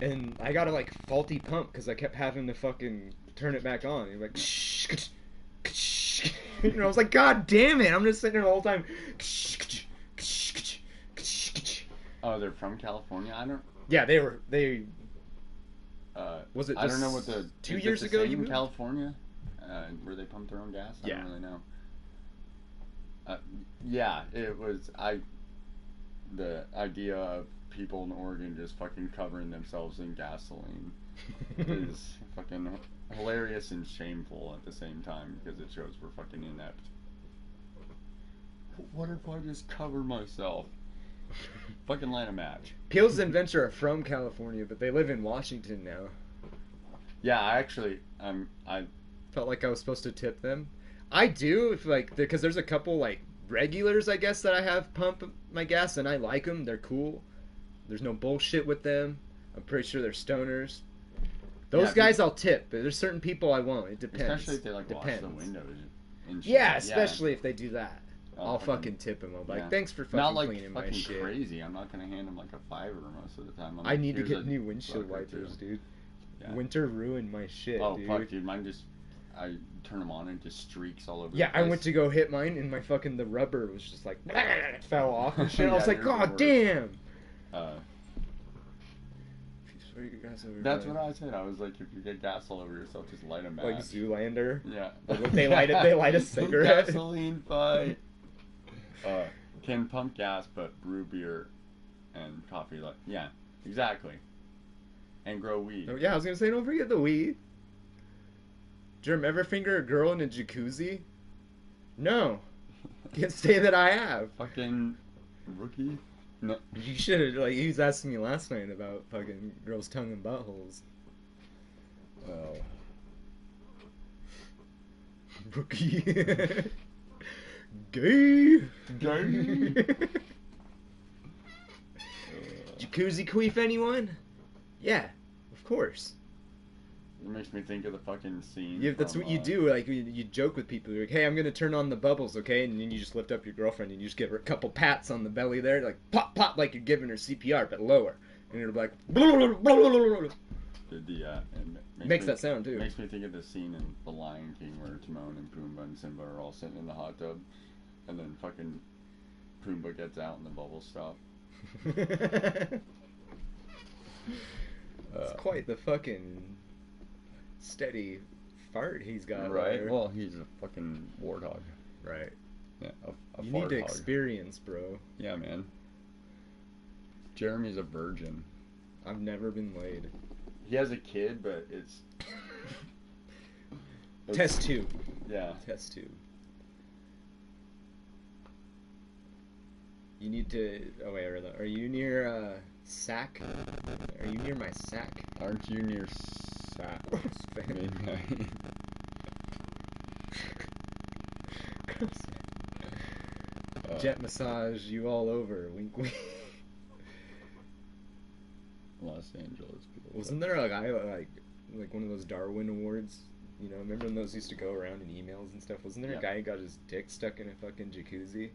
and I got a like faulty pump because I kept having to fucking turn it back on. And like, you know, I was like, God damn it! I'm just sitting there the whole time. Oh, they're from California? I don't. Yeah, they. Was it? I don't know just what the 2 is it years the ago same you in moved? California, where they pump their own gas. I Yeah. don't really know. Yeah, it was. The idea of people in Oregon just fucking covering themselves in gasoline is fucking hilarious and shameful at the same time because it shows we're fucking inept. What if I just cover myself? Fucking light a match. Peels and Venture are from California, but they live in Washington now. Yeah, I actually, I Felt like I was supposed to tip them. I do, if like, because there's a couple like regulars, I guess, that I have pump my gas, and I like them. They're cool. There's no bullshit with them. I'm pretty sure they're stoners. Those Yeah, guys I'll tip, but there's certain people I won't. It depends. especially if they like wash Depends. the windows and shit. Yeah, especially if they do that. Oh, I'll fucking tip them. I'll be like, yeah. thanks for fucking Not like cleaning my fucking shit. crazy. I'm not gonna hand them like a $5 most of the time. I'm I like, need to "Here's get a new windshield buck or wipers, two." dude. Yeah. Winter ruined my shit, Oh dude. fuck, dude, mine just. I turn them on and just streaks all over. Yeah, the I place. went to go hit mine, and my fucking the rubber was just like fell off and shit. I was Yeah, like, yours are God worse. damn. That's what I said. I was like, if you get gas all over yourself, just light a match. Like Zoolander. Yeah. Like they light it. They light a cigarette. Gasoline fight. Can pump gas, but brew beer and coffee. Like, yeah, exactly. And grow weed. Oh, yeah, I was gonna say, don't forget the weed. Germ, ever finger a girl in a jacuzzi? No. Can't say that I have. Fucking rookie. No. You should have, like, he was asking me last night about fucking girls' tongue and buttholes. Oh. Rookie. Gay. Gay. Jacuzzi queef anyone? Yeah, of course. It makes me think of the fucking scene. Yeah, that's from, what you do. Like you joke with people. You're like, "Hey, I'm gonna turn on the bubbles, okay?" And then you just lift up your girlfriend and you just give her a couple pats on the belly there, like pop, pop, like you're giving her CPR, but lower. And you're like, it makes that sound too. Makes me think of the scene in The Lion King where Timon and Pumbaa and Simba are all sitting in the hot tub, and then fucking Pumbaa gets out and the bubbles stop. It's quite the fucking steady fart he's got. Right. There. Well, he's a fucking warthog. Right. Yeah. A You need to hog. experience, bro. Yeah, man. Jeremy's a virgin. I've never been laid. He has a kid, but it's Test tube. Yeah. Test tube. You need to. Oh wait, are you near sack? Are you near my sack? Aren't you near Sat? Midnight. Jet massage you all over. Wink, wink. Los Angeles people. Wasn't there a guy like one of those Darwin Awards? You know, remember when those used to go around in emails and stuff? Wasn't there a guy who got his dick stuck in a fucking jacuzzi?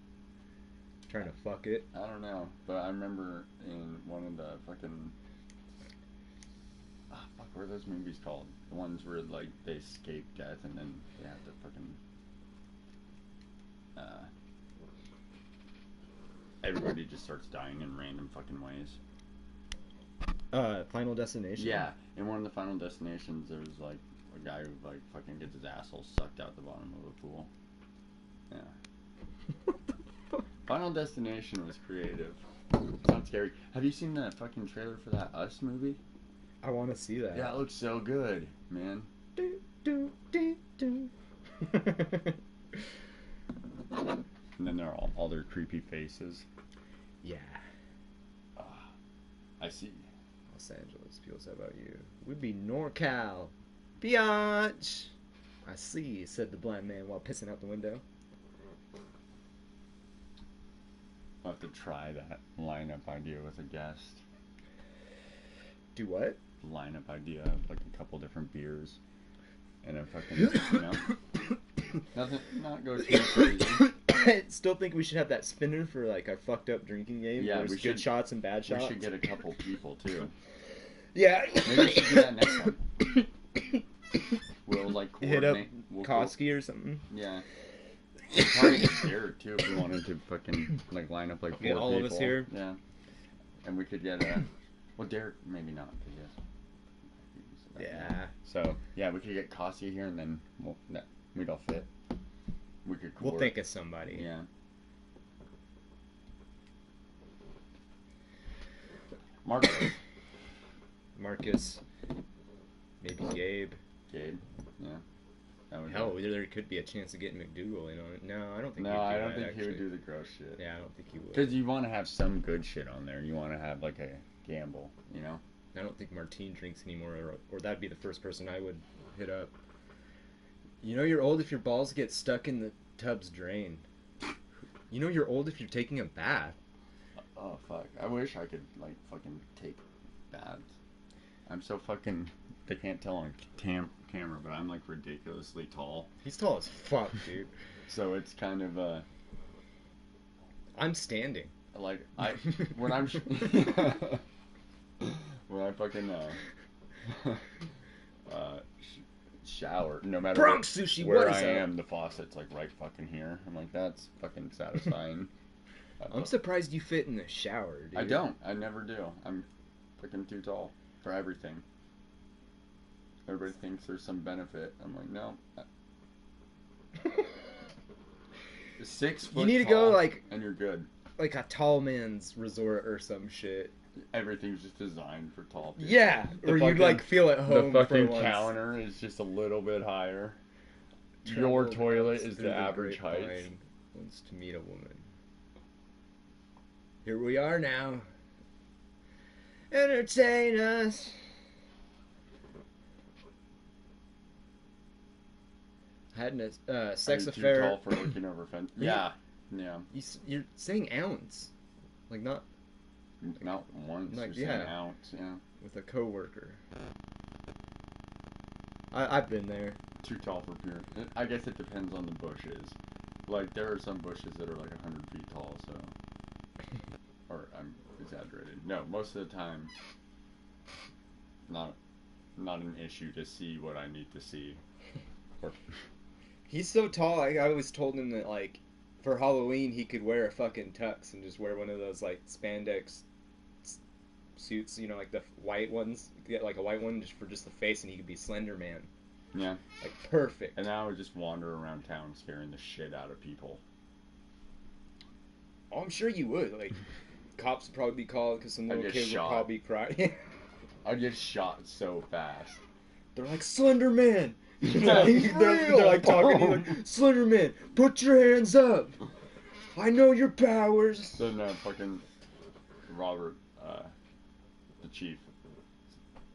Trying to fuck it. I don't know, but I remember in one of the fucking fuck, what are those movies called? The ones where like they escape death and then they have to fucking everybody just starts dying in random fucking ways. Final Destination. Yeah, in one of the Final Destinations, there was like a guy who like fucking gets his asshole sucked out the bottom of a pool. Yeah. What the fuck? Final Destination was creative. It's not scary. Have you seen the fucking trailer for that Us movie? I want to see that. Yeah, it looks so good, man. Do, do, do, do. And then they're all their creepy faces. Yeah. I see. Los Angeles. People say about you. We'd be NorCal. Biatch. I see, said the blind man while pissing out the window. I'll have to try that lineup idea with a guest. Do what? Lineup idea of like a couple different beers. And a fucking, you know. Nothing, not go too crazy. I still think we should have that spinner for like our fucked up drinking game. Yeah, There's we good should- shots and bad shots. We should get a couple people too. Yeah. Maybe we should do that next time. We'll like Hit up coordinate. We'll Koski or something. Yeah. We'll probably get Gert too if we wanted to fucking like line up like 4 Get all people. of us here. Yeah. And we could get well, Derek maybe not because Yeah. So yeah, we could get Koski here and then we'd all fit. We could. We'll think of somebody. Yeah. Marcus. Maybe Gabe. Gabe. Yeah. That would Hell, there could be a chance of getting McDougal in on it. No, I don't think. No, he'd do I don't that, think actually. he would do the gross shit. Yeah, I don't think he would. Because you want to have some good shit on there. You want to have like a gamble, you know? I don't think Martine drinks anymore, or that'd be the first person I would hit up. You know you're old if your balls get stuck in the tub's drain. You know you're old if you're taking a bath. Oh fuck! I wish I could like fucking take baths. I'm so fucking. They can't tell on camera, but I'm like ridiculously tall. He's tall as fuck, dude. So it's kind of I'm standing. like I when I'm when I fucking shower, no matter Bronx sushi, where what is I up? am, the faucet's like right fucking here. I'm like, that's fucking satisfying. I'm surprised you fit in the shower, dude. I don't. I never do. I'm fucking too tall for everything. Everybody thinks there's some benefit. I'm like, no. 6 foot You need to tall, go like and you're good. like a tall man's resort or some shit. Everything's just designed for tall people. Yeah, or you'd like feel at home The fucking for once. counter is just a little bit higher. Traveled Your toilet once is through the average height. grapevine, Wants to meet a woman. Here we are now. Entertain us. Had a sex Are you affair. Too tall for looking over fence. Yeah, yeah. You're saying ounce, like not Not once. Like, You're saying yeah. ounce. Yeah. with a coworker. I've been there. Too tall for pure. I guess it depends on the bushes. Like there are some bushes that are like 100 feet tall. So, or I'm exaggerated. No, most of the time, not an issue to see what I need to see. Or, He's so tall. I always told him that like for Halloween he could wear a fucking tux and just wear one of those like spandex suits, you know, like the white ones. Get like a white one just for just the face, and he could be Slender Man. yeah. Like perfect. And then I would just wander around town scaring the shit out of people. Oh, I'm sure you would. Like cops would probably be called because some I'd little get kid shot. would probably cry. I'd get shot so fast. They're like Slender Man. Yeah, they're like talking to you like Slender Man, put your hands up. I know your powers. Then fucking Robert, the chief,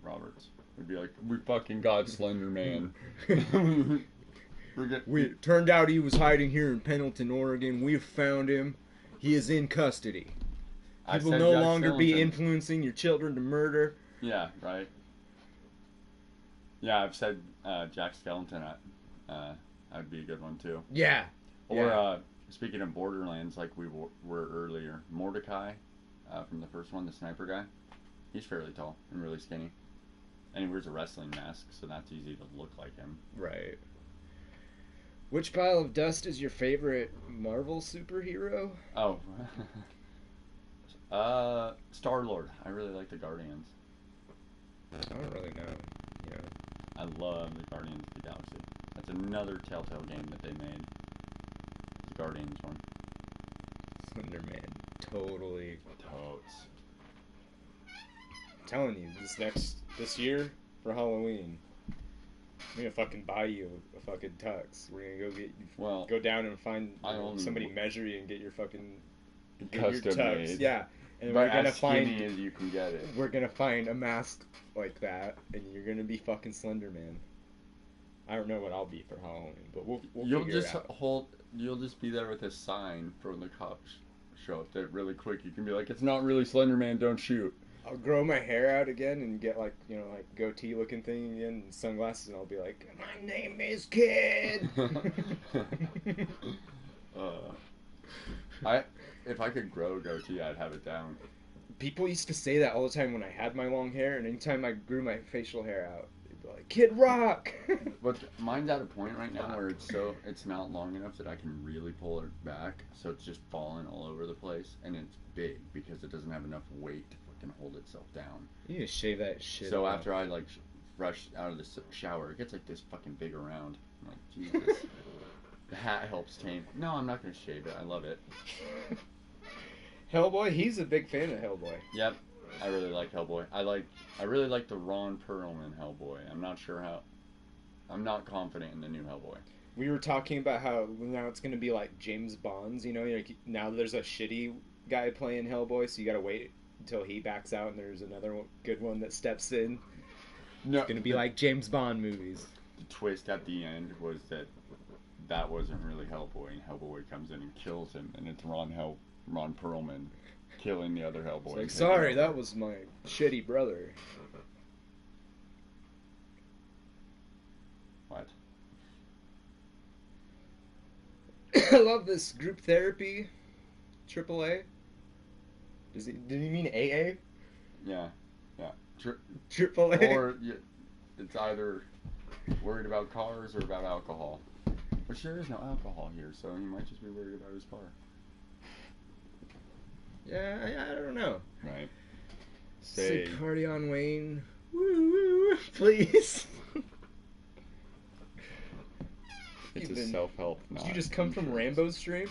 Roberts, would be like, we fucking got Slender Man. It turned out he was hiding here in Pendleton, Oregon. We've found him. He is in custody. He will no longer be influencing your children to murder. Yeah, right. Yeah, I've said Jack Skellington. I'd be a good one too. Yeah. Or speaking of Borderlands, like we were earlier, Mordecai from the first one, the sniper guy. He's fairly tall and really skinny, and he wears a wrestling mask, so that's easy to look like him. Right. Which pile of dust is your favorite Marvel superhero? Oh, Star-Lord. I really like the Guardians. I don't really know. You know. I love the Guardians of the Galaxy. That's another Telltale game that they made. The Guardians one. Slender Man. Totally. Totes. I'm telling you, this year for Halloween, I'm gonna fucking buy you a fucking tux. We're gonna go down and find somebody measure you and get your fucking custom tux. made. Yeah. And But we're gonna as skinny find as you can get it. we're gonna find a mask like that, and you're gonna be fucking Slender Man. I don't know what I'll be for Halloween, but we'll You'll figure just it out. You'll just be there with a sign from the cops. Show up there really quick. You can be like, it's not really Slender Man. Don't shoot. I'll grow my hair out again and get like goatee looking thing again and sunglasses, and I'll be like, my name is Kid. If I could grow a goatee, I'd have it down. People used to say that all the time when I had my long hair, and anytime I grew my facial hair out, they'd be like, Kid Rock. But mine's at a point right now where it's not long enough that I can really pull it back, so it's just falling all over the place, and it's big because it doesn't have enough weight to fucking hold itself down. You need to shave that shit. So off. after I like rush out of the shower, it gets like this fucking big around. I'm like, Jesus. The hat helps tame. No, I'm not gonna shave it. I love it. Hellboy, he's a big fan of Hellboy. Yep, I really like Hellboy. I really like the Ron Perlman Hellboy. I'm not confident in the new Hellboy. We were talking about how now it's going to be like James Bond's, like now there's a shitty guy playing Hellboy, so you got to wait until he backs out and there's another good one that steps in. No, It's going to be like James Bond movies. The twist at the end was that wasn't really Hellboy, and Hellboy comes in and kills him, and it's Ron Perlman killing the other Hellboy. It's like, sorry, that was my shitty brother. What? I love this group therapy, AAA. Did he mean AA? Yeah. AAA. Or it's either Worried about cars or about alcohol? Which there is no alcohol here, so he might just be worried about his car. Yeah, I don't know. Right. Say Cardion Wayne. Woo woo, please. It's a self-help. Did you just come from Rambo's stream?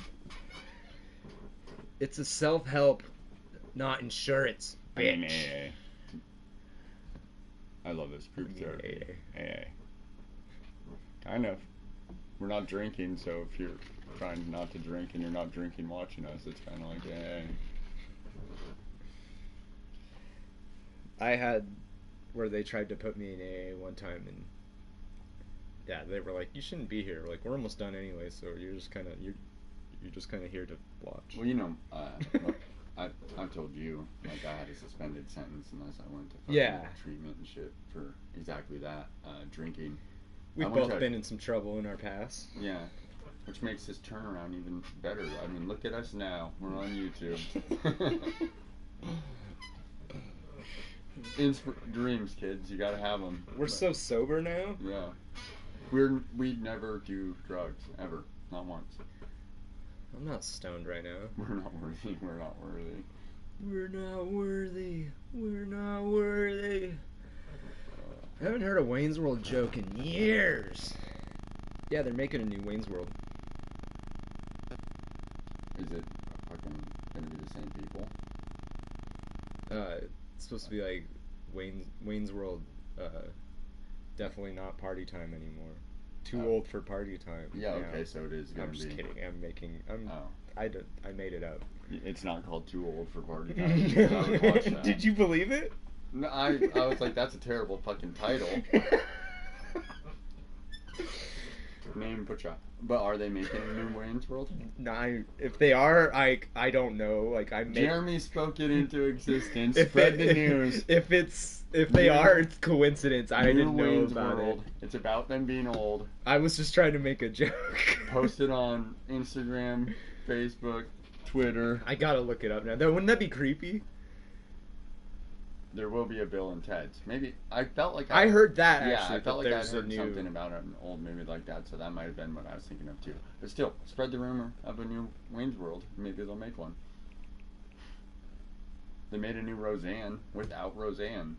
It's a self-help, not insurance, bitch. I mean, AA. I love this group therapy. AA. Kind of. We're not drinking, so if you're trying not to drink and you're not drinking watching us, it's kind of like AA. I had where they tried to put me in AA one time, and yeah, they were like, "You shouldn't be here. Like, we're almost done anyway, so you're just kind of here to watch." Well, you know, I've told you, like, I had a suspended sentence unless I went to fucking treatment and shit for exactly that, drinking. We've both been in some trouble in our past. Yeah, which makes this turnaround even better. I mean, look at us now. We're on YouTube. Dreams, kids. You gotta have them. We're so sober now. Yeah. We never do drugs ever, not once. I'm not stoned right now. We're not worthy. We're not worthy. We're not worthy. We're not worthy. I haven't heard a Wayne's World joke in years. Yeah, they're making a new Wayne's World. Is it fucking gonna be the same people? It's supposed to be like Wayne's World. Definitely not party time anymore. Too old for party time. Yeah. Okay. So it is gonna be. I'm just kidding. I made it up. It's not called Too Old for Party Time. I would watch that. Did you believe it? No, I was like, that's a terrible fucking title. Name butcher. But are they making a new Wayne's World? No, if they are, I don't know. Like Germy spoke it into existence. Spread the news. If they are, it's coincidence. I didn't know Wayne's about World. it. It's about them being old. I was just trying to make a joke. Post it on Instagram, Facebook, Twitter. I gotta look it up now. Wouldn't that be creepy? There will be a Bill and Ted's. Maybe I felt like I heard that. Yeah, actually, I felt like I heard something about an old movie like that, so that might have been what I was thinking of too. But still, spread the rumor of a new Wayne's World. Maybe they'll make one. They made a new Roseanne without Roseanne,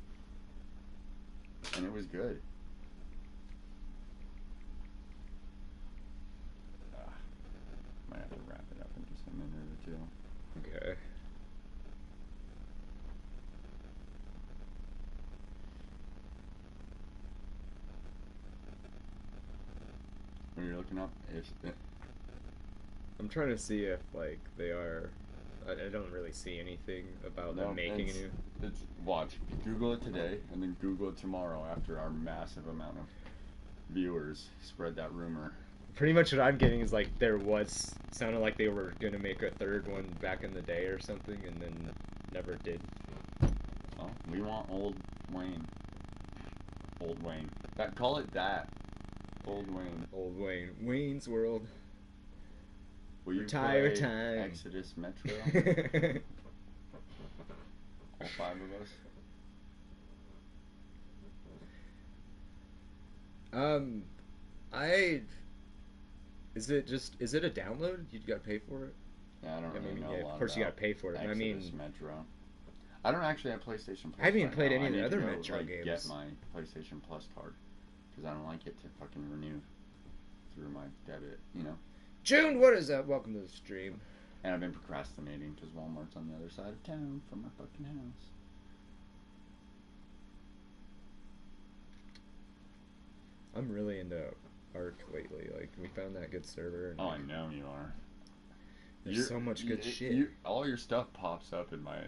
and it was good. Might have to wrap it up in just a minute or two. Okay. When you're looking up, I'm trying to see if like they are. I don't really see anything about them making a new. It's watch. Google it today, and then Google it tomorrow after our massive amount of viewers spread that rumor. Pretty much what I'm getting is like sounded like they were gonna make a third one back in the day or something, and then never did. Oh, we want old Wayne. Old Wayne. Call it that. Old Wayne. Old Wayne. Wayne's World. Will you Retire play time. Exodus Metro? All 5 of us. Is it a download? You gotta pay for it? Yeah, I don't really know a lot. Of course you gotta pay for it. Exodus I mean, Metro. I don't actually have PlayStation Plus. I haven't even played any of of the other Metro games. Get my PlayStation Plus card because I don't like it to fucking renew through my debit, you know. June, what is up? Welcome to the stream. And I've been procrastinating because Walmart's on the other side of town from my fucking house. I'm really into Arc lately. Like, we found that good server. Oh, I know you are. There's so much good shit. All your stuff pops up in my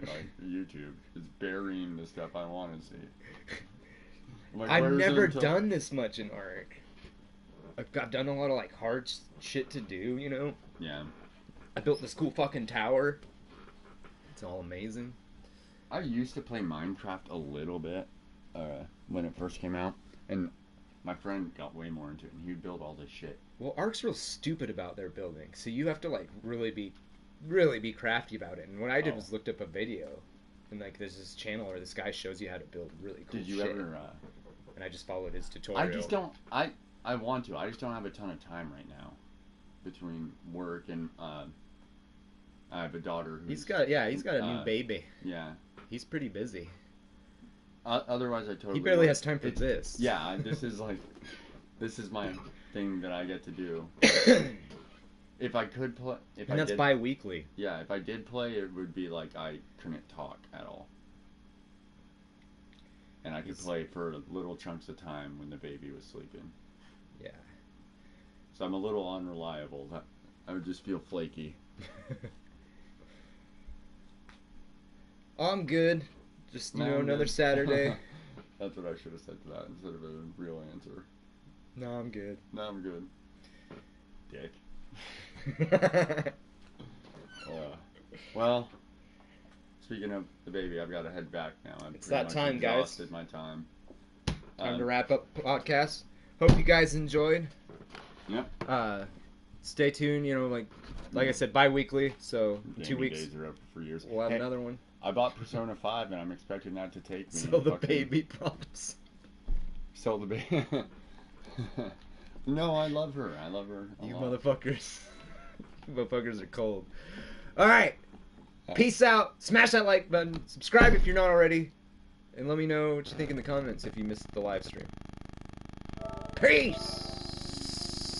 YouTube. It's burying the stuff I want to see. I've never done this much in Arc. I've done a lot of like hard shit to do, you know? Yeah. I built this cool fucking tower. It's all amazing. I used to play Minecraft a little bit when it first came out, and my friend got way more into it, and he'd build all this shit. Well, Arc's real stupid about their building, so you have to like really be crafty about it. And what I did was looked up a video, and like there's this channel where this guy shows you how to build really cool shit. Did you ever and I just followed his tutorial. I just don't. I want to. I just don't have a ton of time right now between work and I have a daughter. He's got a new baby. Yeah. He's pretty busy. Otherwise, I totally. He barely has time for this. Yeah, this is my thing that I get to do. If I could play, that's bi-weekly. Yeah, if I did play, it would be like I couldn't talk at all, and I could play for little chunks of time when the baby was sleeping. Yeah. So I'm a little unreliable. I would just feel flaky. I'm good. Just another Saturday. That's what I should have said to that instead of a real answer. No, I'm good. No, I'm good. Dick. Well, speaking of the baby, I've got to head back now. It's that time, guys. Exhausted my time. Time to wrap up the podcast. Hope you guys enjoyed. Yep. Stay tuned. Like I said, bi-weekly. So in 2 weeks, days are up for years. We'll have another one. I bought Persona 5, and I'm expecting that to take me. Sell the baby props. Sell the baby. No, I love her. I love her. You motherfuckers. You motherfuckers are cold. All right. Peace out. Smash that like button. Subscribe if you're not already. And let me know what you think in the comments if you missed the live stream. Peace.